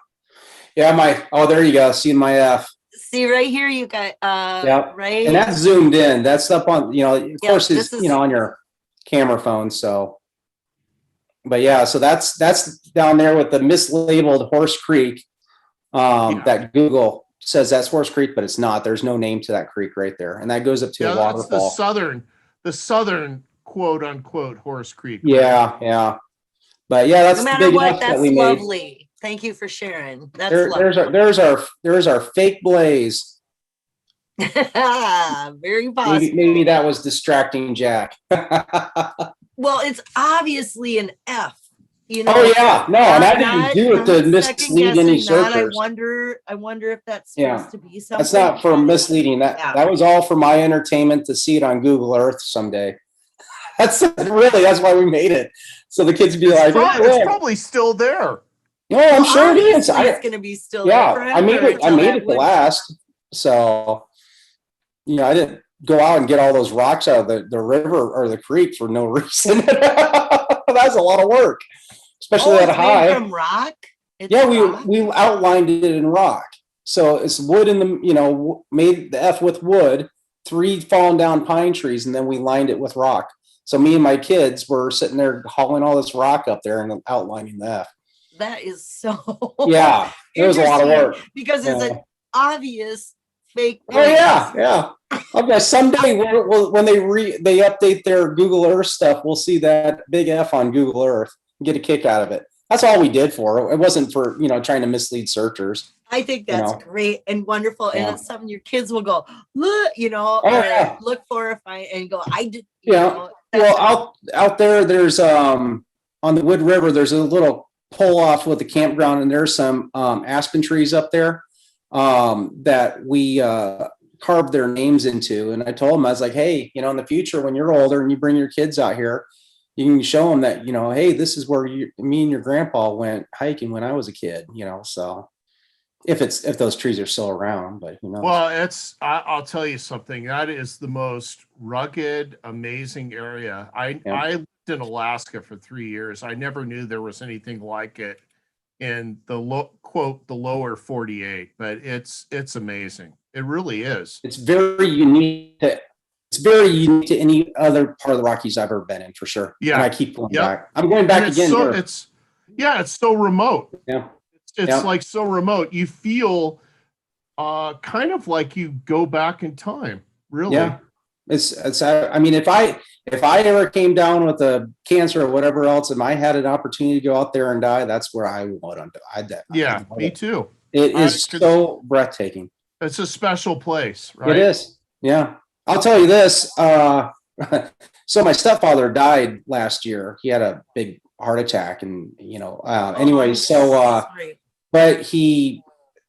there you go. See my F. See right here, you got right, and that's zoomed in. That's up on of course it's on your camera phone. So, but yeah, so that's down there with the mislabeled Horse Creek. That Google says that's Horse Creek, but it's not. There's no name to that creek right there, and that goes up to a waterfall. That's the southern quote unquote Horse Creek. Right? Yeah. But yeah, that's no matter the big what. That's that we lovely. Made. Thank you for sharing. That's lovely. There's our fake blaze. Very possible. Maybe that was distracting Jack. Well, it's obviously an F. Oh yeah, no, and I didn't do it to mislead any searchers. I wonder if that's supposed to be something. That's not for misleading. That was all for my entertainment to see it on Google Earth someday. That's why we made it. So the kids would be it's probably still there. No, I'm sure it is. It's going to be still there. Yeah, I made it to last. So, I didn't go out and get all those rocks out of the river or the creek for no reason. That's a lot of work, especially that high. From rock? We outlined it in rock. So it's wood in the, made the F with wood, 3 fallen down pine trees, and then we lined it with rock. So me and my kids were sitting there hauling all this rock up there and outlining the F. That is so it was a lot of work because it's an obvious fake. Oh yeah. Okay, someday when they update their Google Earth stuff, we'll see that big F on Google Earth and get a kick out of it. That's all we did for it. It wasn't for trying to mislead searchers. I think that's great and wonderful, and it's something your kids will go look, look for and go. I did. Well, out there's on the Wood River. There's a little pull off with the campground, and there's some aspen trees up there that we carved their names into. And I told them, I was like, hey, in the future when you're older and you bring your kids out here, you can show them that hey, this is where me and your grandpa went hiking when I was a kid. So if those trees are still around, but who knows? Well, I'll tell you something. That is the most rugged, amazing area. I lived in Alaska for 3 years. I never knew there was anything like it in the lower 48, but it's amazing. It really is. It's very unique to any other part of the Rockies I've ever been in, for sure. Yeah. And I keep going back. I'm going back again. It's so remote. Yeah. It's like so remote. You feel kind of like you go back in time, really. I mean, if I ever came down with a cancer or whatever else, and I had an opportunity to go out there and die, that's where I would. Yeah, me too. It is so breathtaking. It's a special place, right? It is. Yeah. I'll tell you this. So my stepfather died last year. He had a big heart attack, and anyways, but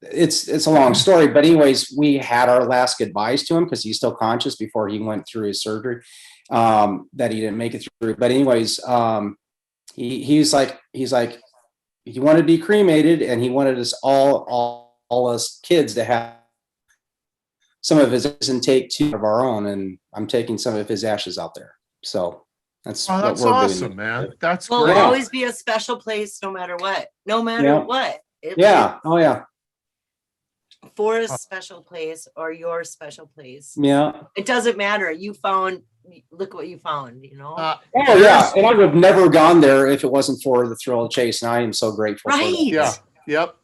it's a long story, but anyways, we had our last goodbyes to him because he's still conscious before he went through his surgery, that he didn't make it through. But anyways, he's like, he wanted to be cremated, and he wanted us all us kids to have some of his ashes and take 2 of our own. And I'm taking some of his ashes out there. So that's that's what we're awesome, doing. man. That's Well, great. it'll always be a special place, no matter what. No matter what. Oh yeah. Forest special place or your special place. Yeah. It doesn't matter. Look what you found, Oh yeah. And I would have never gone there if it wasn't for the thrill of chase. And I am so grateful. Right. For that. Yeah. Yep.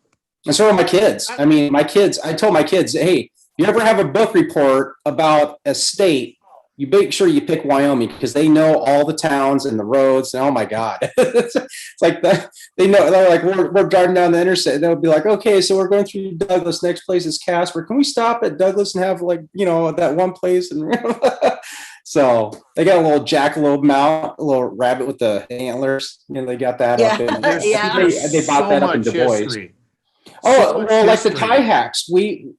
And so are my kids. I mean, I told my kids, hey, you ever have a book report about a state, you make sure you pick Wyoming, because they know all the towns and the roads. And oh my God, it's like that. They know, they're like, we're driving down the interstate. They'll be like, okay, so we're going through Douglas. Next place is Casper. Can we stop at Douglas and have that one place? And so they got a little jackalope mount, a little rabbit with the antlers. They got that up in. They bought that up in Du Bois. Oh, well, like the tie hacks.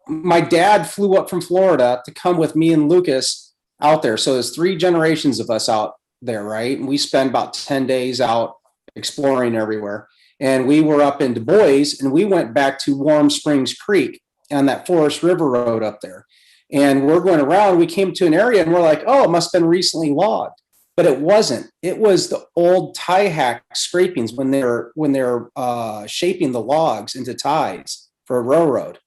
My dad flew up from Florida to come with me and Lucas out there. So there's 3 generations of us out there, right? And we spend about 10 days out exploring everywhere. And we were up in Du Bois, and we went back to Warm Springs Creek on that Forest River Road up there. And we're going around. We came to an area, and we're like, oh, it must have been recently logged. But it wasn't. It was the old tie hack scrapings when they're shaping the logs into ties for a railroad.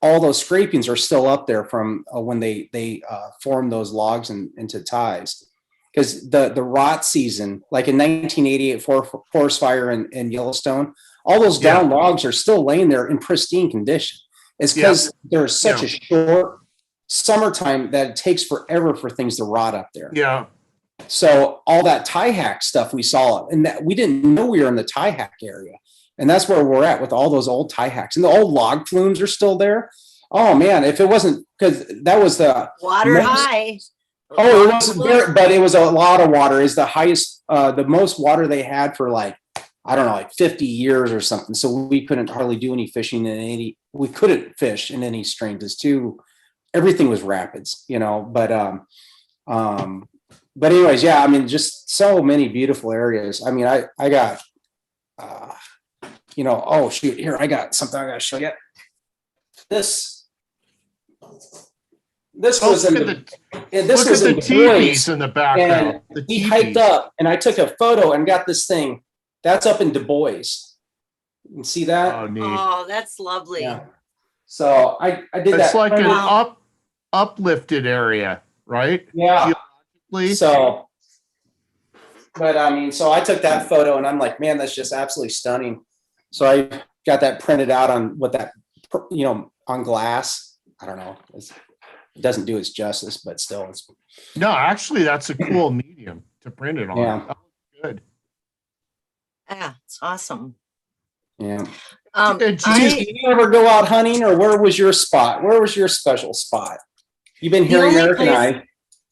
All those scrapings are still up there from when they formed those logs into ties. Because the rot season, like in 1988 forest fire in Yellowstone, all those down logs are still laying there in pristine condition. It's because there's such a short summertime that it takes forever for things to rot up there. Yeah. So all that tie hack stuff we saw, and that we didn't know we were in the tie hack area. And that's where we're at with all those old tie hacks. And the old log flumes are still there. Oh man, if it wasn't, because that was the water high. Oh, it wasn't there, but it was a lot of water. Is the highest, the most water they had for like 50 years or something. So we couldn't hardly do any fishing we couldn't fish in any streams. Everything was rapids, but anyways, yeah, I mean, just so many beautiful areas. I mean, I got, oh shoot, here, I got something I got to show you. This was in the teepees in the background. And he hiked up, and I took a photo and got this thing. That's up in Du Bois. You can see that? Oh, neat. Oh, that's lovely. Yeah. So I did that. It's like an uplifted area, right? Yeah. So, but I mean, so I took that photo, and I'm like, man, that's just absolutely stunning. So I got that printed out on on glass. I don't know. It doesn't do its justice, but still, no, actually, that's a cool medium to print it on. Yeah. That was good. Yeah, it's awesome. Yeah. Did you ever go out hunting, or where was your spot? Where was your special spot? You've been hearing Eric and I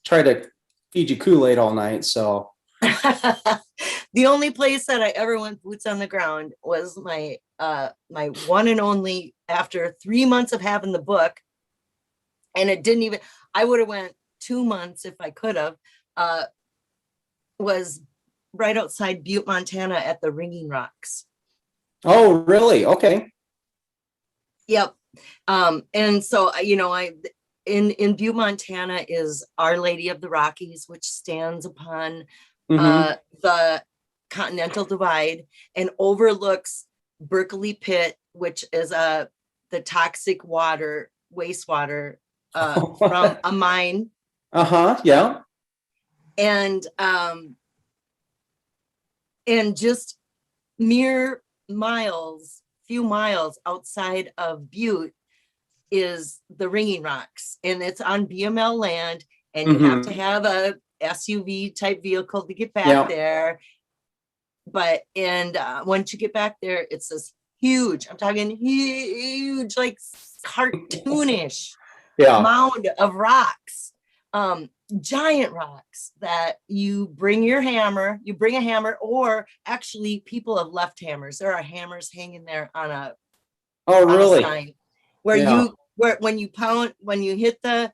try to feed you Kool-Aid all night, so. The only place that I ever went boots on the ground was my one and only, after 3 months of having the book, and I would have went 2 months if I could have, was right outside Butte, Montana at the Ringing Rocks. Oh, really? Okay. Yep. And so, in Butte, Montana is Our Lady of the Rockies, which stands upon the Continental Divide and overlooks Berkeley Pit, which is the toxic wastewater from a mine. Yeah. And just mere few miles outside of Butte is the Ringing Rocks, and it's on BML land. and you have to have a SUV type vehicle to get back there. But, once you get back there, it's this huge, I'm talking huge, like cartoonish mound of rocks, giant rocks that you bring a hammer, or actually people have left hammers. There are hammers hanging there on a sign where when you hit the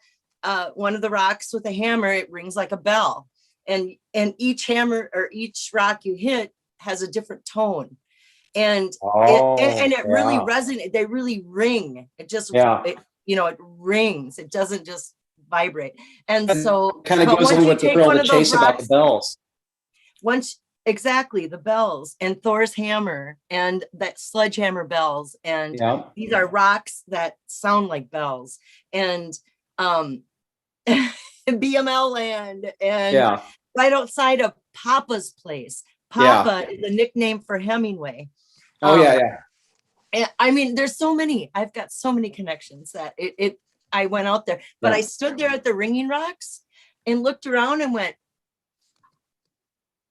one of the rocks with a hammer, it rings like a bell, and each hammer or each rock you hit has a different tone, and it really resonates. They really ring. It just it rings. It doesn't just vibrate. And so kind of goes in with the thrill of the chase about the bells. Exactly, the bells and Thor's hammer and that sledgehammer bells, and these are rocks that sound like bells, and BML land, and right outside of Papa's place. Papa is a nickname for Hemingway. And I mean, there's so many. I've got so many connections that I went out there, but I stood there at the Ringing Rocks and looked around and went,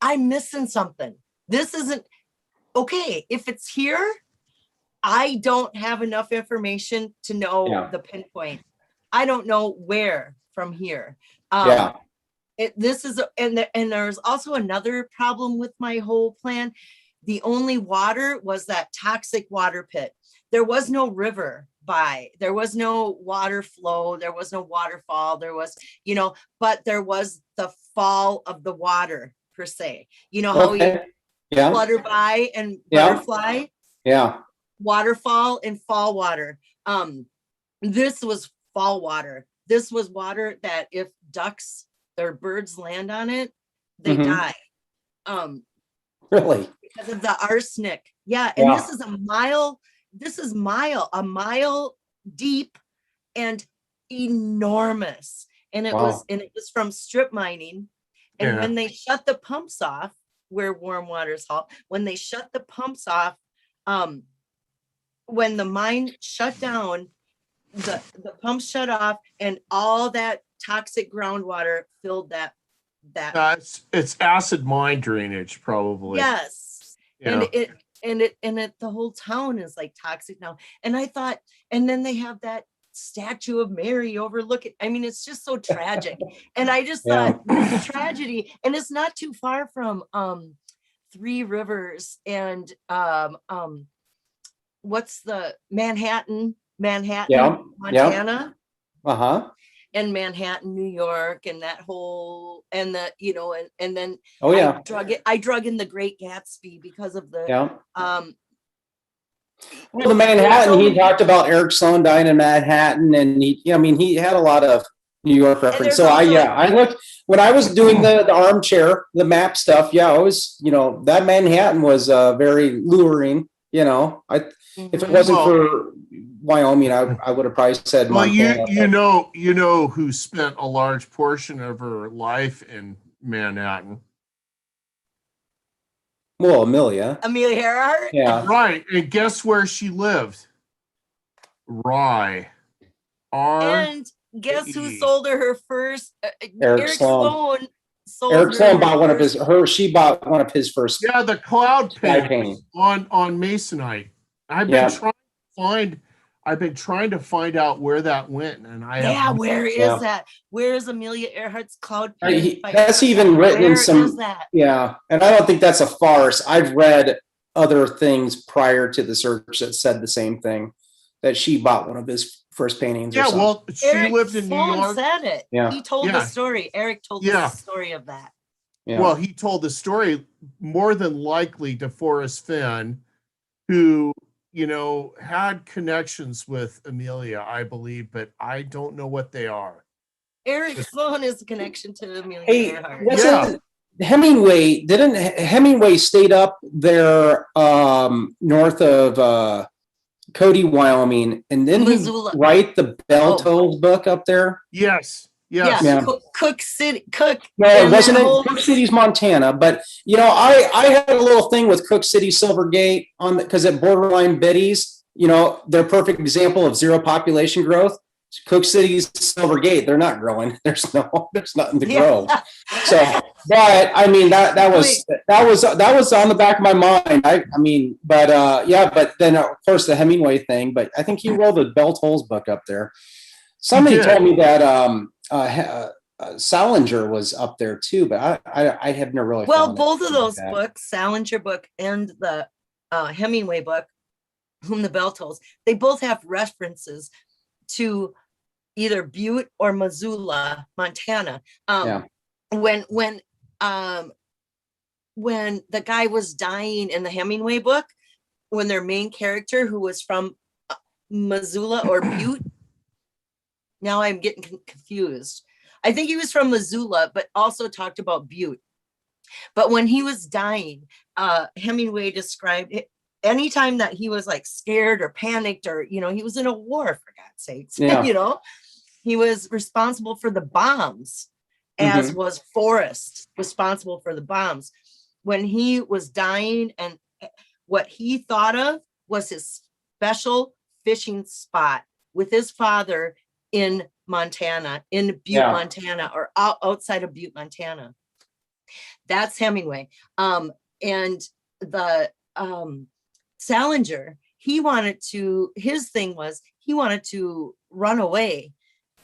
I'm missing something. This isn't okay. If it's here, I don't have enough information to know the pinpoint. I don't know where from here. There's also another problem with my whole plan. The only water was that toxic water pit. There was no river there was no water flow, there was no waterfall, there was, but there was the fall of the water per se. How you flutter by and butterfly? Waterfall and fall water. This was fall water. This was water that if ducks or birds land on it, they die. Really? Because of the arsenic. And this is a mile deep and enormous. And it was from strip mining. And when they shut the pumps off, where warm waters halt, when they shut the pumps off, when the mine shut down, the pumps shut off, and all that toxic groundwater filled that. It's acid mine drainage, probably. Yes. And the whole town is like toxic now. And I thought, and then they have that statue of Mary overlooking. I mean, it's just so tragic. And I just thought this tragedy, and it's not too far from Three Rivers and what's the Manhattan, Montana. And Manhattan, New York, and that whole, and the, and then I drug in the Great Gatsby because of the the Manhattan. He talked about Eric Sloane dying in Manhattan, and he had a lot of New York reference. So I looked when I was doing the armchair, the map stuff. I was, that Manhattan was very luring. If it wasn't for Wyoming, I would have probably said. Well, you know who spent a large portion of her life in Manhattan. Well, Amelia Earhart. Yeah. Right. And guess where she lived? Rye. And guess who sold her first? Eric Sloane. Eric Sloane bought one of his. She bought one of his first. Yeah, the cloud painting on Masonite. I've been trying to find out where that went, and where is that? Where is Amelia Earhart's cloud painting? That's even written in some. Yeah, and I don't think that's a farce. I've read other things prior to the search that said the same thing, that she bought one of his first paintings. Yeah, well, she lived in New York. Said it. Yeah, he told the story. Eric told the story of that. Yeah. Well, he told the story more than likely to Forrest Fenn, who had connections with Amelia, I believe, but I don't know what they are. Eric Sloane is a connection to Amelia Earhart. Hemingway stayed up there north of Cody, Wyoming, and then he write the Bell Tolls book up there. Yes. Cook City. Cook. No, it wasn't in Cook City's Montana, but I had a little thing with Cook City, Silvergate because at borderline Betty's, they're a perfect example of zero population growth. Cook City's Silver Gate, they're not growing. There's nothing to Yeah. grow. So, but I mean, that was on the back of my mind. I mean, but yeah, but then of course the Hemingway thing, but I think he wrote the Bell Tolls book up there. Somebody told me that Salinger was up there too, but I have never really. Well, found both of those like books, Salinger book and the Hemingway book, Whom the Bell Tolls, they both have references to either Butte or Missoula, Montana. Yeah. When the guy was dying in the Hemingway book, when their main character, who was from Missoula or Butte, now I'm getting confused. I think he was from Missoula, but also talked about Butte. But when he was dying, Hemingway described it, anytime that he was like scared or panicked, or, you know, he was in a war, for God's sakes, Yeah. you know, he was responsible for the bombs, as was Forrest responsible for the bombs. When he was dying, and what he thought of was his special fishing spot with his father in Montana, in Butte, Montana, or outside of Butte, Montana. That's Hemingway. And the Salinger, his thing was he wanted to run away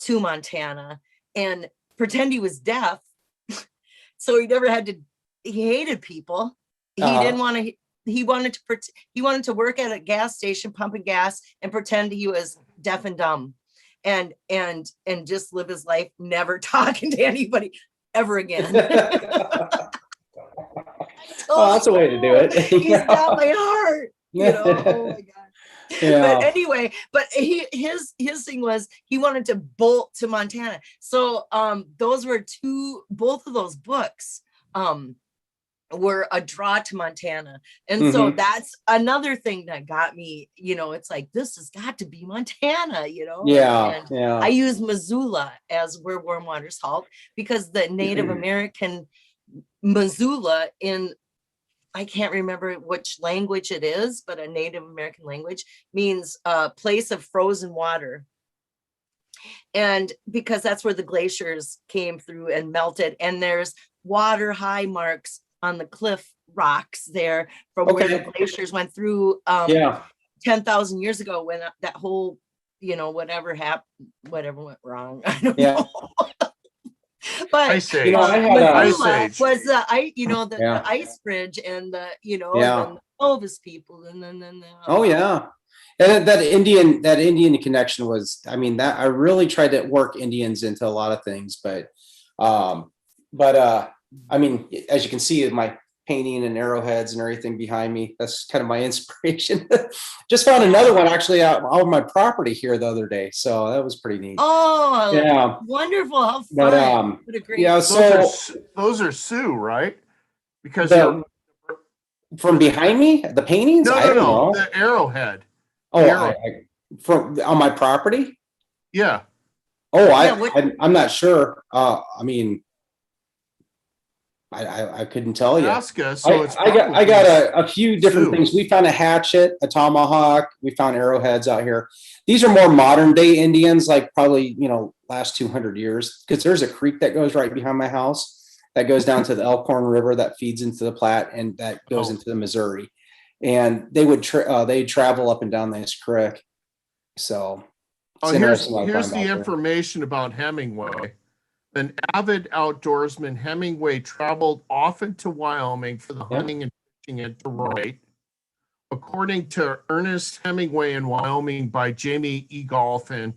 to Montana and pretend he was deaf. So he never had to, he hated people. He didn't want to, he wanted to work at a gas station pumping gas and pretend he was deaf and dumb, and just live his life never talking to anybody ever again. Oh, that's a way to do it. He's got my heart, you know. Oh my God. Yeah. But anyway, his thing was he wanted to bolt to Montana. So those were both of those books were a draw to Montana. And so that's another thing that got me, you know, it's like, this has got to be Montana, you know. Yeah. And I use Missoula as where warm waters halt, because the Native American Missoula, in, I can't remember which language it is, but a Native American language, means a place of frozen water. And because that's where the glaciers came through and melted, and there's water high marks on the cliff rocks there from where the glaciers went through 10,000 years ago, when that whole, you know, whatever went wrong. I don't know. But Ice Age. You know, I had Ice Age. was the ice bridge, and the, you know, and the Elvis people, and then and that Indian connection was, I mean, that I really tried to work Indians into a lot of things, but I mean, as you can see, my painting and arrowheads and everything behind me, that's kind of my inspiration. Just found another one actually out on my property here the other day, so that was pretty neat. Oh, yeah, wonderful! How fun! But, what a great. Yeah, so those are Sioux, right? Because from behind me, the paintings. I don't know. The arrowhead. Oh, from on my property. Yeah. Oh, I'm not sure. I mean, I couldn't tell you. Alaska, so I got a few different things. We found a hatchet, a tomahawk. We found arrowheads out here. These are more modern day Indians, like probably, you know, last 200 years, because there's a creek that goes right behind my house that goes down to the Elkhorn River that feeds into the Platte, and that goes into the Missouri. And they would they'd travel up and down this creek. So here's the information about Hemingway. An avid outdoorsman, Hemingway traveled often to Wyoming for the hunting and fishing at Detroit. According to Ernest Hemingway in Wyoming by Jamie Egolf and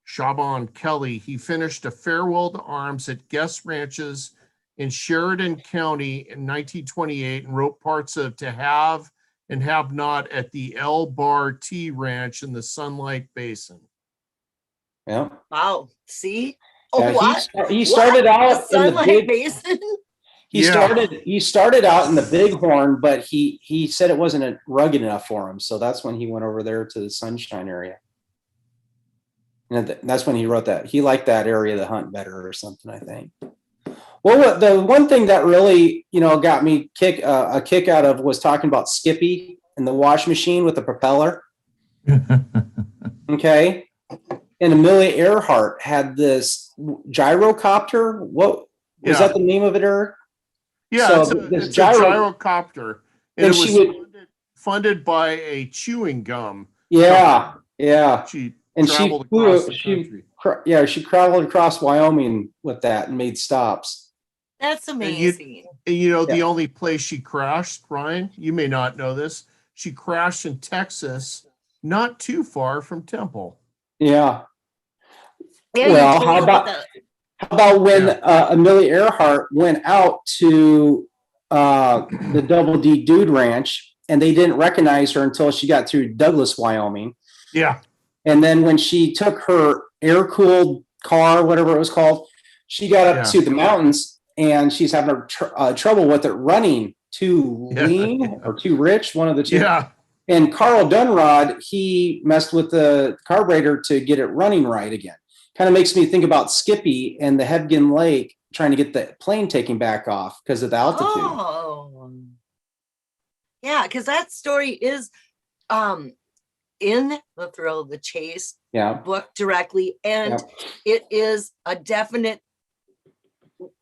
Shaban Kelly, he finished a farewell to arms at guest ranches in Sheridan County in 1928 and wrote parts of To Have and Have Not at the El Bar Tea Ranch in the Sunlight Basin. Yeah. Wow. See? He started out in the big Basin. He started out in the Bighorn, but he said it wasn't rugged enough for him, so that's when he went over there to the Sunshine area. And that's when he wrote that. He liked that area to hunt better or something, I think. Well, the one thing that really, you know, got me a kick out of was talking about Skippy and the wash machine with the propeller. Okay. and Amelia Earhart had this gyrocopter. What was that the name of it, Eric? Yeah, So it's a gyrocopter, and and it was she would, funded by a chewing gum. yeah, yeah. She And traveled across the country. she traveled across Wyoming with that and made stops. That's amazing. And you know, the Yeah. only place she crashed, Ryan, you may not know this, she crashed in Texas, not too far from Temple. Yeah. Yeah, Well, you told how me about that. how about when Amelia Earhart went out to the Double D Dude Ranch and they didn't recognize her until she got through Douglas, Wyoming. Yeah. And then when she took her air-cooled car, whatever it was called, she got up to the mountains and she's having trouble with it running too lean or too rich, one of the two. Yeah. And Carl Dunrod, he messed with the carburetor to get it running right again. Kind of makes me think about Skippy and the Hebgen Lake trying to get the plane taking back off because of the altitude. Oh, yeah, because that story is in the Thrill of the Chase book directly, and it is a definite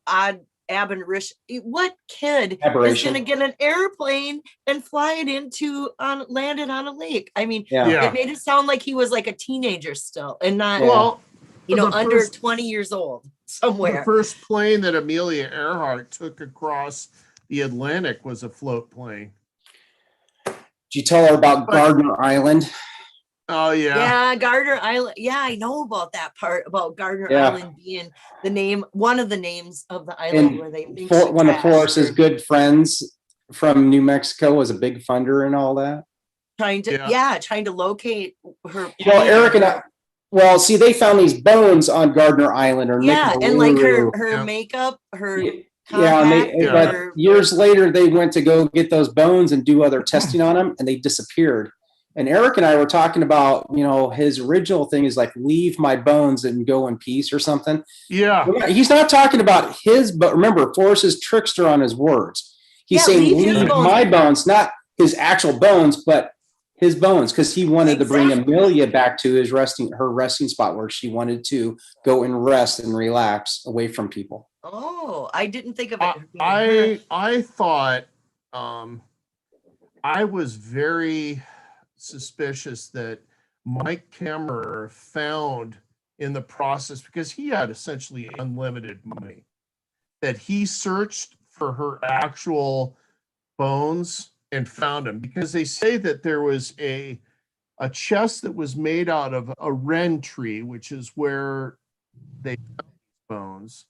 odd aberration. What kid is going to get an airplane and fly it into landed on a lake? I mean, it made it sound like he was like a teenager still, and not under 20 years old somewhere. The first plane that Amelia Earhart took across the Atlantic was a float plane. Did you tell her about Gardner Island? Oh yeah. Yeah, Gardner Island. Yeah, I know about that part about Gardner Island being the name, one of the names of the island And where they think one of Forrest's good friends from New Mexico was a big funder and all that. Trying to locate her. Well, Eric and I, see, they found these bones on Gardner Island, or and like her makeup, her. But years later, they went to go get those bones and do other testing on them, and they disappeared. And Eric and I were talking about, his original thing is like, leave my bones and go in peace or something. Yeah. He's not talking about his, but remember, Forrest is trickster on his words. He's saying, leave my bones, not his actual bones, but his bones, because he wanted to bring Amelia back to her resting spot where she wanted to go and rest and relax away from people. Oh, I didn't think of it. I thought I was very suspicious that Mike Kammerer found in the process, because he had essentially unlimited money, that he searched for her actual bones and found them, because they say that there was a chest that was made out of a wren tree, which is where they found bones,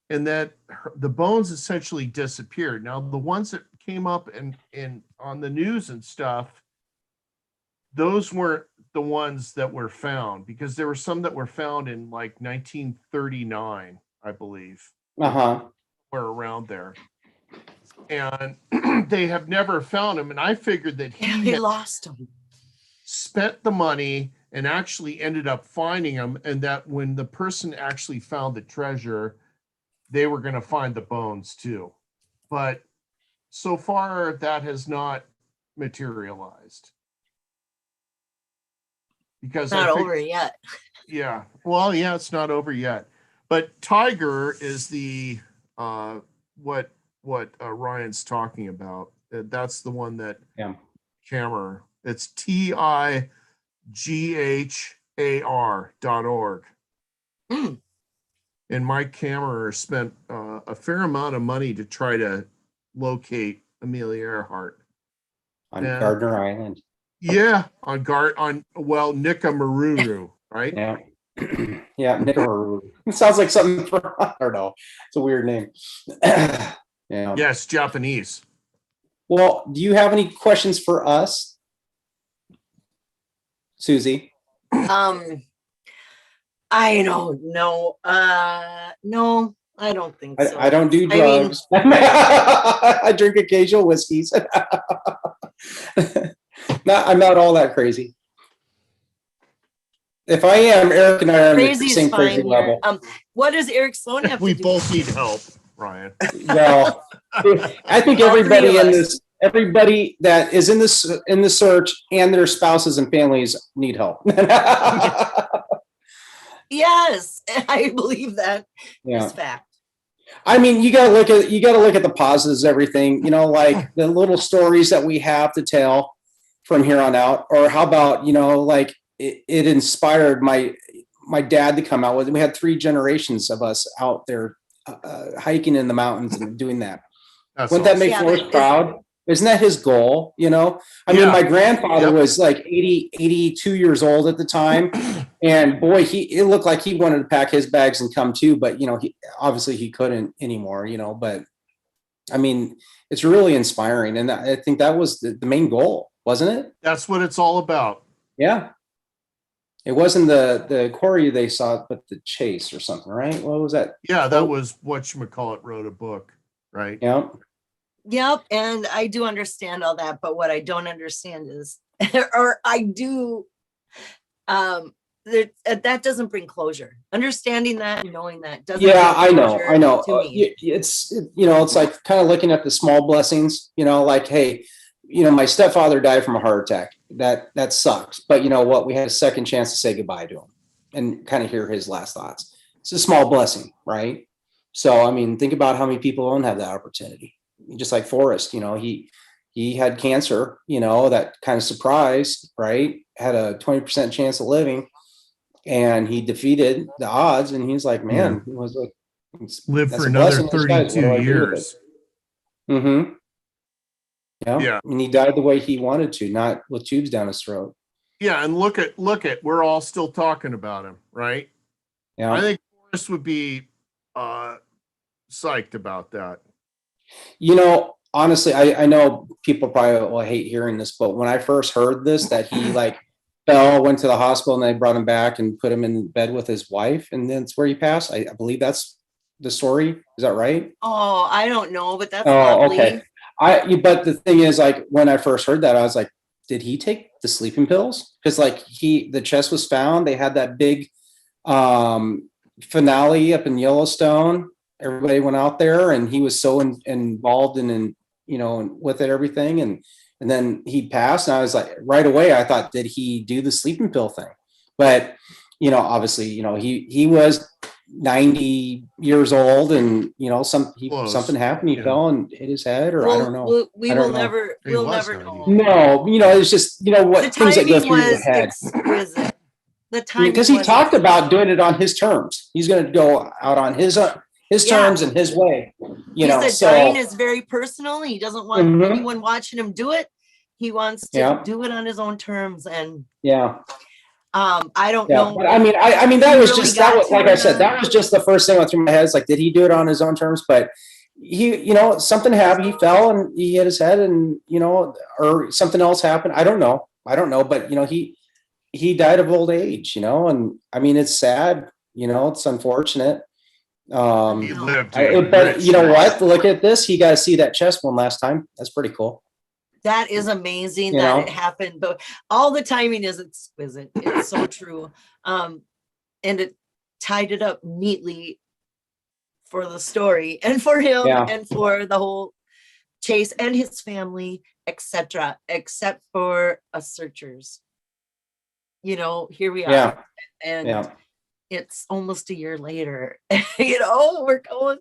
and that the bones essentially disappeared. Now, the ones that came up in on the news and stuff, those weren't the ones that were found, because there were some that were found in like 1939, I believe. Were around there. And they have never found him. And I figured that he lost them, spent the money, and actually ended up finding them. And that when the person actually found the treasure, they were going to find the bones too. But so far, that has not materialized. Because it's not over yet. Yeah. Well, yeah, it's not over yet. But Tiger is the what Ryan's talking about. That's the one that Kammerer. It's TIGHAR.org. And Mike Kammerer spent a fair amount of money to try to locate Amelia Earhart on Gardner Island. Yeah, on Nickamaruru, right? Yeah. Yeah, Nickamaruru. It sounds like something for, I don't know. It's a weird name. Yes, Japanese. Well, do you have any questions for us, Susie? I don't know. No, I don't think so. I don't do drugs. I drink occasional whiskeys. I'm not all that crazy. If I am, Eric and I are on the same crazy level. What does Eric Sloane have to do? We both need help, Ryan. Well, I think everybody that is in the search and their spouses and families need help. Yes, I believe that Yeah. is fact. I mean, you gotta look at the positives, everything, like the little stories that we have to tell from here on out. Or how about, like it inspired my dad to come out with. We had 3 generations of us out there hiking in the mountains and doing that. That's Wouldn't that awesome. make Yeah, Forrest but proud? Isn't that his goal? I mean, Yeah. my grandfather Yep. was like 82 years old at the time. And boy, it looked like he wanted to pack his bags and come too, but obviously he couldn't anymore, but I mean, it's really inspiring. And I think that was the main goal, wasn't it? That's what it's all about. Yeah. It wasn't the quarry they saw, but the chase or something, right? What was that? Yeah, that was whatchamacallit wrote a book, right? Yeah. yep, and I do understand all that, but what I don't understand is, or I do, that doesn't bring closure. Understanding that, and knowing that doesn't. Yeah, bring I closure know. To me. It's like kind of looking at the small blessings, like, hey, my stepfather died from a heart attack. That sucks. But you know what? We had a second chance to say goodbye to him and kind of hear his last thoughts. It's a small blessing, right? So, I mean, think about how many people don't have that opportunity. Just like Forrest, he had cancer, that kind of surprise, right? Had a 20% chance of living, and he defeated the odds. And he's like, man, he was like, Live that's for a another blessing in disguise. What 32 do I do with it? years. Mm-hmm. Yeah. Yeah. And he died the way he wanted to, not with tubes down his throat. Yeah, and look at we're all still talking about him, right? Yeah. I think Forrest would be psyched about that. Honestly, I know people probably will hate hearing this, but when I first heard this, that he like fell, went to the hospital, and they brought him back and put him in bed with his wife, and then it's where he passed. I believe that's the story. Is that right? Oh, I don't know, but that's Oh, lovely. okay. But the thing is, like, when I first heard that, I was like, did he take the sleeping pills? Because like the chest was found. They had that big finale up in Yellowstone. Everybody went out there, and he was so involved in with it, everything, and then he passed. And I was like, right away, I thought, did he do the sleeping pill thing? But obviously, he was 90 years old, and something happened. He fell and hit his head, or I don't know. We'll never know. No, it's just what things that go through your head. Exquisite. The time, because he talked about doing it on his terms. He's going to go out on his terms and his way. He said dying is very personal. He doesn't want anyone watching him do it. He wants to do it on his own terms, and I don't know. But I mean, that was like I said, that was just the first thing that went through my head. It's like, did he do it on his own terms? But he, something happened. He fell and he hit his head, and or something else happened. I don't know. But he died of old age. And I mean, it's sad. It's unfortunate. He lived. But you know what? Look at this. He got to see that chest one last time. That's pretty cool. That is amazing that it happened, but all the timing is exquisite. It's so true. And it tied it up neatly for the story and for him and for the whole chase and his family, etc., except for us searchers. Here we are. And it's almost a year later. We're going.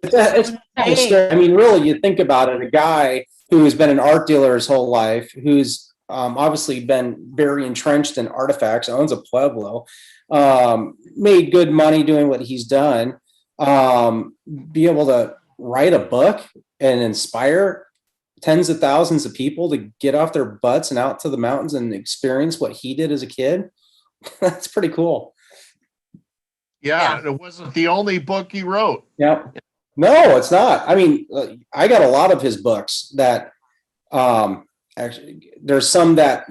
I mean, really, you think about it, a guy who has been an art dealer his whole life, who's obviously been very entrenched in artifacts, owns a Pueblo, made good money doing what he's done, be able to write a book and inspire tens of thousands of people to get off their butts and out to the mountains and experience what he did as a kid. That's pretty cool. Yeah, it wasn't the only book he wrote. Yeah. No, it's not. I mean, I got a lot of his books that actually there's some that,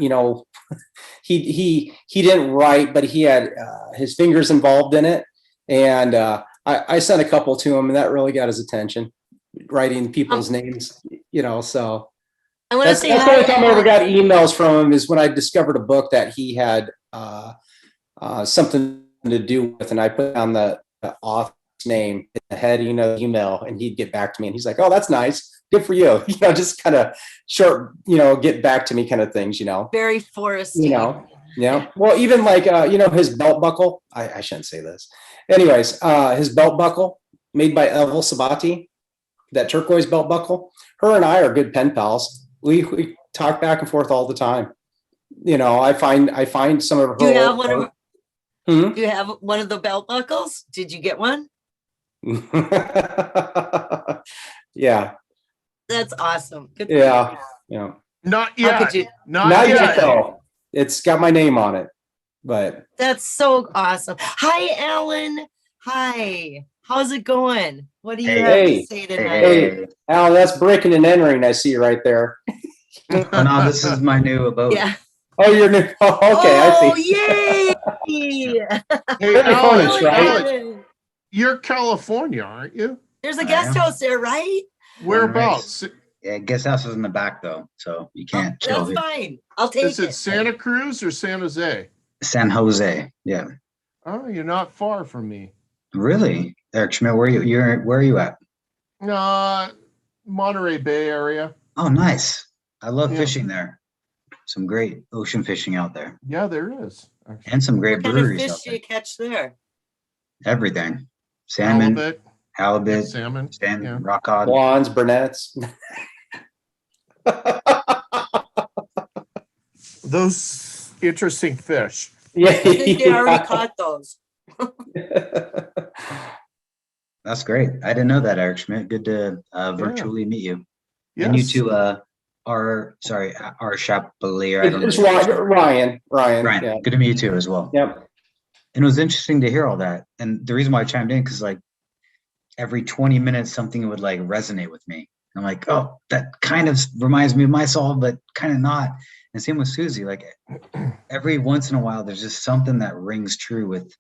he didn't write, but he had his fingers involved in it. And I sent a couple to him, and that really got his attention, writing people's names, so I want to say that's the only time I ever got emails from him is when I discovered a book that he had something to do with, and I put down the author's name in the heading of the email, and he'd get back to me, and he's like, "Oh, that's nice, good for you," just kind of short, get back to me kind of things, very Forrest, yeah. Well, even like his belt buckle, I shouldn't say this. Anyways, his belt buckle made by Evel Sabati, that turquoise belt buckle. Her and I are good pen pals. We talk back and forth all the time. You know, I find some of her. Do you have one of? Hmm? Do you have one of the belt buckles? Did you get one? Yeah. That's awesome. Good for Yeah. you. Yeah. Not How yet. could you? Not yet. though. It's got my name on it, but That's so awesome. Hi, Alan. Hi. How's it going? What do you Hey. have to Hey. say Hey, tonight? hey, Al, that's breaking and entering. I see right there. oh no, this is my new abode. Yeah. Oh, you're new. Oh, okay, Oh, I see. yay! Hey, Very Alex, furnished, right? Alex, you're California, aren't you? There's a I guest am. house there, right? Whereabouts? Yeah, guest house is in the back though, so you can't chill That's here. fine. I'll take Is it it. Santa Cruz or San Jose? San Jose. Yeah. Oh, you're not far from me. Really? Eric Schmidt, where are you at? Monterey Bay area. Oh, nice. I love Yeah. fishing there. Some great ocean fishing out there. Yeah, there is. Actually. And some great What kind of breweries fish out do there. you catch there? Everything. Salmon, Halibut, halibut, salmon. sand, Yeah. rock cod. Blondes, brunettes. Those interesting fish. Yeah. I think they already caught those. That's great. I didn't know that, Eric Schmidt. Good to virtually meet you. Yes. And you two, our Chapelier. I don't It's know. Ryan. Ryan, Yeah. good to meet you too as well. Yep. And it was interesting to hear all that. And the reason why I chimed in, because like every 20 minutes, something would like resonate with me. I'm like, oh, that kind of reminds me of my soul, but kind of not. And same with Susie. Like every once in a while, there's just something that rings true with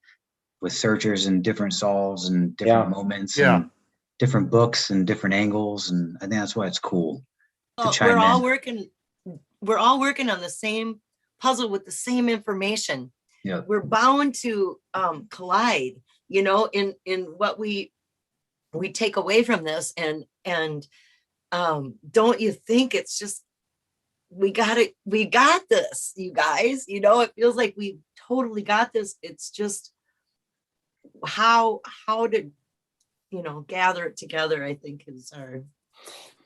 searchers and different solves and different moments and different books and different angles. And I think that's why it's cool to Well, chime we're all in. working on the same puzzle with the same information. Yeah. We're bound to collide, you know, in what we take away from this. And don't you think it's just, we got this, you guys, you know, it feels like we totally got this. It's just how to, you know, gather it together, I think is our.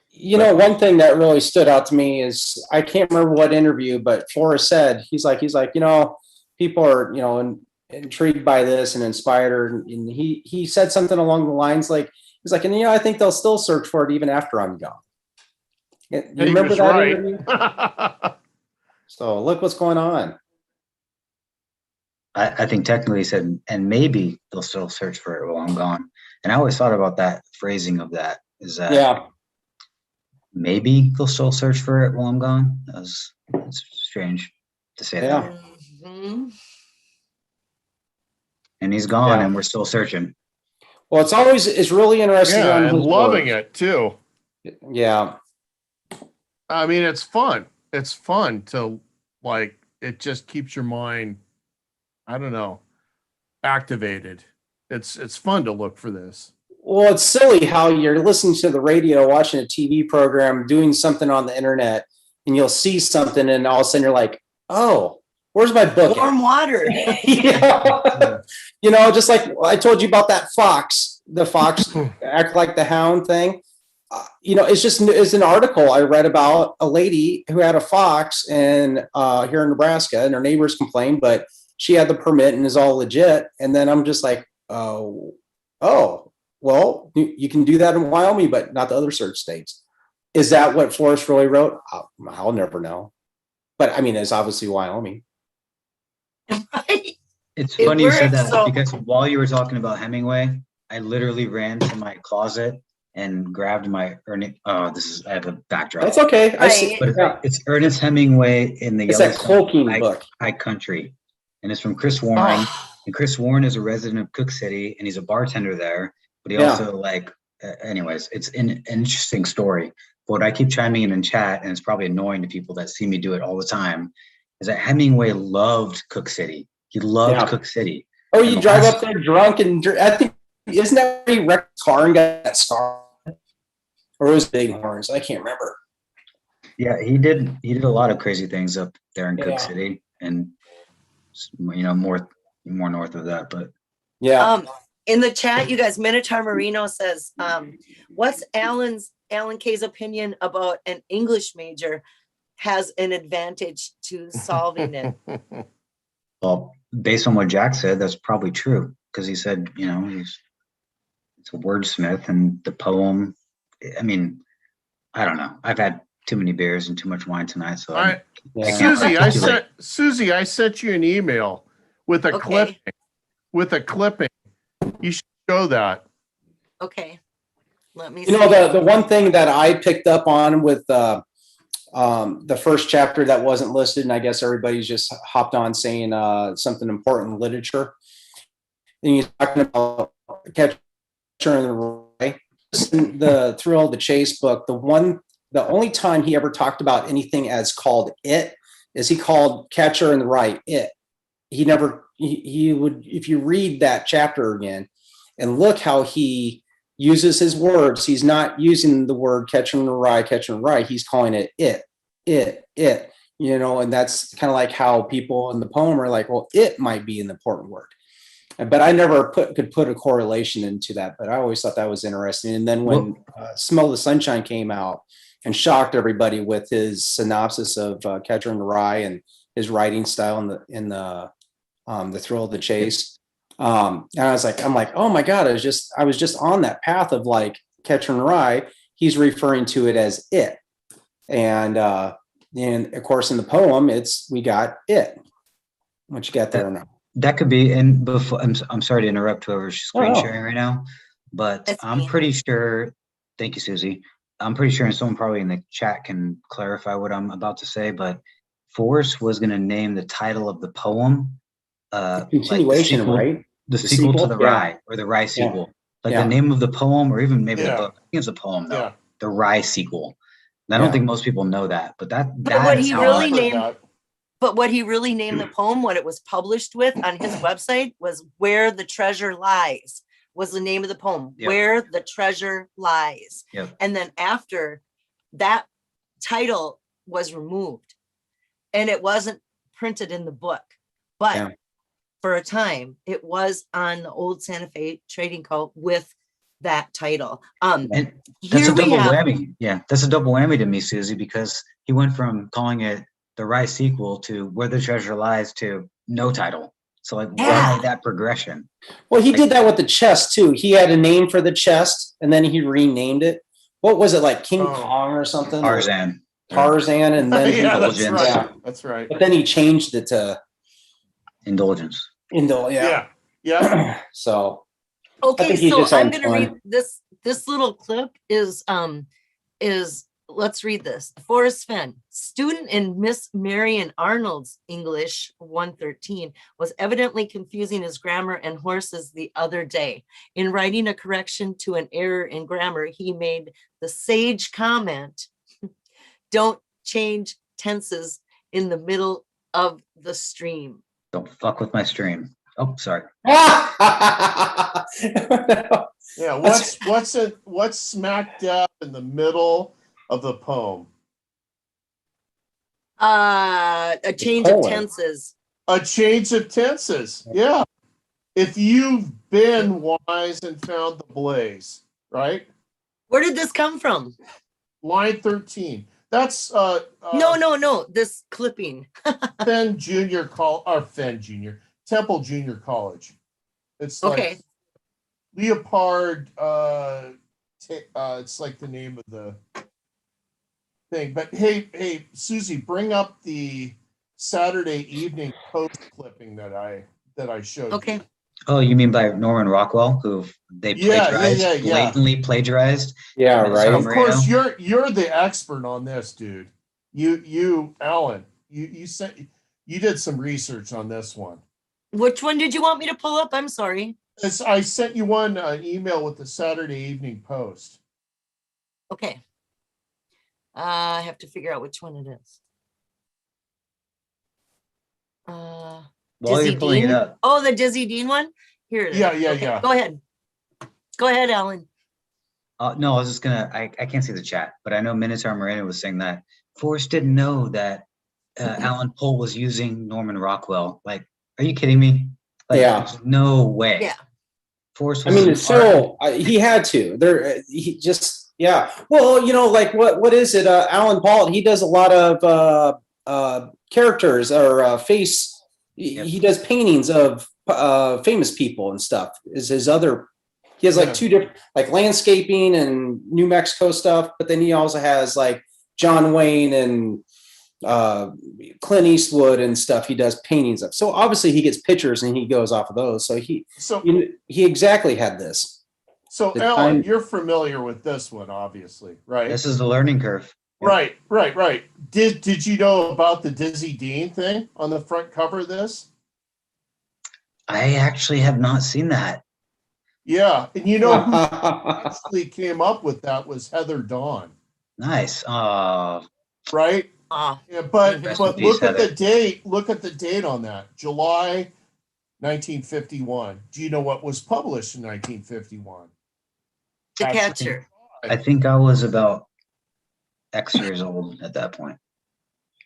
You know, one thing that really stood out to me is, I can't remember what interview, but Forrest said, he's like, you know, people are, you know, intrigued by this and inspired. And he said something along the lines like, he's like, and you know, I think they'll still search for it even after I'm gone. You remember that interview? So look what's going on. I think technically he said, and maybe they'll still search for it while I'm gone. And I always thought about that phrasing of that, is that maybe they'll still search for it while I'm gone. It's strange to say that. Mhm. And he's gone and we're still searching. Well, it's really interesting. Yeah, on and his loving work. it too. Yeah. I mean, it's fun. It's fun to like, it just keeps your mind, I don't know, activated. It's fun to look for this. Well, it's silly how you're listening to the radio, watching a TV program, doing something on the internet, and you'll see something, and all of a sudden you're like, "Oh, where's my book?" Warm water. Yeah. You know, just like I told you about that fox, the fox act like the hound thing. You know, it's an article I read about a lady who had a fox here in Nebraska, and her neighbors complained, but she had the permit and is all legit. And then I'm just like, oh, well, you can do that in Wyoming, but not the other search states. Is that what Forrest really wrote? I'll never know. But I mean, it's obviously Wyoming. It's funny you said that, so- because while you were talking about Hemingway, I literally ran to my closet and grabbed my I have a backdrop. That's okay. I see. But it's Ernest Hemingway in the It's that Tolkien book. High Country. And it's from Chris Warren. And Chris Warren is a resident of Cook City, and he's a bartender there. But he also anyways, it's an interesting story. But what I keep chiming in chat, and it's probably annoying to people that see me do it all the time, is that Hemingway loved Cook City. He loved Cook City. Oh, you drive up there drunk and I think, isn't that where he wrecked his car and got that scar? Or it was Bighorns? I can't remember. Yeah, he did a lot of crazy things up there in Cook City, and you know, more north of that, but In the chat, you guys, Minotaur Marino says, what's Alan K's opinion about an English major has an advantage to solving it? Well, based on what Jack said, that's probably true, because he said, you know, it's a wordsmith, and the poem, I mean, I don't know. I've had too many beers and too much wine tonight, so All right. I can't Susie, I sent you an email with a Okay. clipping. You should show that. Okay. Let me You see. know, the one thing that I picked up on with the first chapter that wasn't listed, and I guess everybody's just hopped on saying something important, literature. And you're talking about Catcher in the Rye. The Thrill of the Chase book, the only time he ever talked about anything as called it is he called Catcher in the Rye it. He would, if you read that chapter again and look how he uses his words, he's not using the word Catcher in the Rye, he's calling it it, you know, and that's kind of like how people in the poem are like, well, it might be an important word. But I never could put a correlation into that, but I always thought that was interesting. And then when Smell the Sunshine came out and shocked everybody with his synopsis of Catcher in the Rye and his writing style in the Thrill of the Chase, and I'm like, oh my God, I was just on that path of like Catcher in the Rye. He's referring to it as it, and of course in the poem we got it. What you got there now? That could be. And before, I'm sorry to interrupt whoever's screen sharing right now, but That's I'm me. pretty sure. Thank you, Susie. I'm pretty sure, and someone probably in the chat can clarify what I'm about to say. But Forrest was going to name the title of the poem, Continuation, right? The sequel to the Rye, or the Rye sequel. Like the name of the poem, or even maybe the book. I think it's a poem though. The Rye sequel. And I don't think most people know that, but what he really named. named. But what he really named the poem, what it was published with on his website, was Where the Treasure Lies, was the name of the poem. Yep. Where the Treasure Lies. Yep. And then after that title was removed and it wasn't printed in the book, but for a time it was on the old Santa Fe Trading Co. with that title. And that's a double whammy. Yeah, that's a double whammy to me, Susie, because he went from calling it the Rye sequel to Where the Treasure Lies to no title. So like, why that progression? Well, he did that with the chest too. He had a name for the chest and then he renamed it. What was it, like King Kong or something? Tarzan, and then that's right. But then he changed it to Indulgence. So okay, so I'm gonna read this little clip is let's read this. Forrest Fenn, student in Miss Marion Arnold's English 113, was evidently confusing his grammar and horses the other day. In writing a correction to an error in grammar, he made the sage comment, don't change tenses in the middle of the stream. Don't fuck with my stream. Oh, sorry. What's smack dab in the middle of the poem? A change of tenses. A change of tenses. Yeah. If you've been wise and found the blaze, right? Where did this come from? Line 13. That's no. This clipping. Fenn Junior Temple Junior College. It's like Leopard. It's like the name of the thing. But hey, Susie, bring up the Saturday Evening Post clipping that I showed. Okay. You. Oh, you mean by Norman Rockwell, who they plagiarized, blatantly plagiarized? Yeah, right. Of course, you're the expert on this, dude. You, Alan, you did some research on this one. Which one did you want me to pull up? I'm sorry. I sent you an email with the Saturday Evening Post. Okay. I have to figure out which one it is. While you're pulling it up. Oh, the Dizzy Dean one? Here it is. Yeah. Go ahead. Go ahead, Alan. No, I was just gonna, I can't see the chat, but I know Minotaur Moreno was saying that Forrest didn't know that Alan Pohl was using Norman Rockwell. Like, are you kidding me? Like, there's no way. Yeah. Force I was mean, in it's part. so he had to. He just yeah. Well, like what is it? Alan Paul. He does a lot of characters or face. Yep. He does paintings of famous people and stuff. Is his other? He has like two different like landscaping and New Mexico stuff, but then he also has like John Wayne and Clint Eastwood and stuff. He does paintings of. So obviously he gets pictures and he goes off of those. So he exactly had this. So Alan, you're familiar with this one, obviously, right? This is the learning curve. Yep. Right. Did you know about the Dizzy Dean thing on the front cover of this? I actually have not seen that. Yeah, and you know who actually came up with that was Heather Dawn. Nice. Right? Yeah, but look at Heather. the date. Look at the date on that. July 1951. Do you know what was published in 1951? The Catcher. I think I was about X years old at that point.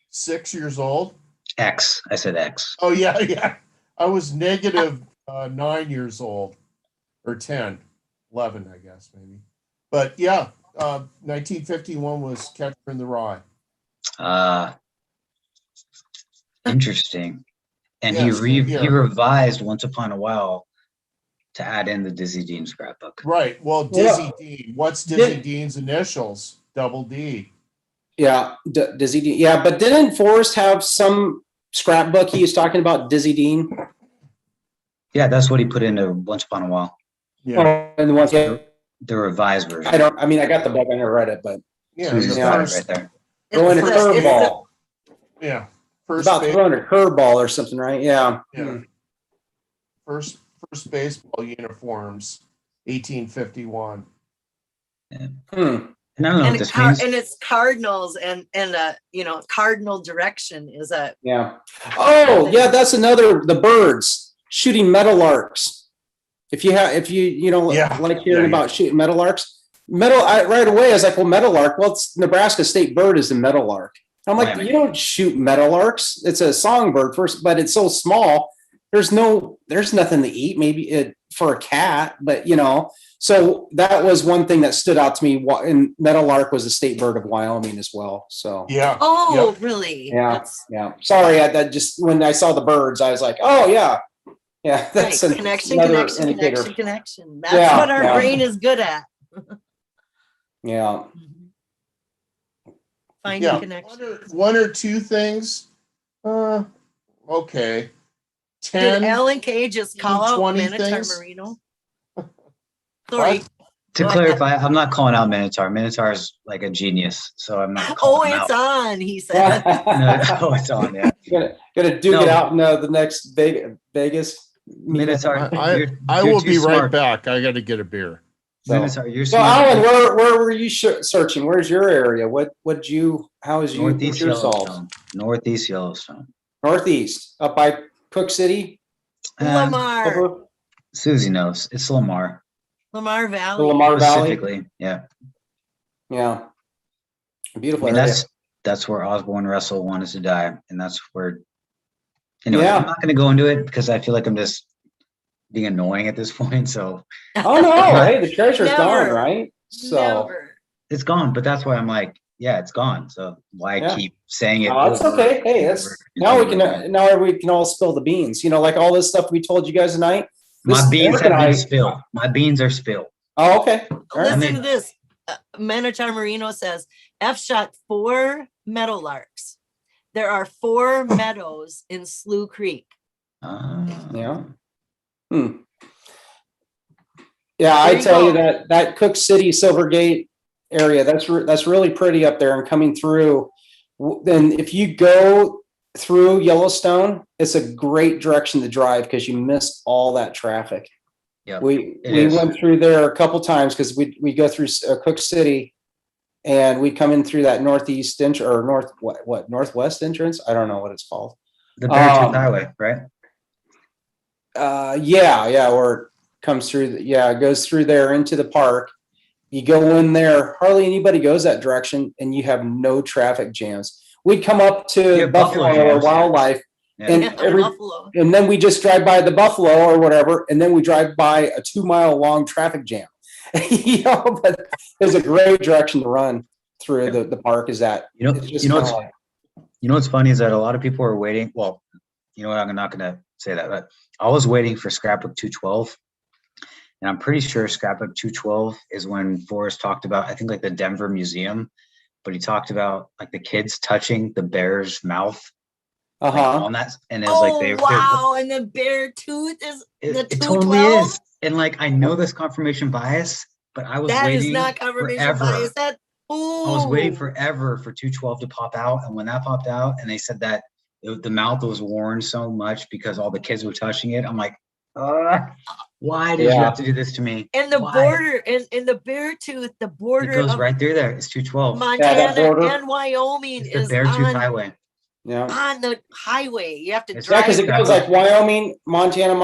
6 years old? X. I said X. Oh, yeah. I was negative 9 years old. Or 10, 11, I guess, maybe. But yeah, 1951 was Catcher in the Rye. Interesting. And Yes, he revised Once Upon a While to add in the Dizzy Dean scrapbook. Right. Well, Dizzy Dean. What's Dizzy Dean's initials? Double D. Yeah, Dizzy Dean. Yeah, but didn't Forrest have some scrapbook he was talking about, Dizzy Dean? Yeah, that's what he put into Once Upon a While. Yeah, and the ones The revised version. I got the book. I never read it, but Yeah, Susan's the got it first, right there. throwing a curveball. yeah. First About base, throwing a curveball or something, right? Yeah. yeah. First baseball uniforms, 1851. And I don't know And, what this means. and it's cardinals and cardinal direction is a Yeah. Oh, yeah. That's another. The birds shooting meadowlarks. If you like hearing about shooting meadowlarks, right away I was like, well, meadowlark. Well, it's Nebraska state bird is the meadowlark. I'm like, you don't shoot meadowlarks. It's a songbird first, but it's so small. There's nothing to eat. Maybe for a cat, but So that was one thing that stood out to me. And meadowlark was the state bird of Wyoming as well. So yeah. Oh, really? Yeah. Yeah. Sorry, that just when I saw the birds, I was like, oh yeah. Yeah, that's right. Connection. That's Yeah, what our brain is good at. Yeah. Finding connection. One or two things. Okay. 10. Did Alan Kay just call out 20 Minotaur things? Marino? Sorry. To clarify, I'm not calling out Minotaur. Minotaur is like a genius, so I'm not. Oh, it's on. He said. No, it's on. Yeah. Gonna duke it out in the next Vegas. Minotaur. I will be right back. I got to get a beer. Minotaur, you're so Alan, where were you searching? Where's your area? How is Northeast your Yellowstone. solve? Northeast Yellowstone. Northeast, up by Cook City. Lamar. Susie knows. It's Lamar. Lamar Valley. The Lamar Valley. Specifically, yeah. Yeah. Beautiful area. That's where Osborne Russell wanted to die, and that's where. Anyway, Yeah. I'm not going to go into it because I feel like I'm just being annoying at this point. So. Oh no! Hey, the treasure's gone, right? So it's gone, but that's why I'm like, yeah, it's gone. So why keep saying it? Oh, that's okay. Hey, now we can all spill the beans. Like all this stuff we told you guys tonight. My beans have been spilled. My beans are spilled. Oh, okay. Listen to this. Minotaur Marino says F shot 4 meadowlarks. There are 4 meadows in Slough Creek. Yeah. Yeah, I tell you that Cook City, Silvergate area, that's really pretty up there and coming through. Then if you go through Yellowstone, it's a great direction to drive because you miss all that traffic. Yeah, we went through there a couple times because we go through Cook City, and we come in through that northeast northwest entrance. I don't know what it's called. The Beartooth Highway, right? Or it comes through. It goes through there into the park. You go in there, hardly anybody goes that direction, and you have no traffic jams. We'd come up to Buffalo or Wildlife, And Yeah, every, Buffalo. and then we just drive by the Buffalo or whatever, and then we drive by a 2-mile long traffic jam. But there's a great direction to run through the park. Is that it's just what's funny is that a lot of people are waiting. Well, you know what? I'm not going to say that, but I was waiting for Scrapbook 212, and I'm pretty sure Scrapbook 212 is when Forrest talked about, I think, like the Denver Museum, but he talked about like the kids touching the bear's mouth. Like, on that, and it was like wow, and the bear tooth is the it totally 212? is. And like I know this confirmation bias, but I was That waiting is not confirmation forever. bias. I was waiting forever for 212 to pop out, and when that popped out, and they said that the mouth was worn so much because all the kids were touching it, I'm like, why did you have to do this to me? And the border, and the bear tooth, the border it goes right through there. It's 212. Montana and Wyoming is the Beartooth Highway. Yeah, on the highway. You have to drive. Yeah, because it goes like Wyoming, Montana,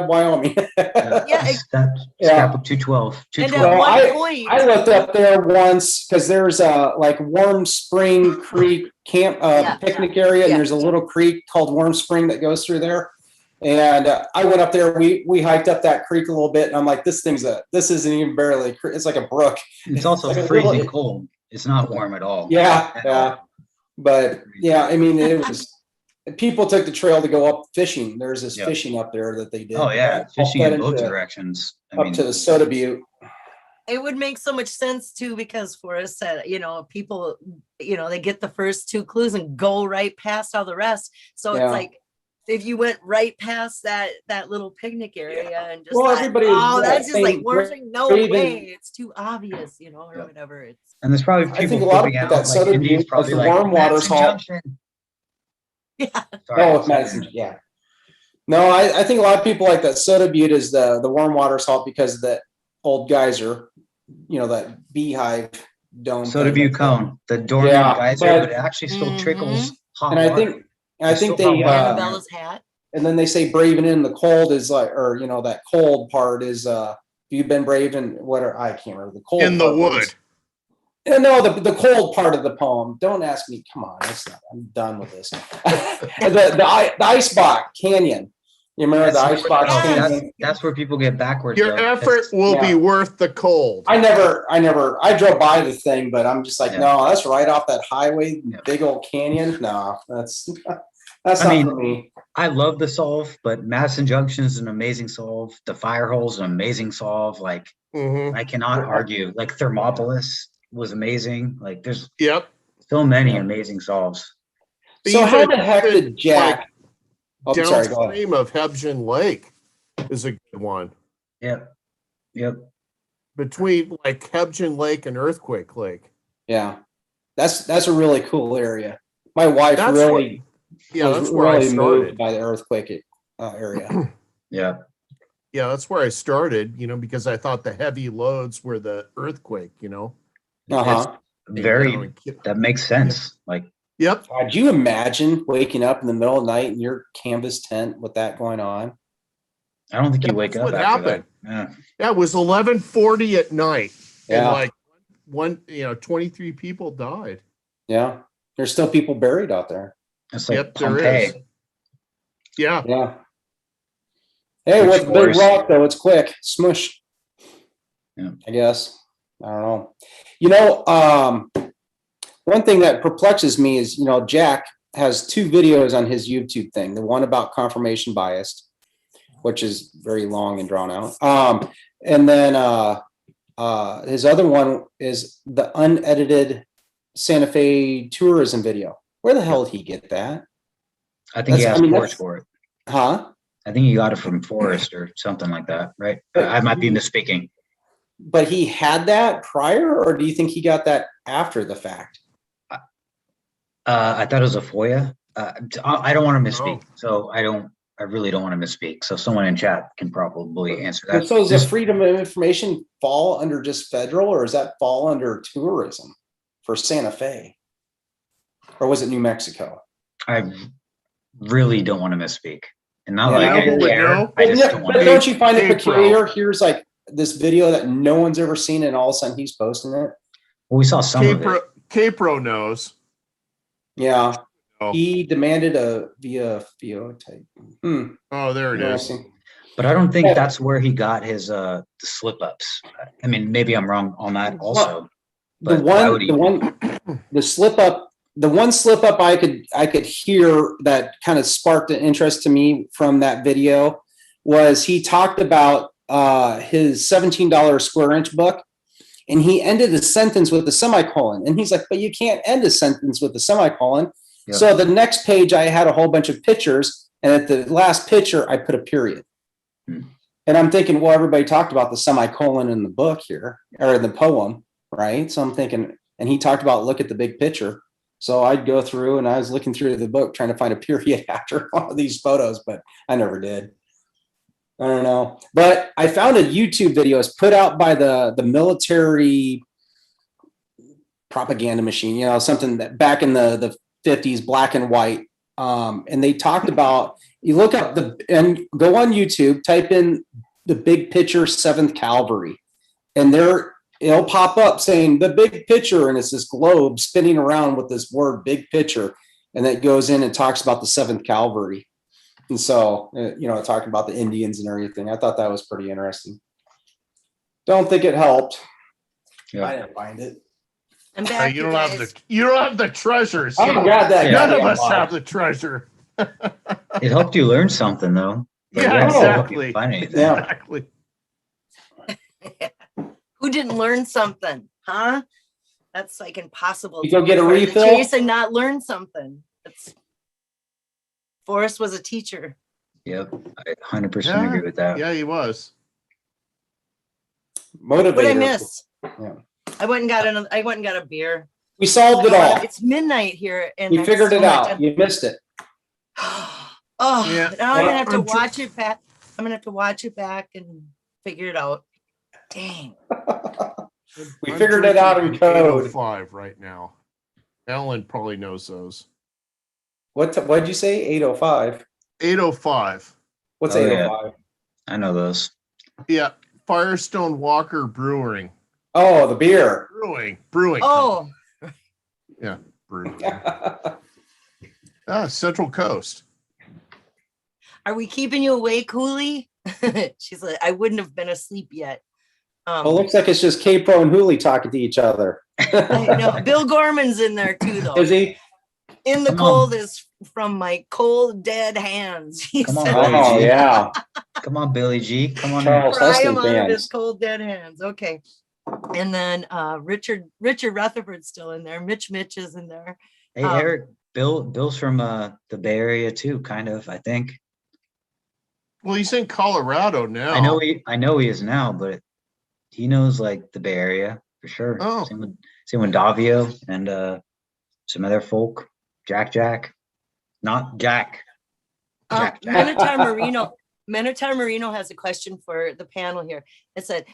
Wyoming. Scrapbook 212. And at one point, I looked up there once because there's a like Warm Spring Creek camp picnic area, and there's a little creek called Warm Spring that goes through there. And I went up there. We hiked up that creek a little bit, and I'm like, this isn't even barely. It's like a brook. It's also like freezing cold. It's not warm at all. Yeah. But yeah, I mean, it was. People took the trail to go up fishing. There's this fishing up there that they did. Oh yeah, fishing in both directions. Up to the Soda Butte. It would make so much sense too, because Forrest said, people, they get the first 2 clues and go right past all the rest. So it's like, if you went right past that little picnic area and just everybody that's just like no way, it's too obvious, or whatever. It's and there's probably people I think a lot of out, that Soda Butte probably the like warm water salt. Yeah. Sorry, Madison. Yeah. No, I think a lot of people like that Soda Butte is the warm water salt because of that old geyser, that beehive dome. Soda Butte cone, the dormant geyser, but it actually still trickles hot water. I think they Annabella's hat. And then they say braving in the cold is like, or that cold part is you've been braving I can't remember the cold in the wood. No, the cold part of the poem. Don't ask me. Come on, I'm done with this. the Icebox Canyon. You remember the Icebox Canyon? That's where people get backwards. Your effort will be worth the cold. I drove by the thing, but I'm just like, no, that's right off that highway, big old canyon. No, that's not for me. I love the solve, but Madison Junction is an amazing solve. The fire hole is an amazing solve. Like I cannot argue. Like Thermopolis was amazing. Like there's so many amazing solves. So how the heck did Jack downstream of Hebgen Lake is a good one. Yep. Between like Hebgen Lake and Earthquake Lake. Yeah. That's a really cool area. My wife that's where I started. Moved by the earthquake area. Yeah, that's where I started, because I thought the heavy loads were the earthquake, That makes sense. Like, yep. Could you imagine waking up in the middle of the night in your canvas tent with that going on? I don't think you wake up. What happened? Yeah, it was 11:40 at night. Yeah. And 23 people died. Yeah. There's still people buried out there. It's like Pompeii. Yeah. Yeah. Hey, with the big rock though, it's quick. Smush. Yeah. I guess. I don't know. One thing that perplexes me is, Jack has 2 videos on his YouTube thing. The one about confirmation bias, which is very long and drawn out. And then his other one is the unedited Santa Fe tourism video. Where the hell did he get that? I think he asked Forrest for it. Huh? I think he got it from Forrest or something like that, right? I might be misspeaking. But he had that prior, or do you think he got that after the fact? I thought it was a FOIA. I don't want to misspeak, so I really don't want to misspeak. So someone in chat can probably answer that. So does the freedom of information fall under just federal, or does that fall under tourism for Santa Fe? Or was it New Mexico? I really don't want to misspeak. And not like I care. I just don't want to. But don't you find it peculiar? Here's like this video that no one's ever seen, and all of a sudden he's posting it. Well, we saw some of it. K-Pro knows. Yeah. Oh, He demanded a VFO type. oh, there it is. Interesting. But I don't think Yeah. that's where he got his the slip ups. I mean, maybe I'm wrong on that also. The But why would one, he? the slip up, the one slip up I could hear that kind of sparked an interest to me from that video was he talked about his $17 square inch book, and he ended a sentence with a semicolon, and he's like, but you can't end a sentence with a semicolon. Yeah. So the next page I had a whole bunch of pictures, and at the last picture I put a period. And I'm thinking, well, everybody talked about the semicolon in the book here, or in the poem, right? So I'm thinking, and he talked about look at the big picture. So I'd go through, and I was looking through the book trying to find a period after one of these photos, but I never did. I don't know. But I found a YouTube video. It's put out by the military propaganda machine, you know, something that back in the 50s, black and white. And they talked about, you look up and go on YouTube, type in the big picture 7th Cavalry, and there it'll pop up saying the big picture, and it's this globe spinning around with this word big picture, and that goes in and talks about the 7th Cavalry. And so, you know, talking about the Indians and everything. I thought that was pretty interesting. Don't think it helped. Yeah. I didn't find it. I'm back. You don't have the treasures. I forgot that. Yeah. None of goddamn us lie. have the treasure. It helped you learn something though. But Yeah, it didn't help exactly. you find anything. Yeah. Exactly. Who didn't learn something, huh? That's like impossible. You go get a to be refill? Chase and not learn something. That's Forrest was a teacher. Yep, I 100% Yeah. agree with that. Yeah, he was. Motivator. What I miss? Yeah. I went and got a beer. We solved it all. It's midnight here, and You I'm figured so it much- out. You missed it. Oh, Yeah. now I'm gonna have to I'm tr- watch it back. I'm gonna have to watch it back and figure it out. Dang. We I'm figured it out in drinking code. 805 right now. Ellen probably knows those. What'd you say? 805. 805. What's Oh, yeah. 805? I know those. Yeah, Firestone Walker Brewing. Oh, the beer. Brewing. Oh, Brewing. Central Coast. are we keeping you awake, Hooli? She's like, I wouldn't have been asleep yet. Well, looks like it's just K-Pro and Hooli talking to each other. I know. Bill Gorman's in there too, though. Is he? In the Come cold on. is from my cold dead hands. He Come on, said, Billy Oh, G. yeah. Come on, Billy G. Come on. Charles pry Heston him out of his fans. cold dead hands. Okay. And then Richard Rutherford's still in there. Mitch is in there. Hey, Eric, Bill's from the Bay Area too, kind of, I think. Well, he's in Colorado now. I know he is now, but he knows like the Bay Area for sure. Oh. Same with Davio and some other folk. Jack. Not Jack. Jack. Minotaur Marino has a question for the panel here. It said,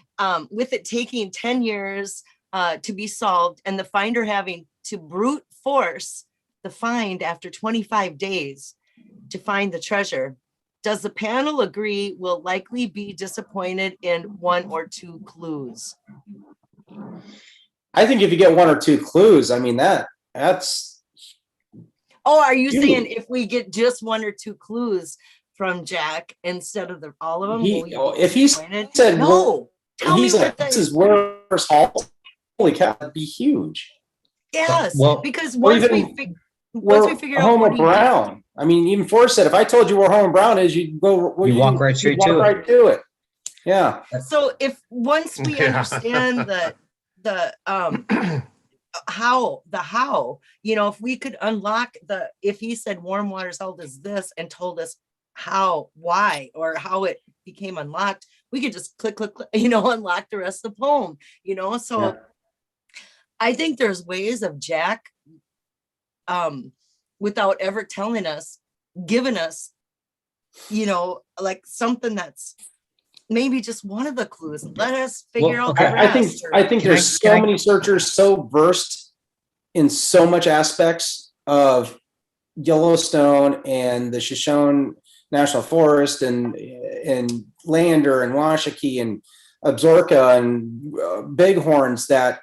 with it taking 10 years to be solved and the finder having to brute force the find after 25 days to find the treasure, does the panel agree will likely be disappointed in 1 or 2 clues? I think if you get 1 or 2 clues, I mean, that's Oh, are you Huge. saying if we get just 1 or 2 clues from Jack instead of all of them? if he disappointed? said, No, tell me he's what like, this is worse halt. Holy cow, that'd be huge. Yes, Well, because or once even we figure out Homer what he Brown. I mean, even Forrest said, if I told you where Homer Brown is, you'd go. You walk right straight to it. Right to it. Yeah. So if once we Yeah. understand the how, if we could unlock if he said warm water's held as this and told us why, or how it became unlocked, we could just click, unlock the rest of the poem, so Yeah. I think there's ways of Jack, without ever telling us, giving us, like something that's maybe just one of the clues. Let us figure Well, out the okay. rest. I think Can there's I- so many searchers so versed in so much aspects of Yellowstone and the Shoshone National Forest and Lander and Washakie and Absaroka and Bighorns that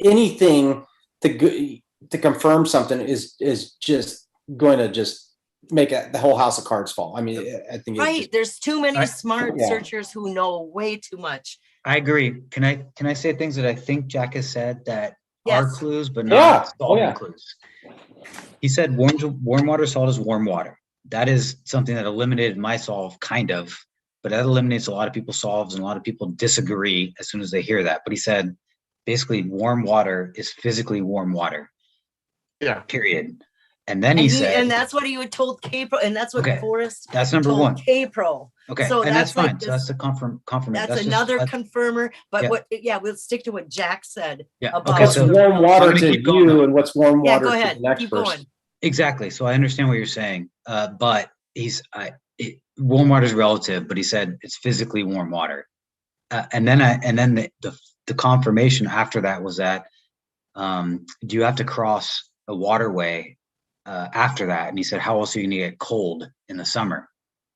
anything to confirm something is just going to just make the whole house of cards fall. I mean, I think Right. There's too many smart yeah. searchers who know way too much. I agree. Can I say things that I think Jack has said that are Yes. clues, but Yeah. not Oh, solving yeah. clues? He said warm water salt is warm water. That is something that eliminated my solve, kind of, but that eliminates a lot of people's solves, and a lot of people disagree as soon as they hear that. But he said, basically, warm water is physically warm water. Yeah. Period. And then he said, and that's what he would told K-Pro, and that's what Okay, Forrest that's number told one. K-Pro. Okay, So and that's fine. like So that's the confirmation. that's another confirmer. But yeah. we'll stick to what Jack said. Yeah. About Okay, What's so warm water I'm gonna to keep going, you though. and what's warm Yeah, water go to ahead. the next Keep person? going. Exactly. So I understand what you're saying. But warm water is relative, but he said it's physically warm water. And then the confirmation after that was that do you have to cross a waterway after that? And he said, how else are you gonna get cold in the summer?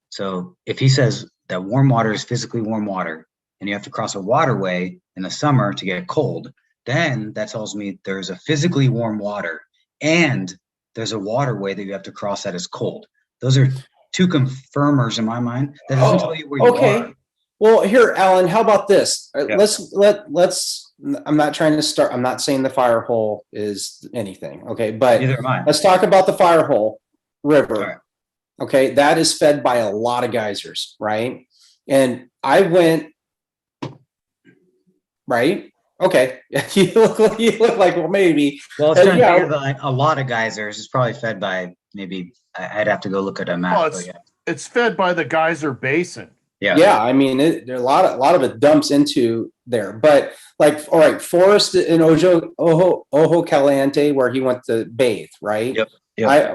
So if he says that warm water is physically warm water and you have to cross a waterway in the summer to get cold, then that tells me there's a physically warm water and there's a waterway that you have to cross that is cold. Those are two confirmers in my mind. That doesn't tell you where you are. Well, here, Alan, how about this? Yeah. Let's I'm not trying to start. I'm not saying the fire hole is anything. Okay. But Neither am I. let's talk about the fire hole river. All right. Okay. That is fed by a lot of geysers, right? And I went, right? Okay. you look like, well, maybe. Well, it's fed by a lot of geysers. It's probably fed by maybe, I'd have to go look at a map. Well, it's fed by the geyser basin. Yeah. I mean, there a lot of it dumps into there, but like, all right, Forest in Ojo Caliente, where he went to bathe, right? Yep.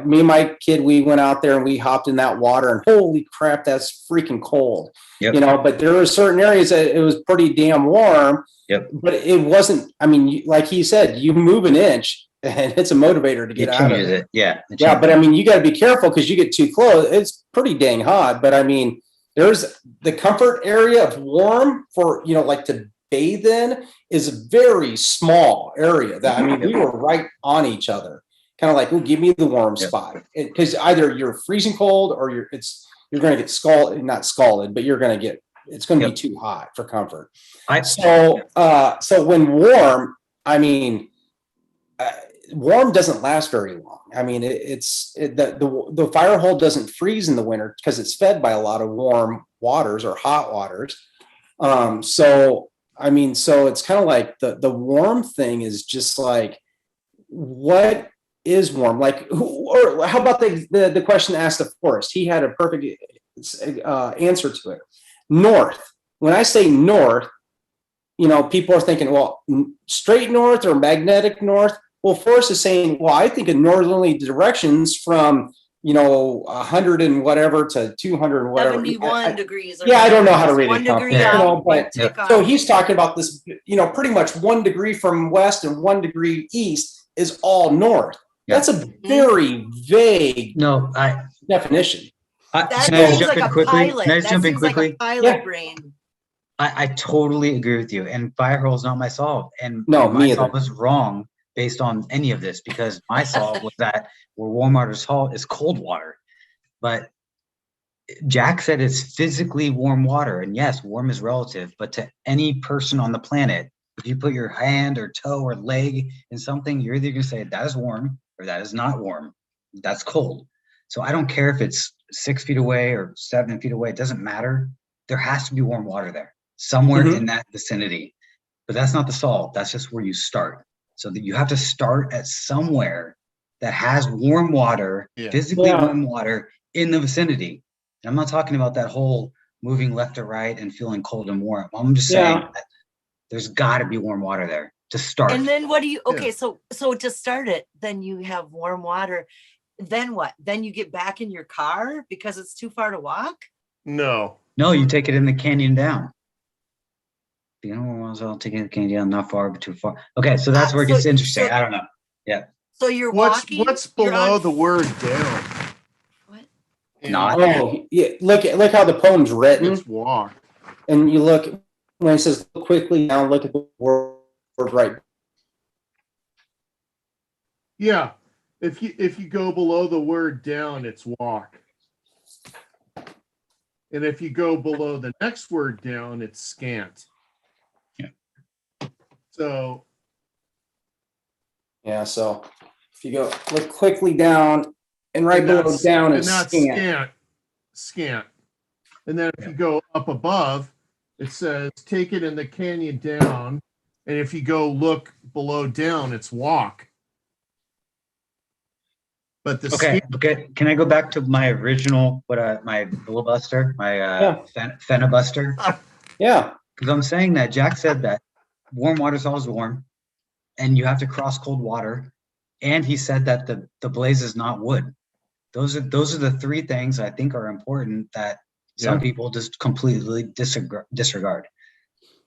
Me and my kid, we went out there and we hopped in that water, and holy crap, that's freaking cold. Yep. You know, but there were certain areas that it was pretty damn warm. Yep. But it wasn't. I mean, like he said, you move an inch, and it's a motivator to get out of it. Yeah. Yeah, but I mean, you got to be careful because you get too close. It's pretty dang hot. But I mean, there's the comfort area of warm for, you know, like to bathe in is a very small area. That, I mean, we were right on each other, kind of like, oh, give me the warm spot, because either you're freezing cold or you're going to get not scalded, but it's going to be too hot for comfort. So when warm, I mean, warm doesn't last very long. I mean, the fire hole doesn't freeze in the winter because it's fed by a lot of warm waters or hot waters. So it's kind of like the warm thing is just like, what is warm? Like, or how about the question asked of Forrest? He had a perfect answer to it. North. When I say north, you know, people are thinking, well, straight north or magnetic north. Well, Forrest is saying, well, I think in northerly directions from, you know, 100 and whatever to 200 and whatever. 71 degrees. I don't know how to read it. 1 degree out, so he's talking about this, you know, pretty much 1 degree from west and 1 degree east is all north. Yeah. That's a very vague definition. Can I jump in quickly? Like pilot brain. I totally agree with you. And fire hole is not my solve. And my solve was wrong based on any of this, because my solve was that where warm water salt is cold water. But Jack said it's physically warm water. And yes, warm is relative, but to any person on the planet, if you put your hand or toe or leg in something, you're either going to say that is warm or that is not warm. That's cold. So I don't care if it's 6 feet away or 7 feet away. It doesn't matter. There has to be warm water there somewhere in that vicinity. But that's not the solve. That's just where you start. So that you have to start at somewhere that has warm water, physically warm water in the vicinity. And I'm not talking about that whole moving left to right and feeling cold and warm. I'm just saying that there's got to be warm water there to start. And then what do you, so to start it, then you have warm water. Then what? Then you get back in your car because it's too far to walk? No, you take it in the canyon down. You know, I'll take the canyon down, not far, but too far. Okay, so that's where it gets interesting. I don't know. Yeah. So you're walking. What's below the word down? What? Not. Oh, yeah. Look how the poem's written. It's walk. And you look when it says look quickly down. Look at the word right. Yeah. If you go below the word down, it's walk. And if you go below the next word down, it's scant. Yeah. So Yeah, so if you go look quickly down and right below down is that's scant. scant. And then if you go up above, it says take it in the canyon down. And if you go look below down, it's walk. But the Okay, scant, okay. Can I go back to my original, my filibuster, my Fennebuster? Yeah, Because I'm saying that Jack said that warm water is always warm, and you have to cross cold water. And he said that the blaze is not wood. Those are the three things I think are important that some people just completely disregard.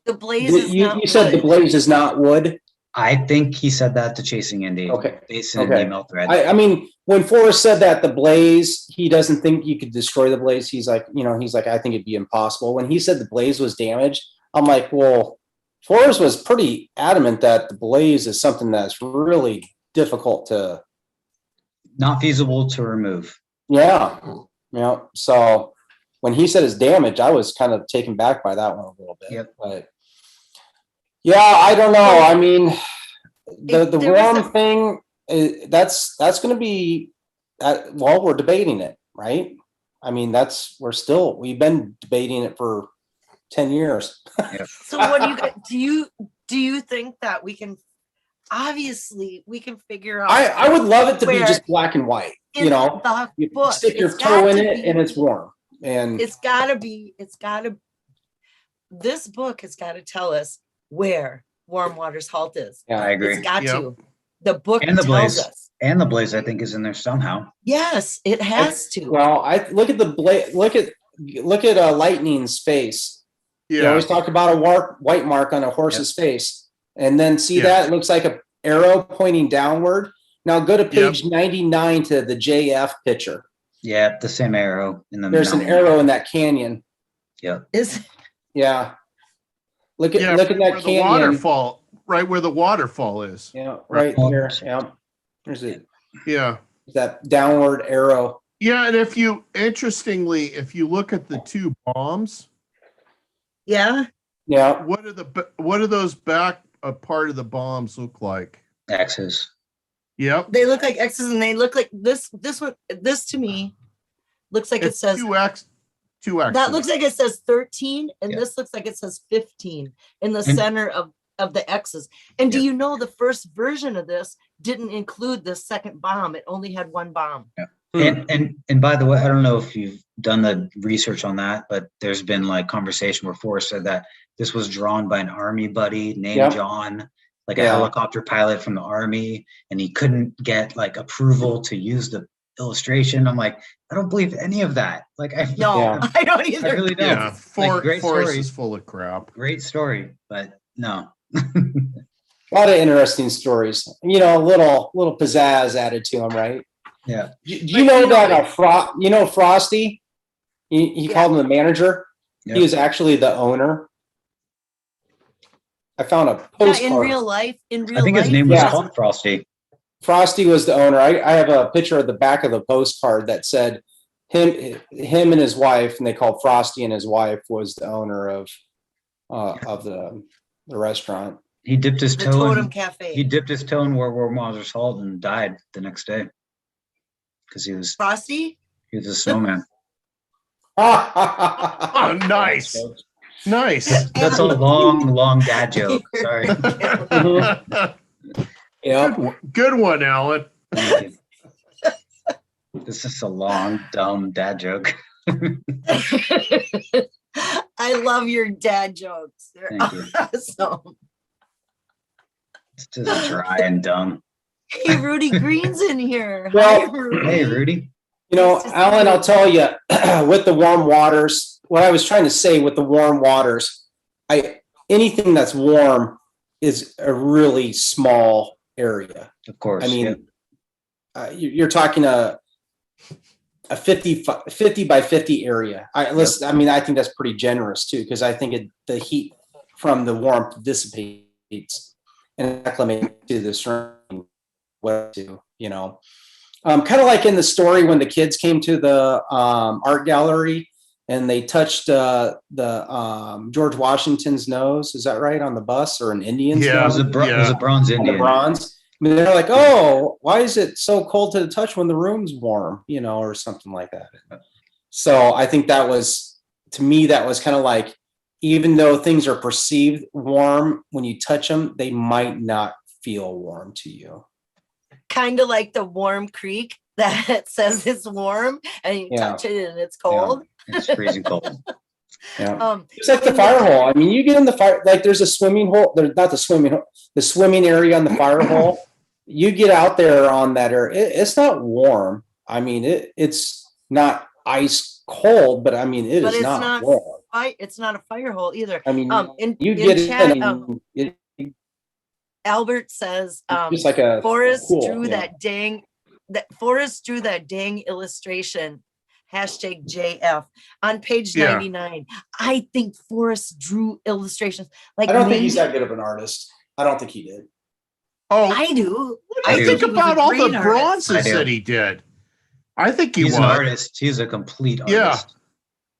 The blaze is not you said the wood. blaze is not wood. I think he said that to Chasing Indy. Okay. Basin and Okay. email thread. I mean, when Forrest said that the blaze, he doesn't think you could destroy the blaze. He's like, I think it'd be impossible. When he said the blaze was damaged, I'm like, well, Forrest was pretty adamant that the blaze is something that's really difficult to. Not feasible to remove. Yeah. Yeah. So when he said it's damaged, I was kind of taken back by that one a little bit. Yep. But yeah, I don't know. I mean, the warm thing, that's going to be, well, we're debating it, right? I mean, we've been debating it for 10 years. So what do you think that we can, obviously we can figure out? I would love it to be where just black and white, in the you book, stick your it's toe got in to it be- and it's warm. And this book has got to tell us where Warm Water's halt is. yeah, I agree. It's got Yep. to. The book And the tells blaze. us. And the blaze, I think, is in there somehow. Yes, it has to. well, I look at the look at Lightning's face. You yeah, always talk about a white mark on a horse's face, and then see that it looks like an arrow pointing downward. Now go to page 99 to the JF picture. Yeah, the same arrow in the There's an arrow in that canyon. Yep. Yeah. Look at yeah, that where the canyon. waterfall, right where the waterfall is. Yeah, right here. Yeah. There's that downward arrow. Yeah, and if you look at the two bombs, Yeah. Yeah. what do those back part of the bombs look like? X's. Yep. They look like X's and they look like this one. This to me looks like it says 2X. that looks like it says 13 and Yeah. this looks like it says 15 in the center of the X's. And do you know the first version of this didn't include the second bomb? It only had one bomb. Yeah. And by the way, I don't know if you've done the research on that, but there's been like conversation where Forrest said that this was drawn by an army buddy named John, like a helicopter pilot from the army, and he couldn't get like approval to use the illustration. I'm like, I don't believe any of that. Like, I don't either. I really don't. Yeah, great Forrest story. is full of crap. Great story, but no. A lot of interesting stories. A little pizzazz added to them, right? Yeah. Do you know that Frosty? He called him the manager. Yeah. He was actually the owner. I found a postcard. In real life. I think his name was called Frosty. Frosty was the owner. I have a picture of the back of the postcard that said him and his wife, and they called Frosty and his wife was the owner of the restaurant. He dipped his The toe Totem in, Cafe. He dipped his toe in World War Mother's Salt and died the next day because he was Frosty. a snowman. Oh, nice. Nice. That's a long dad joke. Sorry. Yeah. Good one, Alan. Thank you. This is a long, dumb dad joke. I love your dad jokes. They're Thank you. awesome. It's just dry and dumb. Hey, Rudy Green's in here. Well, Hi, Rudy. Hey, Rudy. Alan, I'll tell you, with the warm waters, what I was trying to say with the warm waters, anything that's warm is a really small area. Of course. I mean, you're talking a 50 by 50 area. I think that's pretty generous too, because I think the heat from the warmth dissipates and acclimates to the surrounding weather too, Kind of like in the story when the kids came to the art gallery and they touched the George Washington's nose. Is that right? On the bus, or an Indian's Yeah. It was nose? it was a bronze On the Indian. bronze. I mean, they're like, oh, why is it so cold to the touch when the room's warm, or something like that. So I think that was, to me, that was kind of like, even though things are perceived warm, when you touch them, they might not feel warm to you. Kind of like the warm creek that says it's warm and you Yeah. touch it and it's cold. It's freezing cold. Yeah. It's like the fire hole. I mean, you get in the fire, like there's a swimming hole. There's not the swimming hole, the swimming area on the fire hole. You get out there on that area. It's not warm. I mean, it's not ice cold, but I mean, But is it's not not warm. It's not a fire hole either. I mean, In chat, Albert says, just like a Forrest pool, drew yeah. Forrest drew that dang illustration. #JF on page Yeah. 99. I think Forrest drew illustrations. Like I don't think he's maybe- that good of an artist. I don't think he did. Oh, I do. what do you think he was a about all great the artist. bronzes I do. that he did? I think he He's was. an artist. He's a complete Yeah. artist.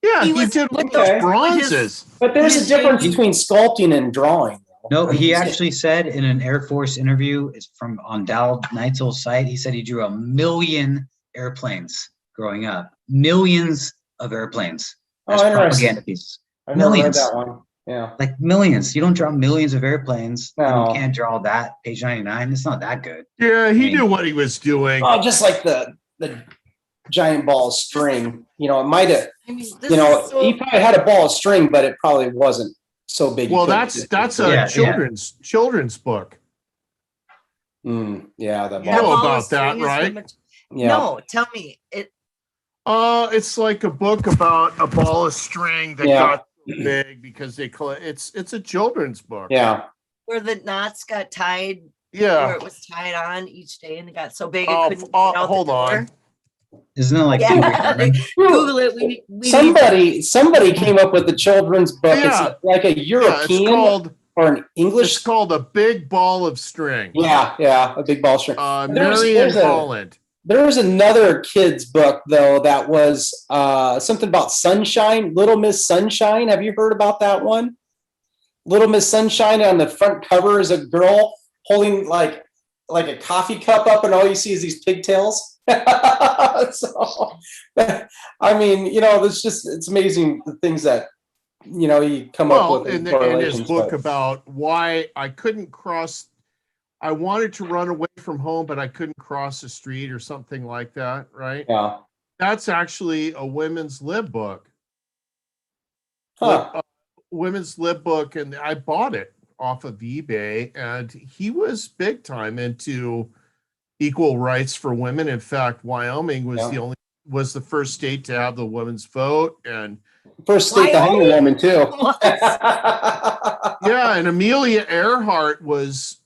Yeah, He he, was did with those Okay. bronzes. But there's a His difference name- between sculpting and drawing. No, I mean, he he's- actually said in an Air Force interview, it's from on Dal Neitzel's site, he said he drew 1 million airplanes growing up. Millions of airplanes as Oh, interesting. propaganda pieces. I've never read millions. that one. Yeah. Like millions. You don't draw millions of airplanes. And No. you can't draw that. Page 99. It's not that good. Yeah, he I mean- knew what he was doing. Oh, just like the giant ball of string. It might have. I mean, this is so- He probably had a ball of string, but it probably wasn't so big. Well, you couldn't that's fit that's it. a Yeah, children's book. Yeah, that You that know ball. ball about of string that, is right? so much- Yeah. No, tell me. It's like a book about a ball of string that Yeah. got so big because they call it's a children's book. Yeah. Where the knots got tied, where Yeah. it was tied on each day and it got so big it Oh, couldn't get out the hold door. on. Isn't it like Yeah. Pee Wee Herman? Google it. We need Somebody came up with the children's book. Yeah. It's like a Yeah, European or an it's English. called A Big Ball of String. Yeah, a big ball of string. Marion there's Holland. There was another kid's book though that was something about sunshine. Little Miss Sunshine. Have you heard about that one? Little Miss Sunshine. On the front cover is a girl holding like a coffee cup up, and all you see is these pigtails. So, I mean, it's amazing the things that you come up Well, with. in his correlations, book but- about why I couldn't cross, I wanted to run away from home, but I couldn't cross the street or something like that, right? Yeah. That's actually a women's lib book. Huh. Women's lib book, and I bought it off of eBay, and he was big time into equal rights for women. In fact, Wyoming was Yeah. was the first state to have the women's vote, and First state to hang a Wyoming? woman too. yeah, and Amelia Earhart was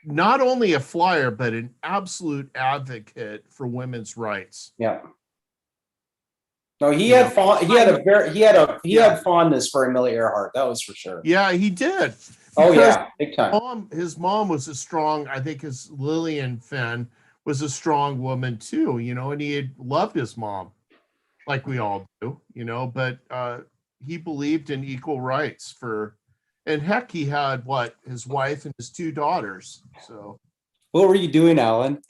not only a flyer but an absolute advocate for women's rights. Yeah. No, he had fondness for Amelia Earhart. That was for sure. Yeah, he did. Oh Because yeah, big time. his mom was a strong, I think his Lillian Fenn was a strong woman too, and he had loved his mom like we all do, but he believed in equal rights and heck, he had his wife and his 2 daughters. So What were you doing, Alan?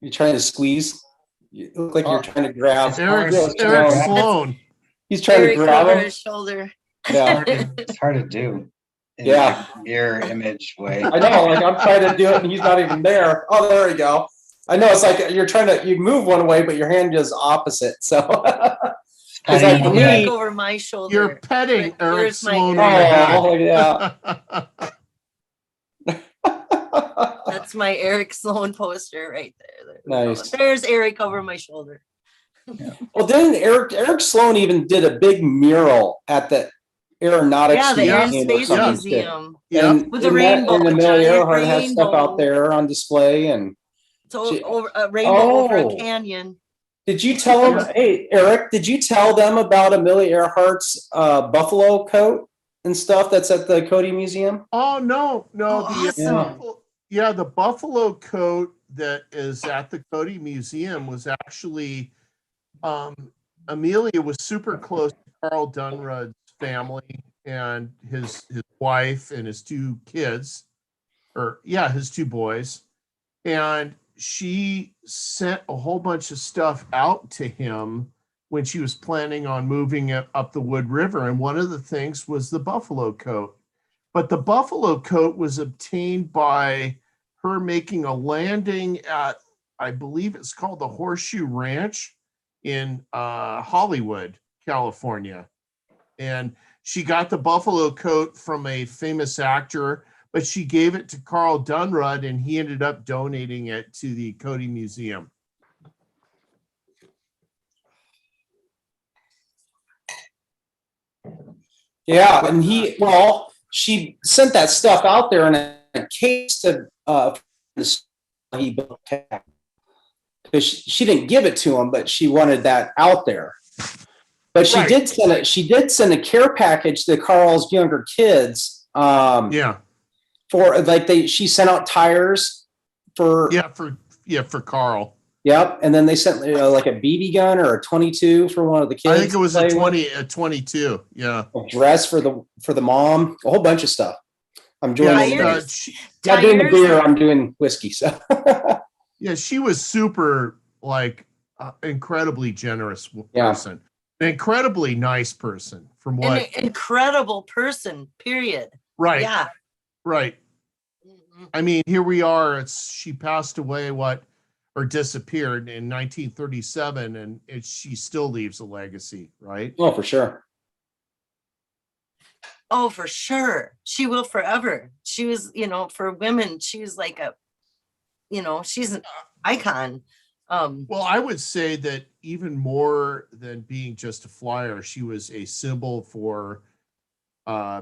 You trying to squeeze? You look like you're trying to grab. Eric Sloane. Sloane. He's trying Eric to grab over him. his shoulder. Yeah, It's hard to do. In Yeah. like mirror image way. I know. Like I'm trying to do it, and he's not even there. Oh, there we go. I know. It's like you move one way, but your hand does opposite. So. Because Patting like him on the me, Eric over my shoulder. You're petting Right, Eric here's my Sloane Eric. on the oh yeah. head. That's my Eric Sloane poster right there. Nice. There's Eric over my shoulder. Well, didn't Eric Sloane even did a big mural at the Aeronautics Yeah, the Air and Museum or Space something? Museum. Yeah. With the rainbow, And a Amelia giant Earhart had stuff rainbow. out there on display. And So She- over a rainbow over Oh. a canyon. did you tell them? Hey, Eric, did you tell them about Amelia Earhart's buffalo coat and stuff that's at the Cody Museum? Oh no, Oh, the awesome. the buffalo coat that is at the Cody Museum was actually Amelia was super close to Carl Dunrod's family and his wife and his two kids, his two boys. And she sent a whole bunch of stuff out to him when she was planning on moving it up the Wood River. And one of the things was the buffalo coat. But the buffalo coat was obtained by her making a landing at, I believe it's called the Horseshoe Ranch in Hollywood, California. And she got the buffalo coat from a famous actor, but she gave it to Carl Dunrod and he ended up donating it to the Cody Museum. Yeah, and she sent that stuff out there in a case to he built, because she didn't give it to him, but she wanted that out there. But she did send it. She did send a care package to Carl's younger kids. For she sent out tires for Carl. Yep, and then they sent like a BB gun or a 22 for one of the kids. I think it was a 22. Yeah, a dress for the mom, a whole bunch of stuff. I'm joining. Not doing the beer. I'm doing whiskey. So yeah, she was super incredibly generous person, an incredibly nice person. From what an incredible person. Period. Right. Yeah. Right. Mm-hmm. I mean, here we are. She passed away or disappeared in 1937, and she still leaves a legacy, right? Oh, for sure. Oh, for sure. She will forever. She was, for women, she was like she's an icon. Well, I would say that even more than being just a flyer, she was a symbol for,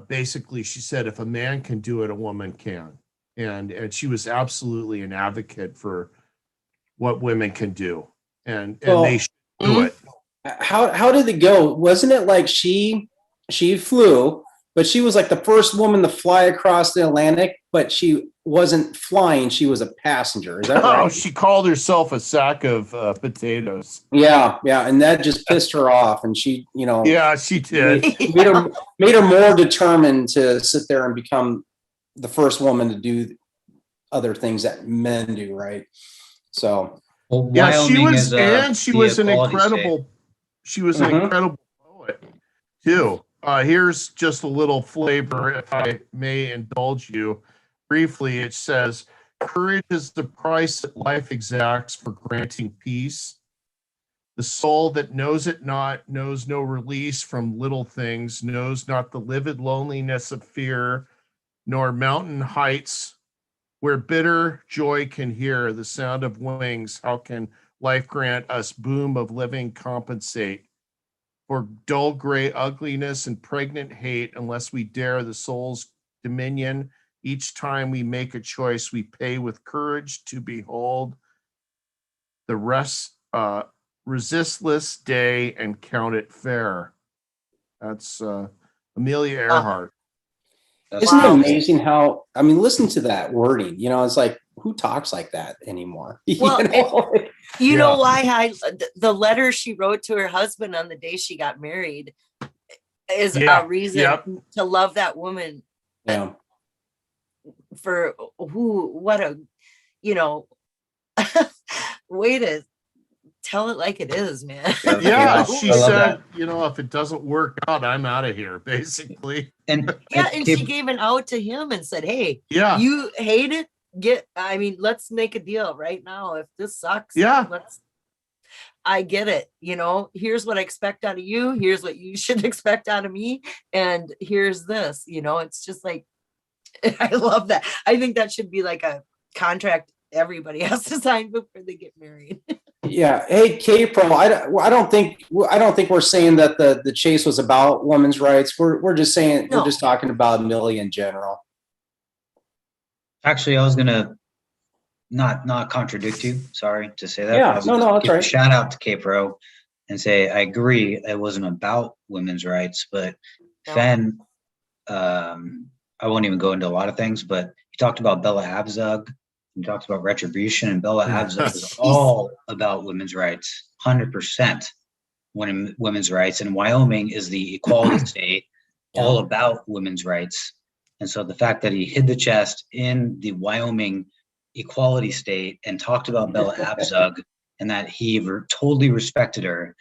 basically, she said, if a man can do it, a woman can. And she was absolutely an advocate for what women can do, and they should do it. How did it go? Wasn't it like she flew, but she was like the first woman to fly across the Atlantic, but she wasn't flying, she was a passenger. Is that right? Oh, she called herself a sack of potatoes. Yeah, and that just pissed her off, and she, yeah, she did. Made her more determined to sit there and become the first woman to do other things that men do, right? So she was an incredible poet too. Here's just a little flavor, if I may indulge you briefly. It says, courage is the price that life exacts for granting peace. The soul that knows it not knows no release from little things, knows not the livid loneliness of fear, nor mountain heights where bitter joy can hear the sound of wings. How can life grant us boom of living compensate for dull gray ugliness and pregnant hate, unless we dare the soul's dominion? Each time we make a choice, we pay with courage to behold the resistless day and count it fair. That's Amelia Earhart. Isn't it amazing how, listen to that wording, it's like, who talks like that anymore? Well, know why the letter she wrote to her husband on the day she got married is a reason to love that woman. Yeah. For what a, way to tell it like it is, man. Yeah, she said, if it doesn't work out, I'm out of here, basically. And she gave an out to him and said, hey, you hate it? Let's make a deal right now. If this sucks, I get it. Here's what I expect out of you. Here's what you should expect out of me. And here's this, it's just like, I love that. I think that should be like a contract everybody has to sign before they get married. Yeah. Hey, K-Pro, I don't think we're saying that the chase was about women's rights. We're just saying, we're just talking about Amelia in general. Actually, I was gonna not contradict you. Sorry to say that. Yeah, no, that's right. Shout out to K-Pro and say I agree. It wasn't about women's rights, but Fenn, I won't even go into a lot of things, but he talked about Bella Abzug He talks about retribution, and Bella Abzug is all about women's rights, 100% women's rights. And Wyoming is the equality state, all about women's rights. And so the fact that he hid the chest in the Wyoming equality state and talked about Bella Abzug and that he totally respected her,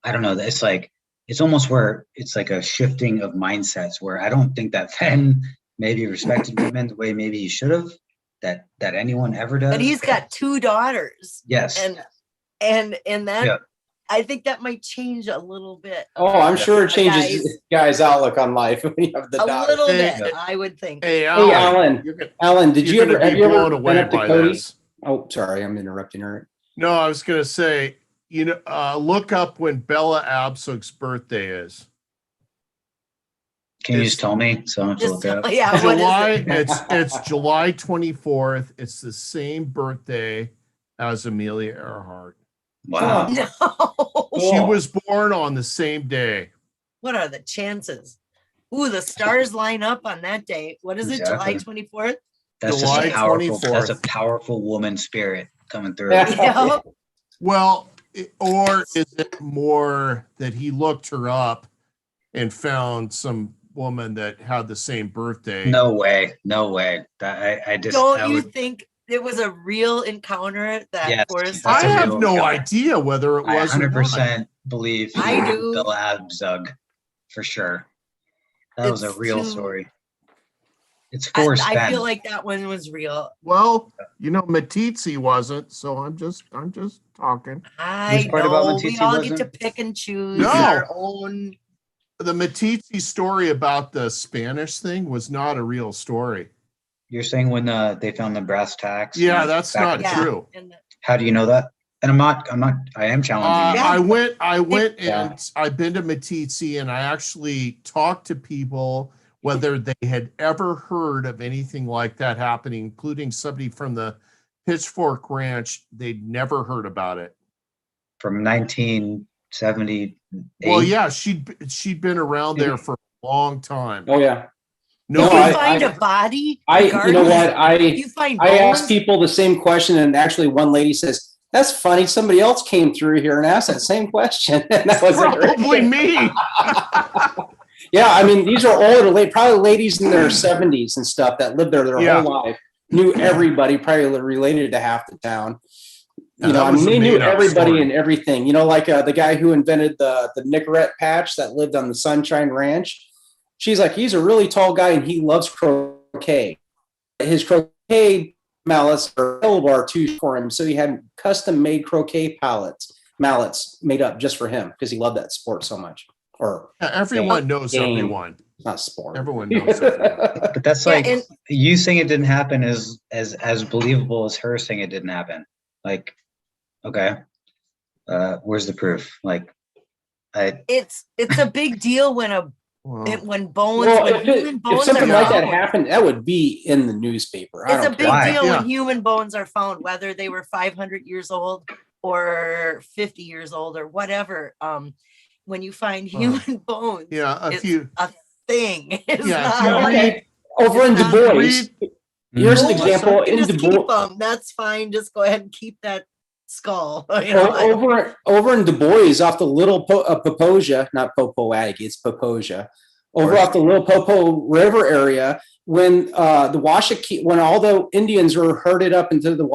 I don't know. It's like, it's almost where it's like a shifting of mindsets where I don't think that Fenn maybe respected women the way maybe he should have, that anyone ever does. But he's got 2 daughters. Yes. And that, I think that might change a little bit. Oh, I'm sure it changes guys' outlook on life when you have the A daughter. little bit, I would think. Hey, Alan, did you ever have you ever blown been away up to by Cody? this? Oh, sorry, I'm interrupting her. No, I was going to say, look up when Bella Abzug's birthday is. Can you just tell me? So I don't have to look it up. Yeah, what is it? It's July 24th. It's the same birthday as Amelia Earhart. Wow. No. She was born on the same day. What are the chances? Ooh, the stars line up on that day. What is it? Exactly. July 24th? That's July just a powerful. 24th. That's a powerful woman spirit coming through. Yeah. Well, or is it more that he looked her up and found some woman that had the same birthday? No way. That I just Don't I you would, think it was a real encounter that Yes, Forrest? I that's a have real no encounter. idea whether it I was or not. 100% believe I do. Bella Abzug for sure. That was a It's real too- story. It's Forrest I Fenn. feel like that one was real. Well, Matitzi wasn't, so I'm just talking. I Which part about know we Matitzi all get to wasn't? pick and choose No. our own. The Matitzi story about the Spanish thing was not a real story. You're saying when they found the brass tacks? Yeah, that's back not in- Yeah. true. And How do you know that? And I am challenging you. I went Yeah. and I've been to Matitzi and I actually talked to people whether they had ever heard of anything like that happening, including somebody from the Pitchfork Ranch. They'd never heard about it. From 1978. Well, yeah, she'd been around there for a long time. Oh yeah. No, if you I- find a body, You know what? if you find I bones, asked people the same question, and actually one lady says, "That's funny. Somebody else came through here and asked that same question." And that was probably me. Yeah, I mean, these are older, probably ladies in their 70s and stuff that lived there their Yeah. whole life, knew everybody, probably related to half the town. Yeah, You know, that I was mean, a they knew made-up everybody story. and everything. You know, like the guy who invented the Nicorette patch that lived on the Sunshine Ranch. She's like, he's a really tall guy and he loves croquet. His croquet mallets are available too for him, so he had custom-made croquet mallets made up just for him because he loved that sport so much. Or Yeah, everyone knows Game. everyone. not sport. Everyone knows everyone. But that's Yeah, like and- you saying it didn't happen is as believable as her saying it didn't happen. Like, okay, where's the proof? Like, it's a big deal when Well, when bones Well, when if human bones if something are like that found. happened, that would be in the newspaper. I It's a don't big care. Why? deal Yeah. when human bones are found, whether they were 500 years old or 50 years old or whatever. When you find human bones, yeah, it's if you a thing. It's Yeah, if not you like, Okay. Over in It's Du not Bois, here's an "Oh, example. you can In just Du keep Bois, them. That's fine. Just go ahead and keep that skull. You know, I don't- over in Du Bois, off the little Poposia, not Popoag, it's Poposia, over off the little Popo River area, when the Washakie, when all the Indians were herded up into the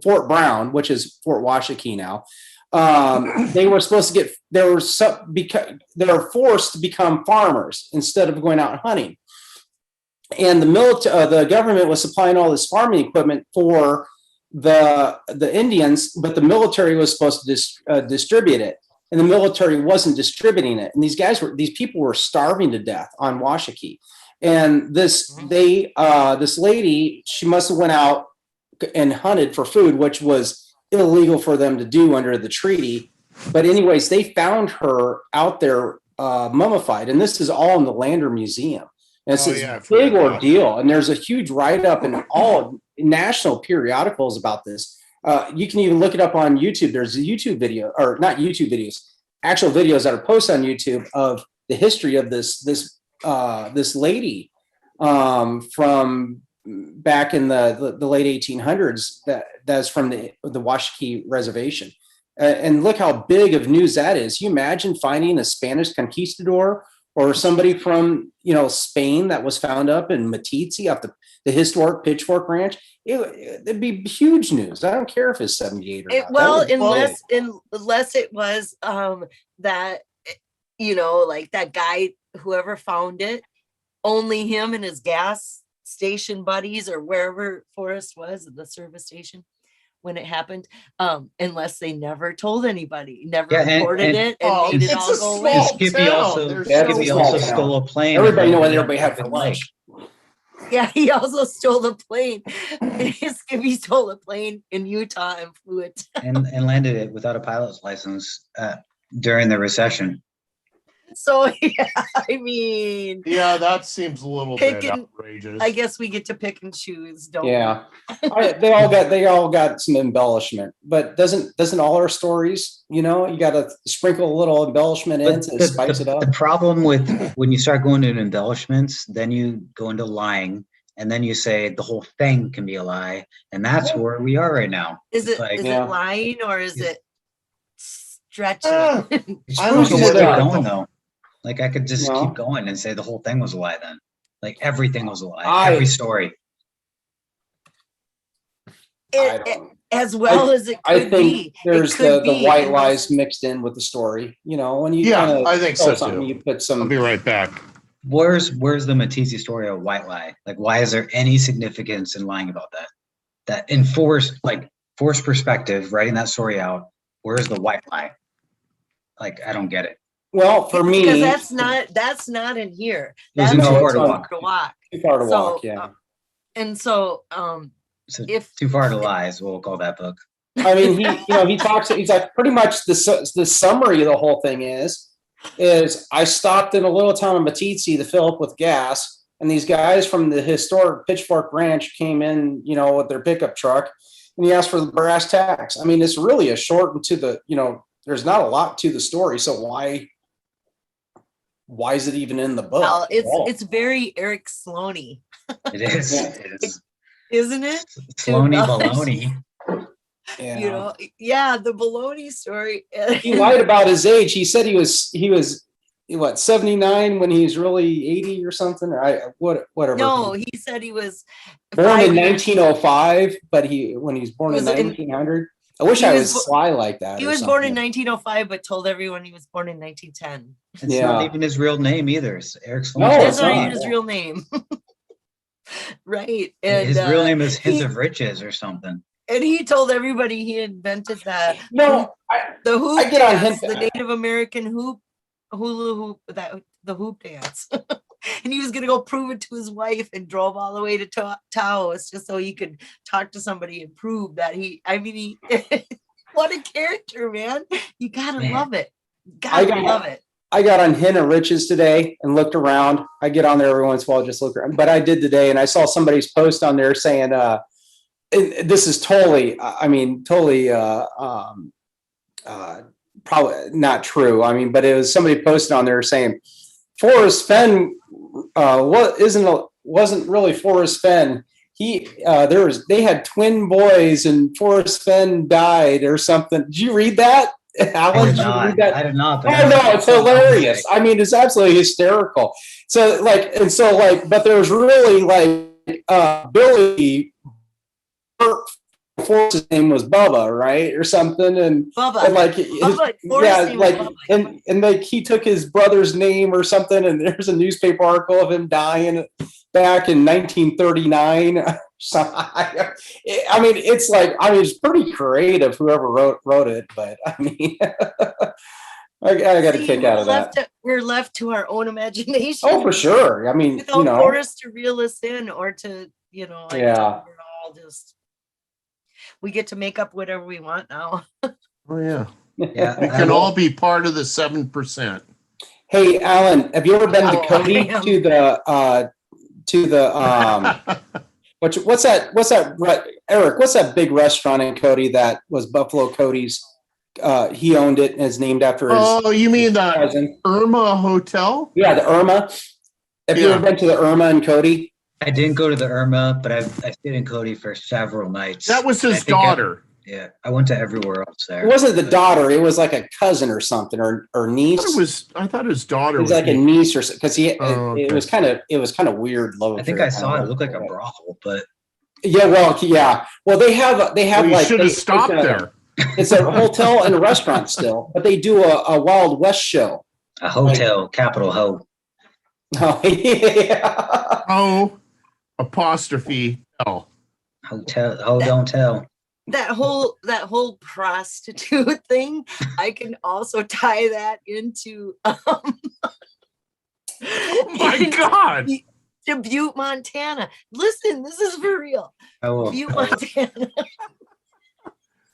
Fort Brown, which is Fort Washakie now, they were supposed to get they were forced to become farmers instead of going out hunting. And the government was supplying all this farming equipment for the Indians, but the military was supposed to distribute it, and the military wasn't distributing it. And these people were starving to death on Washakie. And this lady, she must have went out and hunted for food, which was illegal for them to do under the treaty. But anyways, they found her out there mummified, and this is all in the Lander Museum. And it's Oh, this yeah, I've big heard that. ordeal, and there's a huge write-up in all national periodicals about this. You can even look it up on YouTube. There's a YouTube video, or not YouTube videos, actual videos that are posted on YouTube of the history of this lady from back in the late 1800s that's from the Washakie Reservation. And look how big of news that is. You imagine finding a Spanish conquistador or somebody from, Spain that was found up in Matizzi off the historic Pitchfork Ranch. It'd be huge news. I don't care if it's 78 or not. Well, That would be unless it was that, like that guy, whoever found it, only him and his gas station buddies or wherever Forrest was at the service station when it happened, unless they never told anybody, never reported it and made it all go away. Skippy also stole a plane. Everybody knew what everybody had for lunch. Yeah, he also stole a plane. Skippy stole a plane in Utah and flew it. and landed it without a pilot's license during the recession. So yeah, I mean, Yeah, that seems a little bit outrageous. I guess we get to pick and choose, don't Yeah, they all got some embellishment, but doesn't all our stories? You got to sprinkle a little embellishment in to spice it up. The problem with when you start going into embellishments, then you go into lying, and then you say the whole thing can be a lie, and that's where we are right now. Is it like, is it lying or is it stretching? I don't know know where going though. Like I could just keep going and say the whole thing was a lie then. Like everything was a lie. Every story. As well as it could be. There's the white lies mixed in with the story. When you I think so too. You put some. I'll be right back. Where's the Matizzi story of white lie? Like why is there any significance in lying about that? That in forced perspective, writing that story out, where's the white lie? Like I don't get it. Well, for me, because that's not in here. That's too far to walk. Too far to walk, yeah. And so, if Too Far to Lie is what we'll call that book. I mean, he talks. He's like pretty much the summary of the whole thing is I stopped in a little town of Matizzi to fill up with gas, and these guys from the historic Pitchfork Ranch came in, with their pickup truck, and he asked for the brass tacks. I mean, it's really a short and to the, there's not a lot to the story, so why is it even in the book? Well, it's very Eric Sloane. It is. It is. Isn't it? Sloane baloney. Yeah. The baloney story. He lied about his age. He said he was what 79 when he's really 80 or something. Or whatever. No, he said he was born in 1905, but when he was born in 1900. I wish I was sly like that. He was born in 1905, but told everyone he was born in 1910. It's not even his real name either. It's Eric Sloane. No, that's not even his real name. Right. And his real name is Hint of Riches or something. And he told everybody he invented that. No, the hoop I get on dance, the Native American hula hoop, the hoop dance. And he was going to go prove it to his wife and drove all the way to Taos just so he could talk to somebody and prove that he what a character, man. You got to love it. Love it. I got on Hint of Riches today and looked around. I get on there every once in a while, just look around. But I did today, and I saw somebody's post on there saying, this is totally probably not true. I mean, but it was somebody posted on there saying Forrest Fenn wasn't really Forrest Fenn. They had twin boys and Forrest Fenn died or something. Did you read that? Alan, did you read that? I did not. Oh no, it's hilarious. I mean, it's absolutely hysterical. So but there's really Billy Forrest's name was Bubba, right, or something, and Bubba, and he took his brother's name or something, and there's a newspaper article of him dying back in 1939. So, I mean, it's pretty creative whoever wrote it, but I mean, I got a kick out of that. We're left to our own imagination. Oh, for sure. I mean, without Forrest to reel us in or to we're all just. We get to make up whatever we want now. Oh yeah. Yeah. We can all be part of the 7%. Hey, Alan, have you ever been to Cody to the what's that Eric, what's that big restaurant in Cody that was Buffalo Cody's? He owned it and is named after his. Oh, you mean the cousin. Irma Hotel? Yeah, the Irma. Have you ever been to the Irma in Cody? I didn't go to the Irma, but I stayed in Cody for several nights. That was I his think daughter. Yeah, I went to everywhere else there. It wasn't the daughter. It was like a cousin or something, or niece. I thought his daughter It was like a niece or something, because Oh, it okay. was kind of weird love I think affair I saw kind it. of It looked like a way. brothel, but Yeah, well, yeah. Well, they have Well, you like should have stopped there. It's a hotel and a restaurant still, but they do a Wild West show. a hotel, capital Ho. Oh, yeah. Oh, apostrophe L. Hotel, Ho, don't tell. That whole prostitute thing, I can also tie that into Oh my God. to Butte, Montana. Listen, this is for real. Oh, Butte, Montana.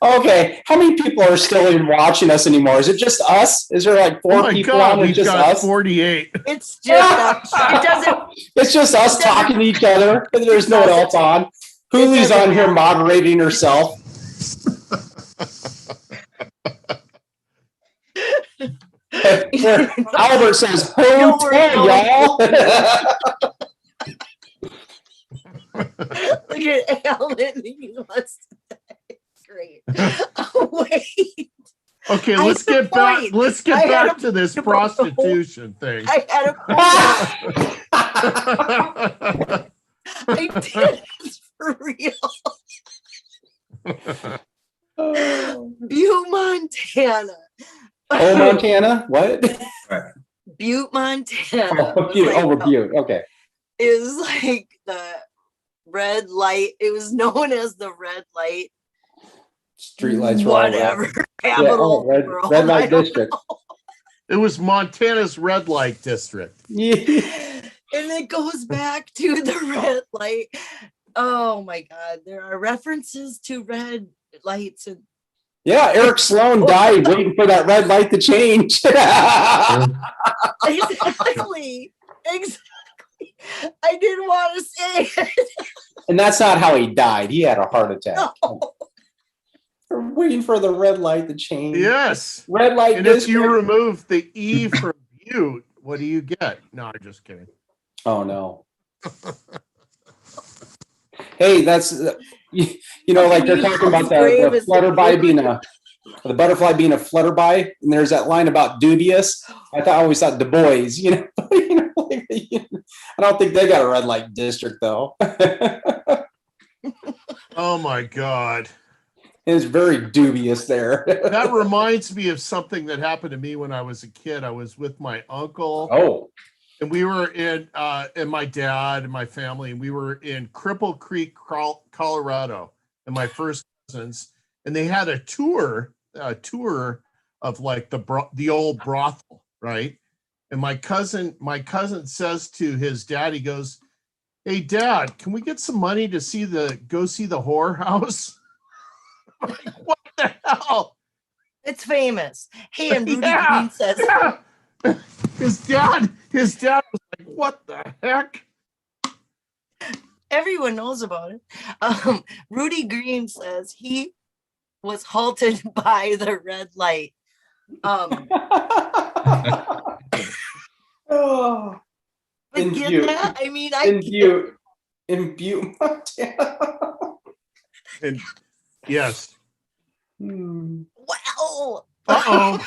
Okay, how many people are still even watching us anymore? Is it just us? Is there like Oh 4 my people God, on with we've just got us? 48. It's just it doesn't. It's just us talking to each other, and there's no one else on. Hoolie's doesn't on here matter. moderating herself. Albert says, Don't worry, "Hotel, y'all." Look at Alan. He wants to die. Great. Oh, wait. Okay, I let's had a get back. point. Let's I get had back a to this point about the whole- prostitution thing. I had a point. I did. It's for real. Butte, Montana. Oh, Montana? What? Butte, Montana. Oh, Butte. Oh, Butte. Okay. Is like the red light. It was known as the red light. Streetlights. Whatever. Capital. red world, light I don't district. know. It was Montana's red light district. Yeah. And it goes back to the red light. Oh my God. There are references to red lights and Yeah, Eric Sloane died waiting for that red light to change. exactly. I didn't want to say it. And that's not how he died. He had a heart attack. No. We're waiting for the red light to change. Yes. Red light And if district. you remove the E from Butte, what do you get? No, I'm just kidding. Oh no. Hey, that's you know, like they're talking about the flutterby being the butterfly being a flutterby, and there's that line about dubious. I always thought Du Bois, you know, I don't think they got a red light district though. Oh my God. It's very dubious there. That reminds me of something that happened to me when I was a kid. I was with my uncle. Oh. And we were in, and my dad and my family, and we were in Cripple Creek, Colorado, and my first cousins, and they had a tour of like the old brothel, right? And my cousin says to his dad, he goes, "Hey, Dad, can we get some money to go see the whorehouse?" I'm like, what the hell? It's famous. Hey, and Rudy Yeah, Green says, yeah. His dad was like, "What the heck?" everyone knows about it. Rudy Green says he was halted by the red light. Oh. But In get Butte. that? I mean, In Butte, Montana. And yes. wow. Uh-oh.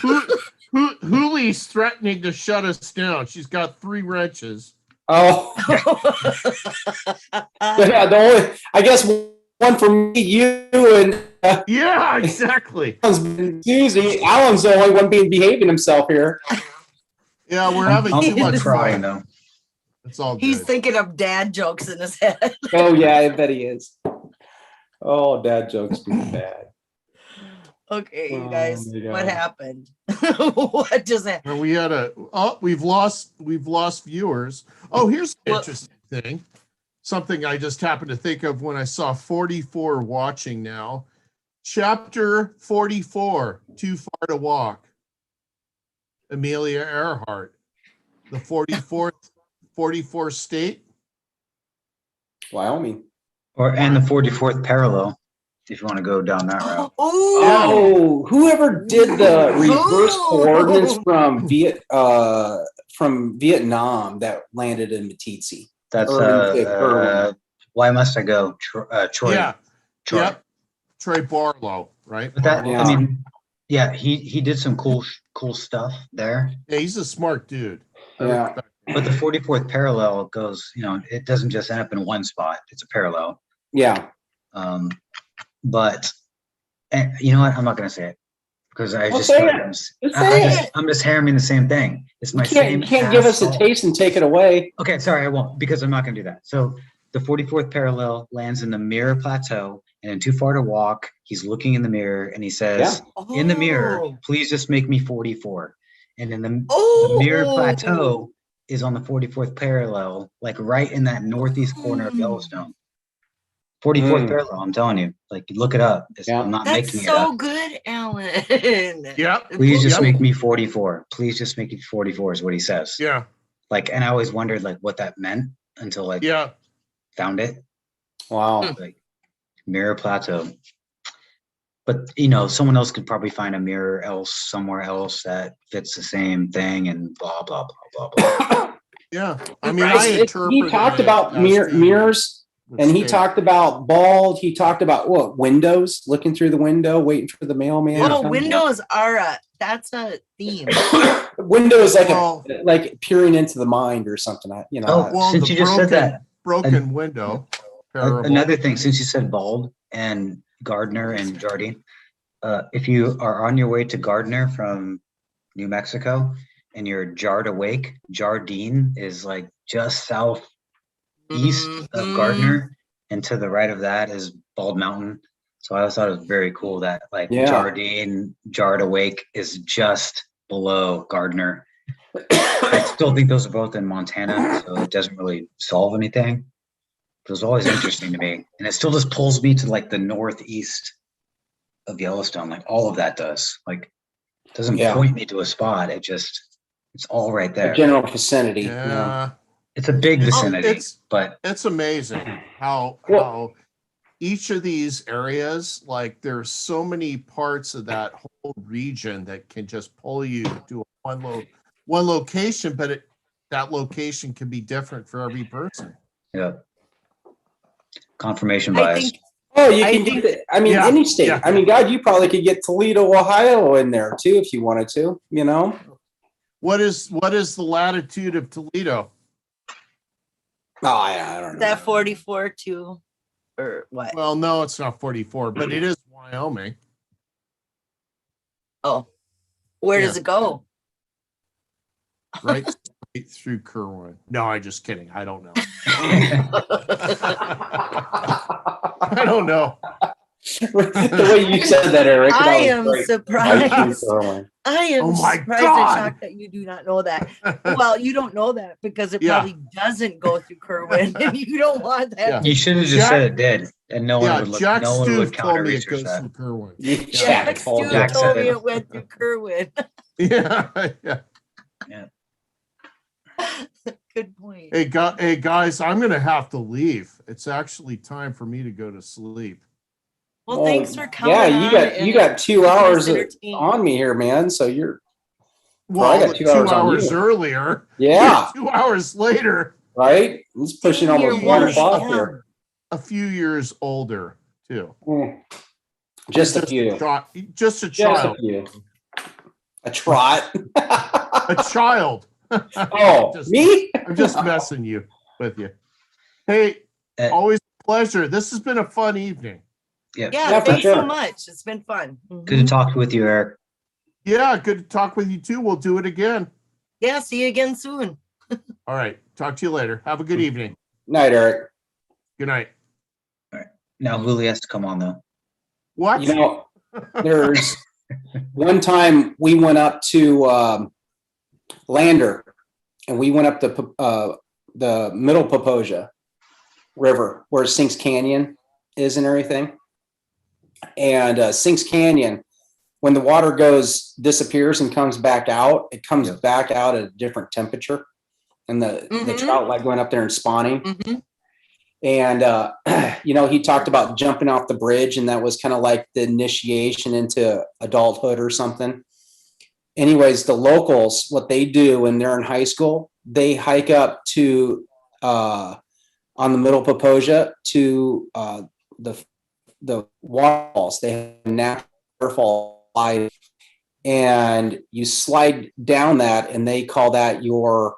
Hoolie's threatening to shut us down. She's got 3 wrenches. Oh. Yeah, I guess one for me, you, and Yeah, exactly. Susie. Alan's the only one behaving himself here. Yeah, we're having I'm too much crying fun. though. It's all good. He's thinking of dad jokes in his head. Oh yeah, I bet he is. Oh, dad jokes be bad. Okay, you Oh, guys, my God. what happened? What just happened? And we had we've lost viewers. Oh, here's an Well- interesting thing. Something I just happened to think of when I saw 44 watching now. Chapter 44, Too Far to Walk. Amelia Earhart. The 44th state. Wyoming. And the 44th parallel, if you want to go down that route. Oh, Oh, whoever did the reverse Ooh. coordinates from Vietnam that landed in Meeteetse. That's Irving to Kirwin. why must I go? Troy. Yeah. Troy. Yep. Troy Barlow, right? But that, Barlow. I mean, yeah, he did some cool stuff there. Yeah, he's a smart dude. I Yeah. respect him. But the 44th parallel goes, it doesn't just end up in one spot. It's a parallel. Yeah. But you know what? I'm not going to say it because I Well, just say feel it. like Just say it. I'm just hammering the same thing. It's my You can't, same. you can't give us a asshole. taste and take it away. Okay, sorry, I won't because I'm not going to do that. So the 44th parallel lands in the mirror plateau, and in Too Far to Walk, he's looking in the mirror and he says, "In the mirror, please just make me 44." And in the mirror plateau is on the 44th parallel, like right in that northeast corner of Yellowstone. 44th parallel, I'm telling you. Like, look it up. I'm not making it up. That's so good, Alan. Yep. Please just make me 44. Please just make me 44 is what he says. Yeah. Like, and I always wondered like what that meant until I found it. Wow. Like mirror plateau. But someone else could probably find a mirror somewhere else that fits the same thing and blah blah blah blah blah. Yeah. I mean, I interpret. He talked about mirrors, and he talked about bald. He talked about windows, looking through the window, waiting for the mailman. Oh, windows are that's a theme. Windows like peering into the mind or something. Well, since you just said that, broken window. Another thing, since you said bald and Gardner and Jardine, if you are on your way to Gardner from New Mexico and you're jarred awake, Jardine is like just southeast of Gardner, and to the right of that is Bald Mountain. So I always thought it was very cool that Jardine, Jarred Awake is just below Gardner. I still think those are both in Montana, so it doesn't really solve anything. It was always interesting to me, and it still just pulls me to like the northeast of Yellowstone. Like all of that does. Like it doesn't point me to a spot. It's all right there. The general vicinity. Yeah. It's a big vicinity, but it's amazing how each of these areas, like there's so many parts of that whole region that can just pull you to one location, but that location can be different for every person. Yeah. Confirmation bias. You can do that. I mean, any state. Yeah. I mean, God, you probably could get Toledo, Ohio in there too if you wanted to. What is the latitude of Toledo? Oh, I don't know. That 44 too, or what? Well, no, it's not 44, but it is Wyoming. Oh, where does it go? Right through Kirwin. No, I'm just kidding. I don't know. I don't know. The way you said that, Eric. I am surprised. I am surprised and shocked that you do not know that. Well, you don't know that because it probably doesn't go through Kirwin, and you don't want that. Yeah. You should have just said it did, and no one would look. Jack no one would told me it goes that. through Kirwin. Jack told me it went through Kirwin. Yeah. Good point. Hey guys, I'm gonna have to leave. It's actually time for me to go to sleep. Well, thanks for coming. Yeah, you got 2 hours on me here, man. So you're I got 2 hours earlier. Yeah. 2 hours later. Right? It's pushing almost 1 o'clock here. A few years older, too. Just a few. Just a child. A trot. A child. Me? I'm just messing with you. Hey, always a pleasure. This has been a fun evening. Yeah, thanks so much. It's been fun. Good to talk with you, Eric. Yeah, good to talk with you too. We'll do it again. Yeah, see you again soon. All right. Talk to you later. Have a good evening. Night, Eric. Good night. All right. Now Lily has to come on though. What? There's one time we went up to Lander, and we went up the middle Poposia River where Sinks Canyon is and everything. And Sinks Canyon, when the water disappears and comes back out, it comes back out at a different temperature. And the trout like going up there and spawning. Mm-hmm. And, he talked about jumping off the bridge, and that was kind of like the initiation into adulthood or something. Anyways, the locals, what they do when they're in high school, they hike up to on the middle Poposia to the waterfalls. They have a natural waterfall slide, and you slide down that, and they call that your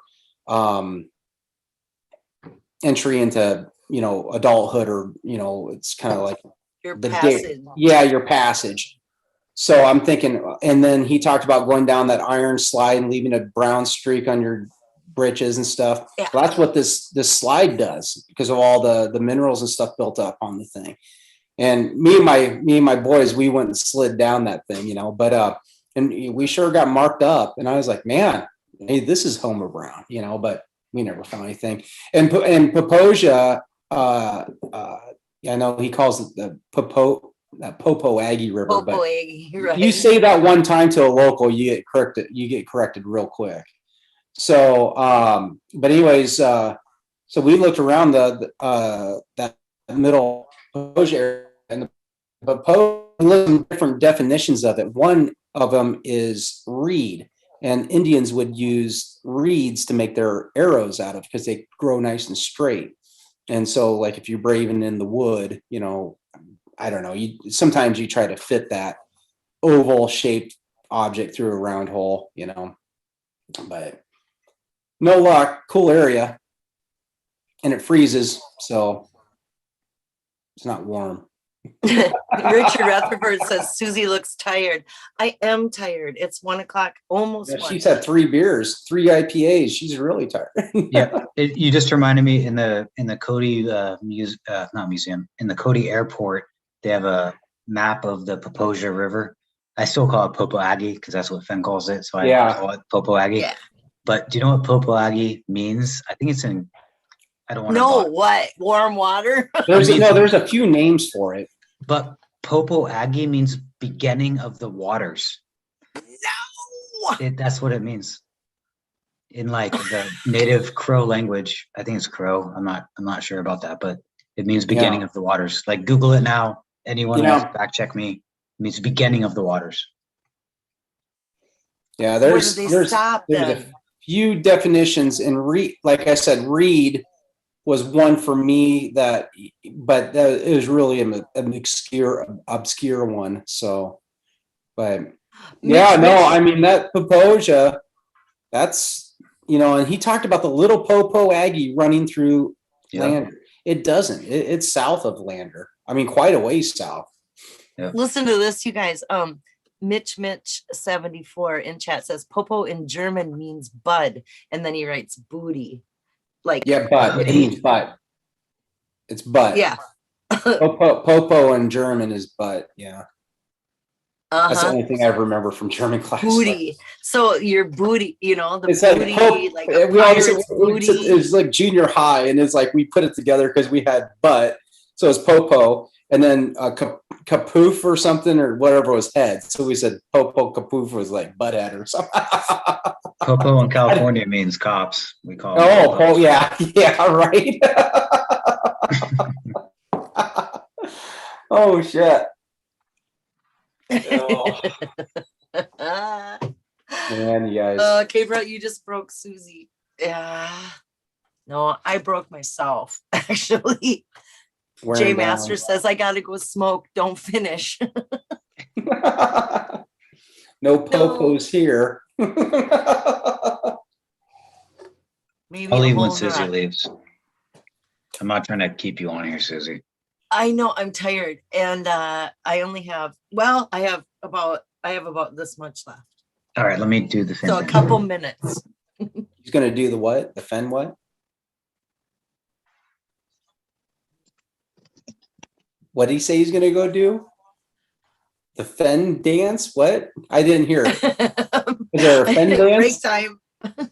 entry into, you know, adulthood, or, you know, it's kind of like Your the passage. yeah, your passage. So I'm thinking, and then he talked about going down that iron slide and leaving a brown streak on your britches and stuff. Yeah. Well, that's what this slide does, because of all the minerals and stuff built up on the thing. And me and my boys, we went and slid down that thing, you know, but and we sure got marked up. And I was like, man, hey, this is Homer Brown, you know, but we never found anything. And Poposia, I know he calls it the Popo Aggie River, Popo but Aggie, right. you say that one time to a local, you get corrected real quick. So, but anyways, so we looked around that middle Poposia area, and the Poposia, looked at different definitions of it. One of them is reed, and Indians would use reeds to make their arrows out of, because they grow nice and straight. And so, like, if you're braving in the wood, you know, I don't know, sometimes you try to fit that oval shaped object through a round hole, you know, but no luck. Cool area, and it freezes, so it's not warm. Richard Rutherford says Susie looks tired. I am tired. It's 1 o'clock, almost. Yeah, she's had 3 beers, 3 IPAs. She's really tired. Yeah, you just reminded me, in the Cody not museum, in the Cody airport, they have a map of the Poposia River. I still call it Popo Aggie because that's what Fenn calls it, so I call it Popo Aggie. Yeah. But do you know what Popo Aggie means? I think it's in. I don't want to. No, what? Warm water? There's a few names for it. But Popo Aggie means beginning of the waters. No. That's what it means. In like the native Crow language, I think it's Crow. I'm not sure about that, but it means beginning of the waters. Like, Google it now. Anyone wants to fact check me? It means beginning of the waters. Yeah, there's a few definitions, and like I said, reed was one for me but it was really an obscure one. So, but yeah, I mean, that Poposia, that's, you know, and he talked about the little Popo Aggie running through Lander. It doesn't. It's south of Lander. I mean, quite a ways south. Yeah. Listen to this, you guys. Mitch 74 in chat says Popo in German means bud, and then he writes booty. Like, yeah, but it means butt. It's butt. Yeah. Popo in German is butt. Yeah. That's the Uh-huh. only thing I remember from German class. Booty. So your booty, you know, the It's booty, like a we always pirate's booty. it was like junior high, and it's like we put it together because we had butt, so it's Popo, and then Kapoof or something, or whatever was head. So we said Popo Kapoof was like butthead or something. Popo in California means cops. We call them. Oh, yeah, right. Oh shit. Oh. Man, you guys. K-Bro, you just broke Susie. Yeah. No, I broke myself, actually. J Master says, I gotta go smoke. Don't finish. No popos here. Maybe I'll leave a when whole Susie lot. leaves. I'm not trying to keep you on here, Susie. I know I'm tired, and I only have, I have about this much left. All right, let me do the thing. So a couple minutes. He's gonna do the what? The Fenn what? What did he say he's gonna go do? The Fenn dance? What? I didn't hear it. Is there a Fenn dance? Break time.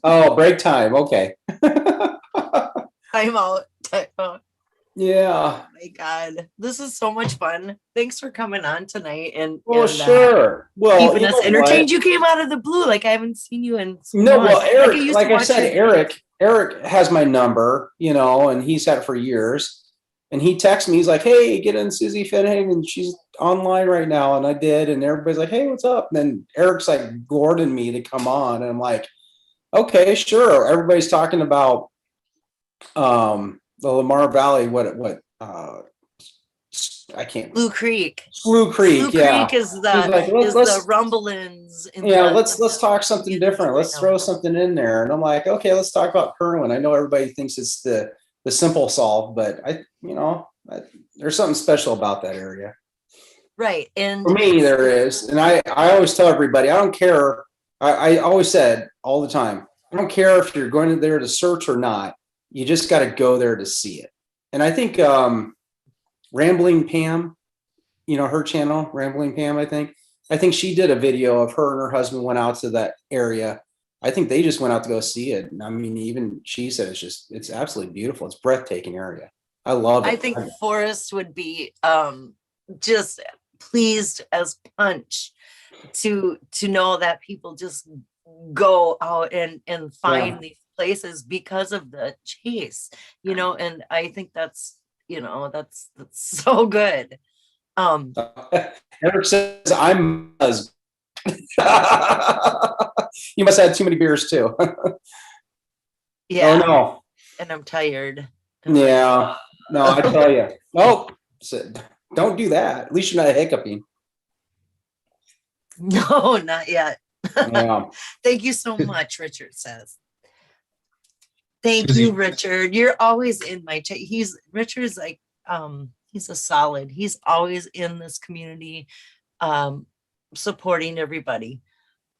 Oh, break time. Okay. Time out. Time out. Yeah. Oh my God, this is so much fun. Thanks for coming on tonight and Sure. Well, keeping us entertained. You came out of the blue, like I haven't seen you in. No, well, Eric, used like to I watch said, Eric has my number, you know, and he's had it for years. And he texts me, he's like, hey, get in Susie Fennhaven. She's online right now. And I did. And everybody's like, hey, what's up? And then Eric's like Gordon me to come on. And I'm like, okay, sure. Everybody's talking about the Lamar Valley, I can't. Blue Creek. Blue Creek, Blue yeah. Creek is He's the like, rumblings in yeah, the let's talk something different. right Let's now. throw something in there. And I'm like, okay, let's talk about Kirwin. I know everybody thinks it's the simple solve, but there's something special about that area. Right. And For me, there is. And I always tell everybody, I don't care. I always said all the time, I don't care if you're going there to search or not. You just got to go there to see it. And I think Rambling Pam, her channel, Rambling Pam, I think she did a video of her and her husband went out to that area. I think they just went out to go see it. And I mean, even she said it's absolutely beautiful. It's a breathtaking area. I love it. I think Forrest would be just pleased as punch to know that people just go out and find these places because of the chase, and I think that's so good. Eric says I'm buzzed. You must have had too many beers too. Yeah. Oh no. And I'm tired. Yeah. No, I tell you. Oh, don't do that. At least you're not hiccuping. No, not yet. Yeah. Thank you so much, Richard says. Thank you, Richard. You're always in my chat. Richard's like, he's a solid. He's always in this community, supporting everybody.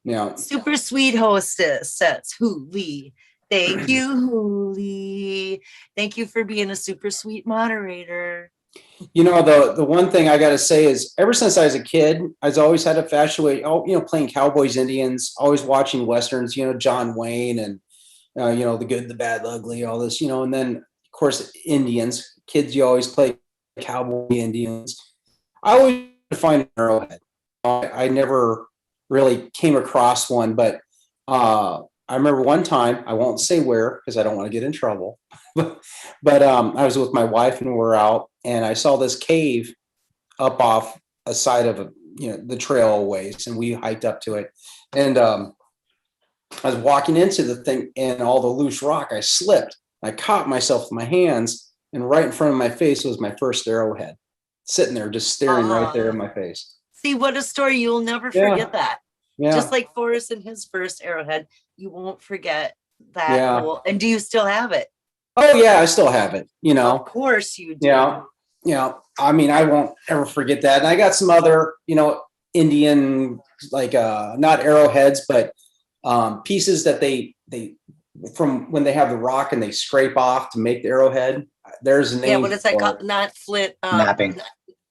Yeah. Super sweet hostess says Hooli. Thank you, Hooli. Thank you for being a super sweet moderator. The one thing I got to say is ever since I was a kid, I've always had a fascination, playing cowboys, Indians, always watching Westerns, John Wayne and, the good, the bad, the ugly, all this, and then of course, Indians, kids, you always play cowboy Indians. I always find an arrowhead. I never really came across one, but I remember one time, I won't say where because I don't want to get in trouble, but I was with my wife and we're out and I saw this cave up off a side of the trail a ways, and we hiked up to it. And I was walking into the thing and all the loose rock, I slipped. I caught myself with my hands, and right in front of my face was my first arrowhead sitting there, just staring right there in my face. See, what a story. You'll never forget that. Yeah. Just like Forrest and his first arrowhead, you won't forget that whole. And do you still have it? Oh yeah, I still have it. Of course you do. Yeah. I mean, I won't ever forget that. And I got some other, Indian, like not arrowheads, but pieces that they from when they have the rock and they scrape off to make the arrowhead. There's a name. Yeah, what is that called? Not flint. Napping.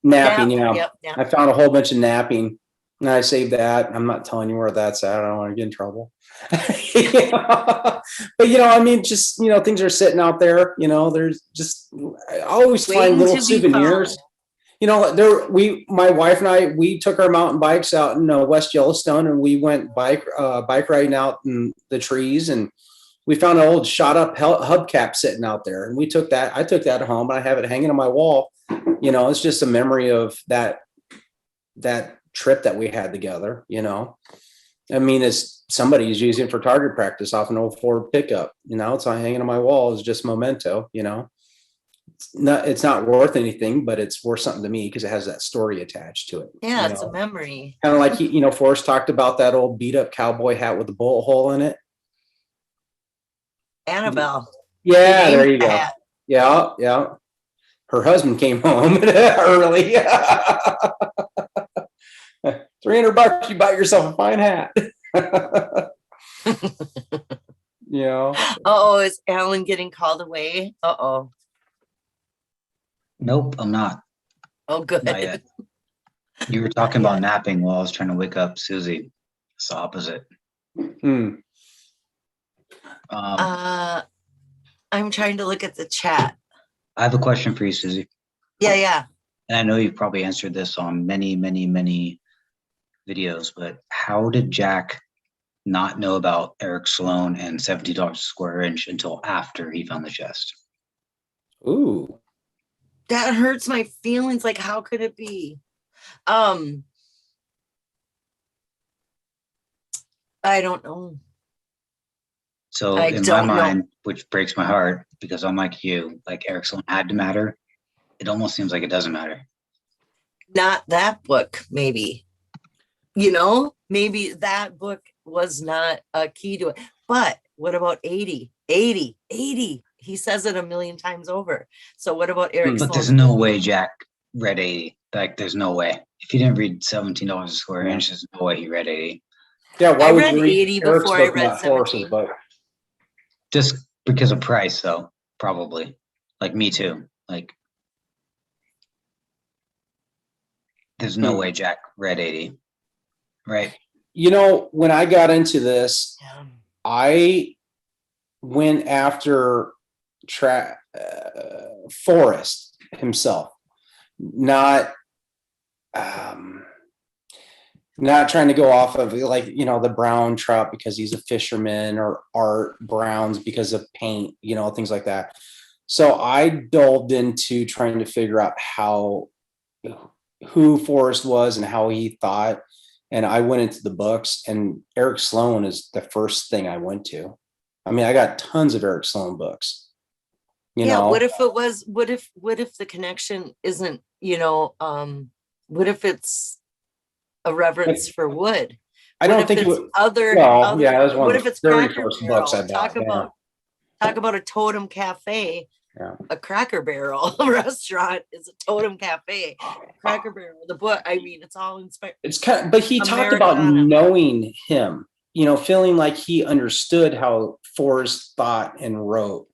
Napping, yeah. Yep. I found a whole bunch of napping. And I saved that. I'm not telling you where that's at. I don't want to get in trouble. But I mean, just things are sitting out there. There's just I always find little souvenirs. My wife and I, we took our mountain bikes out in West Yellowstone, and we went bike riding out in the trees, and we found an old shot up hubcap sitting out there, and we took that. I took that home, and I have it hanging on my wall. It's just a memory of that trip that we had together. I mean, it's somebody's using it for target practice off an old Ford pickup. It's hanging on my wall. It's just memento. It's not worth anything, but it's worth something to me because it has that story attached to it. Yeah, it's a memory. Kind of like Forrest talked about that old beat up cowboy hat with the bullet hole in it. Annabelle. Yeah, there you go. Yeah. Her husband came home early. $300, you buy yourself a fine hat. Oh, is Alan getting called away? Uh-oh. Nope, I'm not. Oh, good. Not yet. You were talking about napping while I was trying to wake up Susie. It's the opposite. I'm trying to look at the chat. I have a question for you, Susie. Yeah. And I know you've probably answered this on many, many, many videos, but how did Jack not know about Eric Sloane and $70 a square inch until after he found the chest? Ooh. That hurts my feelings. Like, how could it be? I don't know. So I in my don't know. mind, which breaks my heart because I'm like you, like Eric Sloane had to matter. It almost seems like it doesn't matter. Not that book, maybe. You know, maybe that book was not a key to it. But what about 80? 80, 80. He says it a million times over. So what about Eric But there's Sloane's no book? way Jack read 80. Like there's no way. If he didn't read $17 a square inch, there's no way he read 80. Yeah, why I would read you read 80 Eric's before I book, read not Forrest's 17. book? Just because of price, though, probably. Like me too. Like there's no way Jack read 80. Right. You know, when I got into this, Yeah. I went after Forrest himself, not not trying to go off of like, you know, the brown trout because he's a fisherman, or Art Browns because of paint, you know, things like that. So I delved into trying to figure out who Forrest was and how he thought. And I went into the books, and Eric Sloane is the first thing I went to. I mean, I got tons of Eric Sloane books. You Yeah, know, what if it was, what if the connection isn't, you know, what if it's a reverence for wood? I What don't if think it it's would. other, Well, yeah, that was one what of if the it's very Cracker first books I Barrel? bought. Talk about a totem cafe. Yeah. A Cracker Barrel restaurant is a totem cafe. Cracker Barrel, the book, I mean, it's all inspired. It's kind of, but he talked about Americana. knowing him, you know, feeling like he understood how Forrest thought and wrote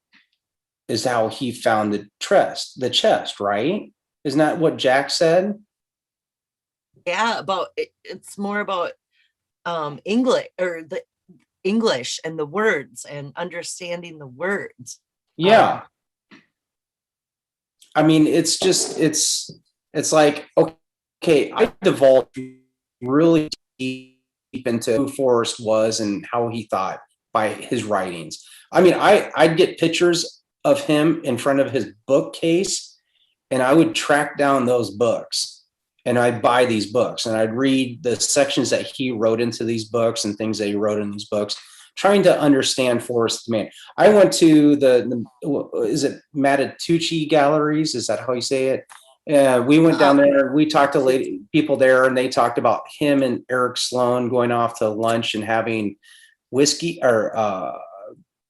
is how he found the chest, right? Isn't that what Jack said? Yeah, it's more about English, or the English and the words and understanding the words. Yeah. I mean, it's like, okay, I divulged really deep into who Forrest was and how he thought by his writings. I mean, I'd get pictures of him in front of his bookcase, and I would track down those books, and I'd buy these books, and I'd read the sections that he wrote into these books and things that he wrote in these books, trying to understand Forrest the Man. I went to the is it Mattitucci Galleries? Is that how you say it? We went down there and we talked to people there, and they talked about him and Eric Sloane going off to lunch and having whiskey or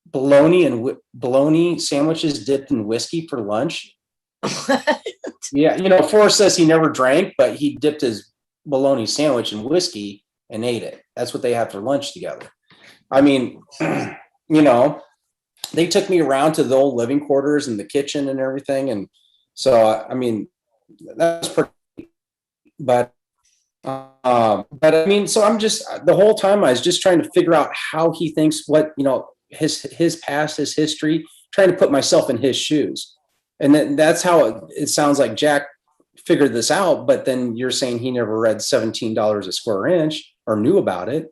bologna sandwiches dipped in whiskey for lunch. Yeah, you know, Forrest says he never drank, but he dipped his bologna sandwich in whiskey and ate it. That's what they had for lunch together. I mean, you know, they took me around to the old living quarters and the kitchen and everything. And so, I mean, that's pretty, but I mean, so I'm just, the whole time I was just trying to figure out how he thinks, what, you know, his past, his history, trying to put myself in his shoes. And then that's how it sounds like Jack figured this out. But then you're saying he never read $17 a square inch or knew about it.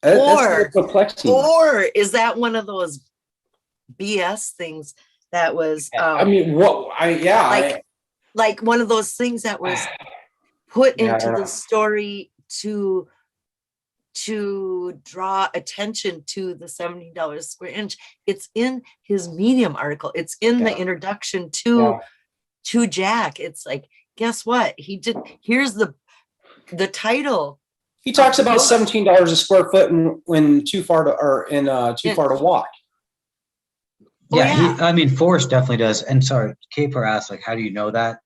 That's perplexing. Or is that one of those BS things that was I mean, like one of those things that was put into the story to draw attention to the $17 square inch. It's in his Medium article. It's in the introduction to Jack. It's like, guess what? Here's the title. He talks about $17 a square foot when too far to walk. Yeah, I mean, Forrest definitely does. And sorry, Kaper asked, like, how do you know that?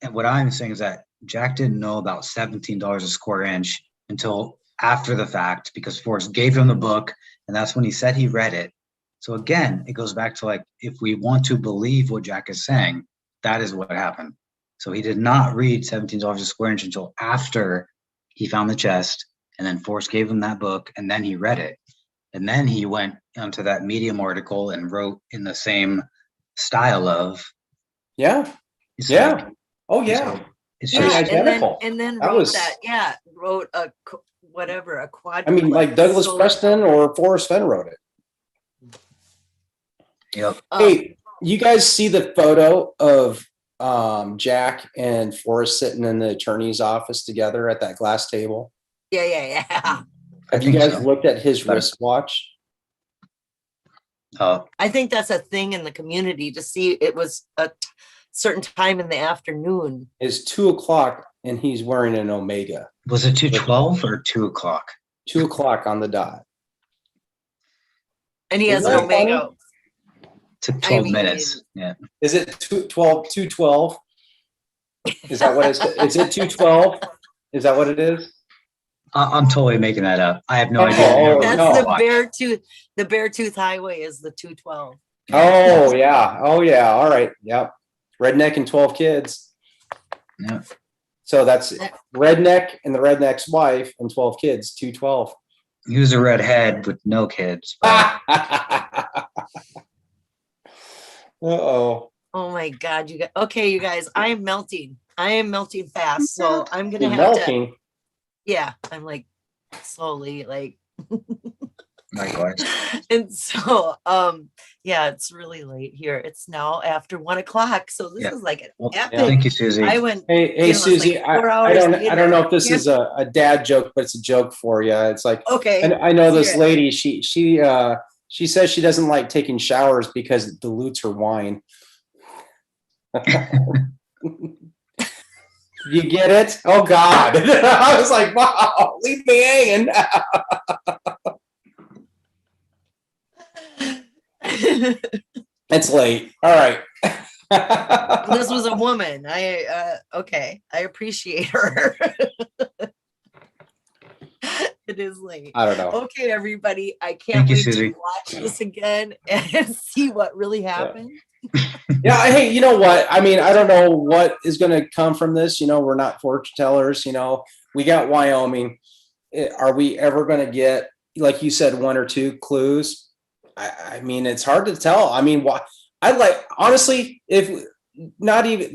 And what I'm saying is that Jack didn't know about $17 a square inch until after the fact, because Forrest gave him the book, and that's when he said he read it. So again, it goes back to, like, if we want to believe what Jack is saying, that is what happened. So he did not read $17 a square inch until after he found the chest, and then Forrest gave him that book, and then he read it. And then he went onto that Medium article and wrote in the same style of. Yeah. It's yeah. like, oh, yeah. It's just identical. And then wrote a quad. I mean, like Douglas Preston or Forrest Fenn wrote it. Yep. Hey, you guys see the photo of Jack and Forrest sitting in the attorney's office together at that glass table? Yeah. Have you guys looked at his wristwatch? Oh, I think that's a thing in the community to see it was a certain time in the afternoon. It's 2 o'clock and he's wearing an Omega. was it 2:12 or 2 o'clock? 2 o'clock on the dot. And he Isn't has an that funny? Omega. Took I 12 mean- minutes. Yeah. Is it 212? Is that what it's, is it 212? Is that what it is? I'm totally making that up. I have no Oh, idea. I've never That's no. the watched. Beartooth Highway is the 212. Oh yeah. Oh yeah. All right. Yep. Redneck and 12 kids. Yeah. So that's redneck and the redneck's wife and 12 kids, 212. He was a redhead with no kids. but- Uh-oh. Oh my God, you guys, I am melting. I am melting fast. So I'm gonna You're have to, melting. yeah, I'm like slowly like Likewise. and so yeah, it's really late here. It's now after 1 o'clock. So this Yeah. is like an Well, epic. Thank you, Susie. I went, Hey, you know, it's like Susie, 4 I hours don't later. know if this is a dad joke, but it's a joke for you. It's like, okay. and I know this Yeah. lady, she says she doesn't like taking showers because it dilutes her wine. You get it? Oh God. I was like, wow, leave me hanging. It's late. All right. This was a woman. Okay. I appreciate her. It is late. I don't know. Okay, everybody. I can't Thank you, wait Susie. to watch this again and see what really happened. Yeah, hey, you know what? I mean, I don't know what is going to come from this. You know, we're not fortune tellers. You know, we got Wyoming. Are we ever going to get, like you said, one or two clues? I mean, it's hard to tell. I mean, honestly, if not even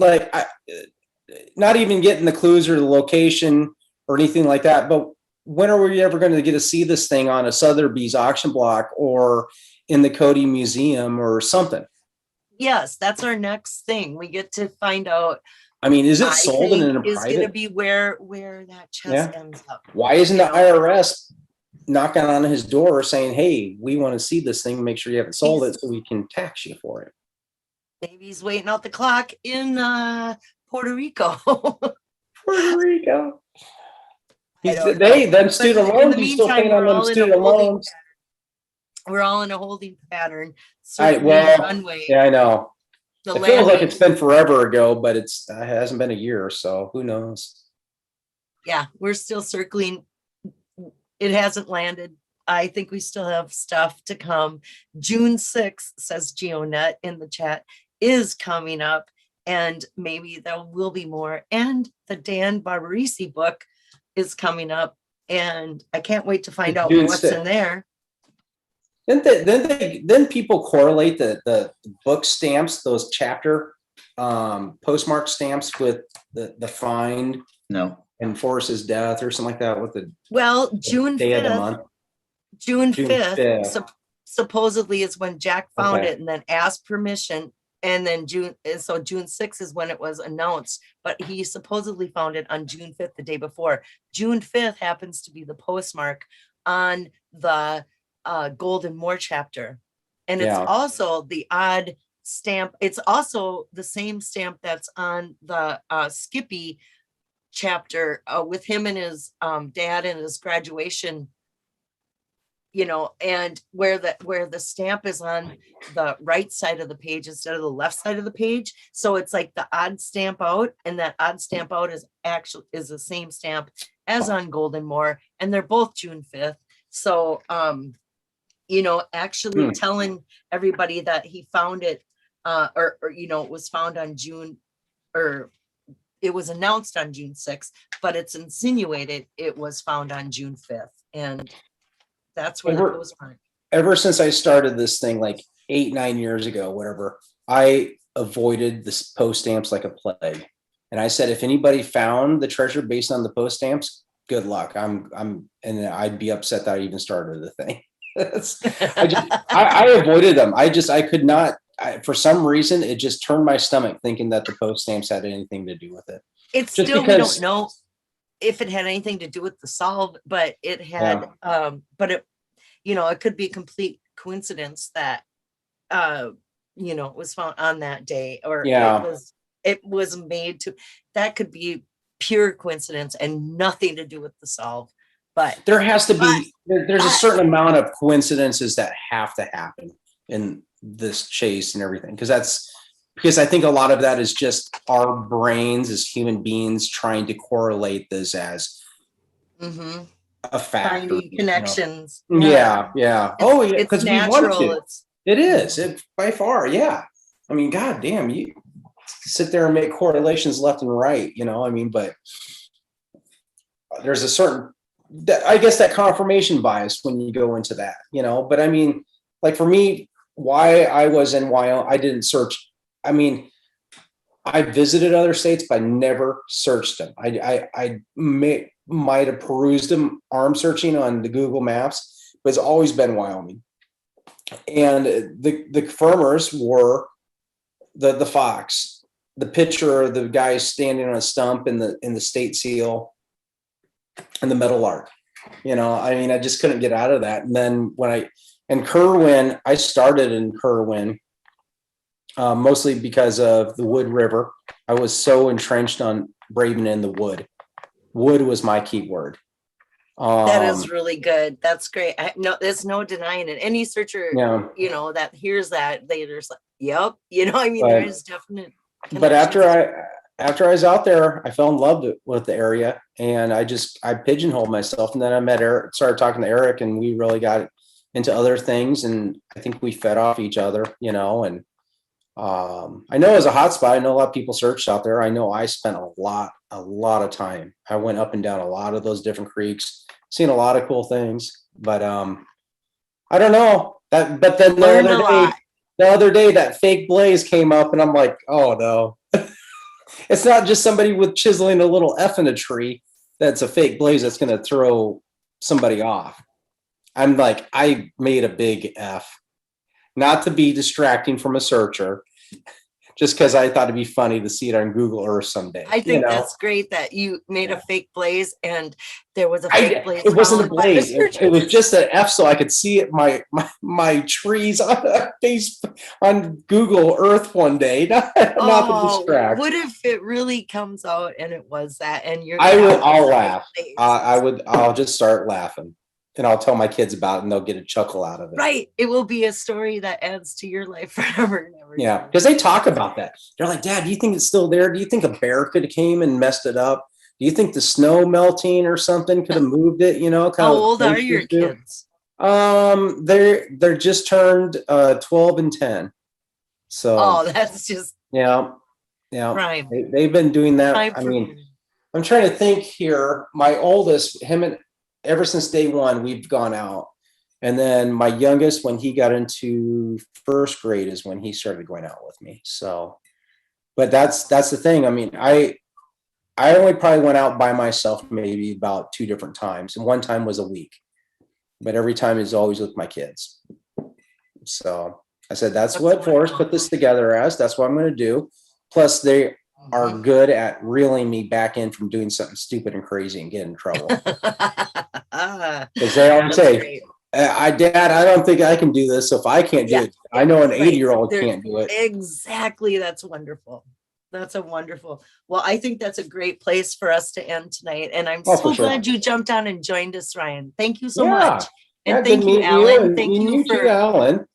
not even getting the clues or the location or anything like that, but when are we ever going to get to see this thing on a Sotheby's auction block or in the Cody Museum or something? Yes, that's our next thing. We get to find out. I mean, is it I sold in think a is going to private? be where that chest ends up. Why isn't you the know? IRS knocking on his door saying, hey, we want to see this thing, make sure you haven't sold it so we can tax you for it? Maybe he's waiting out the clock in Puerto Rico. Puerto Rico. I don't know. Them But student in loans, the he's still meantime, paying on we're them all in a student holding loans. We're all in a holding pattern. All right, Circling well, runway. yeah, I know. The It feels like landing. it's been forever ago, but it hasn't been a year, so who knows? Yeah, we're still circling. It hasn't landed. I think we still have stuff to come. June 6th, says GeoNet in the chat, is coming up, and maybe there will be more. And the Dan Barbarisi book is coming up, and I can't wait to find out June what's 6th. in there. Then people correlate the book stamps, those chapter postmark stamps with the find No. and Forrest's death or something like that with the Well, June day of the 5th, month. June June 5th, 5th. supposedly is when Jack found Okay. it and then asked permission. And then June 6th is when it was announced, but he supposedly found it on June 5th, the day before. June 5th happens to be the postmark on the Golden Moor chapter. And it's Yeah. also the odd stamp. It's also the same stamp that's on the Skippy chapter with him and his dad and his graduation, and where the stamp is on the right side of the page instead of the left side of the page. So it's like the odd stamp out, and that odd stamp out is the same stamp as on Golden Moor, and they're both June 5th. So actually telling everybody that he found it or it was found on June, or it was announced on June 6th, but it's insinuated it was found on June 5th. And that's where the postmark. Ever since I started this thing like 8-9 years ago, whatever, I avoided the post stamps like a plague. And I said, if anybody found the treasure based on the post stamps, good luck. And I'd be upset that I even started the thing. I avoided them. I could not, for some reason, it just turned my stomach thinking that the post stamps had anything to do with it. It's Just still, we because- don't know if it had anything to do with the solve, but it had, but it, it could be a complete coincidence that it was found on that day, or Yeah. it was made to, that could be pure coincidence and nothing to do with the solve. But There has to be, there's a but- certain amount of coincidences that have to happen in this chase and everything. Because I think a lot of that is just our brains as human beings trying to correlate this as a factor. finding connections. Yeah. Oh, yeah. It's Because we want natural. to. It is. It by far. Yeah. I mean, God damn, you sit there and make correlations left and right, but there's a certain, I guess, that confirmation bias when you go into that, but I mean, like for me, why I was in Wyoming, I didn't search. I mean, I visited other states, but I never searched them. I might have perused them arm searching on the Google Maps, but it's always been Wyoming. And the confirmers were the fox, the picture of the guy standing on a stump in the state seal, and the meadowlark. I mean, I just couldn't get out of that. And then Kirwin, I started in Kirwin mostly because of the Wood River. I was so entrenched on braving in the wood. Wood was my key word. That is really good. That's great. There's no denying it. Any searcher, Yeah. that hears that, they just like, yep. I mean, But- there is definite. But after connections. I was out there, I fell in love with the area, and I pigeonholed myself. And then I met Eric, started talking to Eric, and we really got into other things. And I think we fed off each other, and I know as a hotspot, I know a lot of people searched out there. I know I spent a lot of time. I went up and down a lot of those different creeks, seen a lot of cool things, but I don't know that. But then the other day, that fake blaze came up, and I'm like, oh no, it's not just somebody with chiseling a little F in a tree. That's a fake blaze that's going to throw somebody off. I'm like, I made a big F, not to be distracting from a searcher, just because I thought it'd be funny to see it on Google Earth someday. I think that's great that you made a fake blaze, and there was a fake blaze. It wasn't a followed by the blaze. It searchers. was just an F, so I could see it. My trees on Google Earth one day. Not to distract. What if it really comes out and it was that? And I'll laugh. I'll just start laughing, and I'll tell my kids about it, and they'll get a chuckle out of it. Right. It will be a story that adds to your life forever and ever. Yeah, because they talk about that. They're like, Dad, do you think it's still there? Do you think a bear could have came and messed it up? Do you think the snow melting or something could have moved it? How old are your kids? They're just turned 12 and 10. So that's just yeah. prime. They've been doing that. Prime I for mean, me. I'm trying to think here. My oldest, ever since day one, we've gone out. And then my youngest, when he got into first grade, is when he started going out with me. So, but that's the thing. I mean, I only probably went out by myself maybe about 2 different times, and one time was a week. But every time is always with my kids. So I said, that's what Forrest put this together as. That's what I'm going to do. Plus, they are good at reeling me back in from doing something stupid and crazy and get in trouble. Because they always say, Dad, I don't think I can do this. So if I can't do it, I know an 80-year-old can't do it. Exactly. That's wonderful. That's a wonderful. Well, I think that's a great place for us to end tonight. And I'm so glad you jumped on and joined us, Ryan. Thank you so much. And thank you, Alan. Thank you for Alan.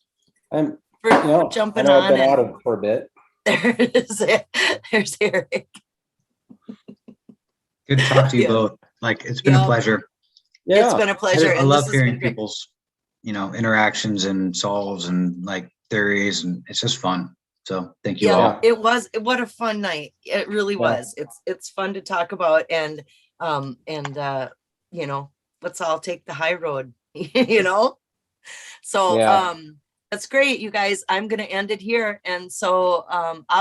For jumping on. I've been out of it for a bit. There's Eric. Good to talk to you both. Like, it's been a pleasure. Yeah. It's been a pleasure. I love hearing people's, interactions and solves and like theories, and it's just fun. So thank you all. It was, what a fun night. It really was. It's fun to talk about, and let's all take the high road, So that's great, you guys. I'm going to end it here. And so I'll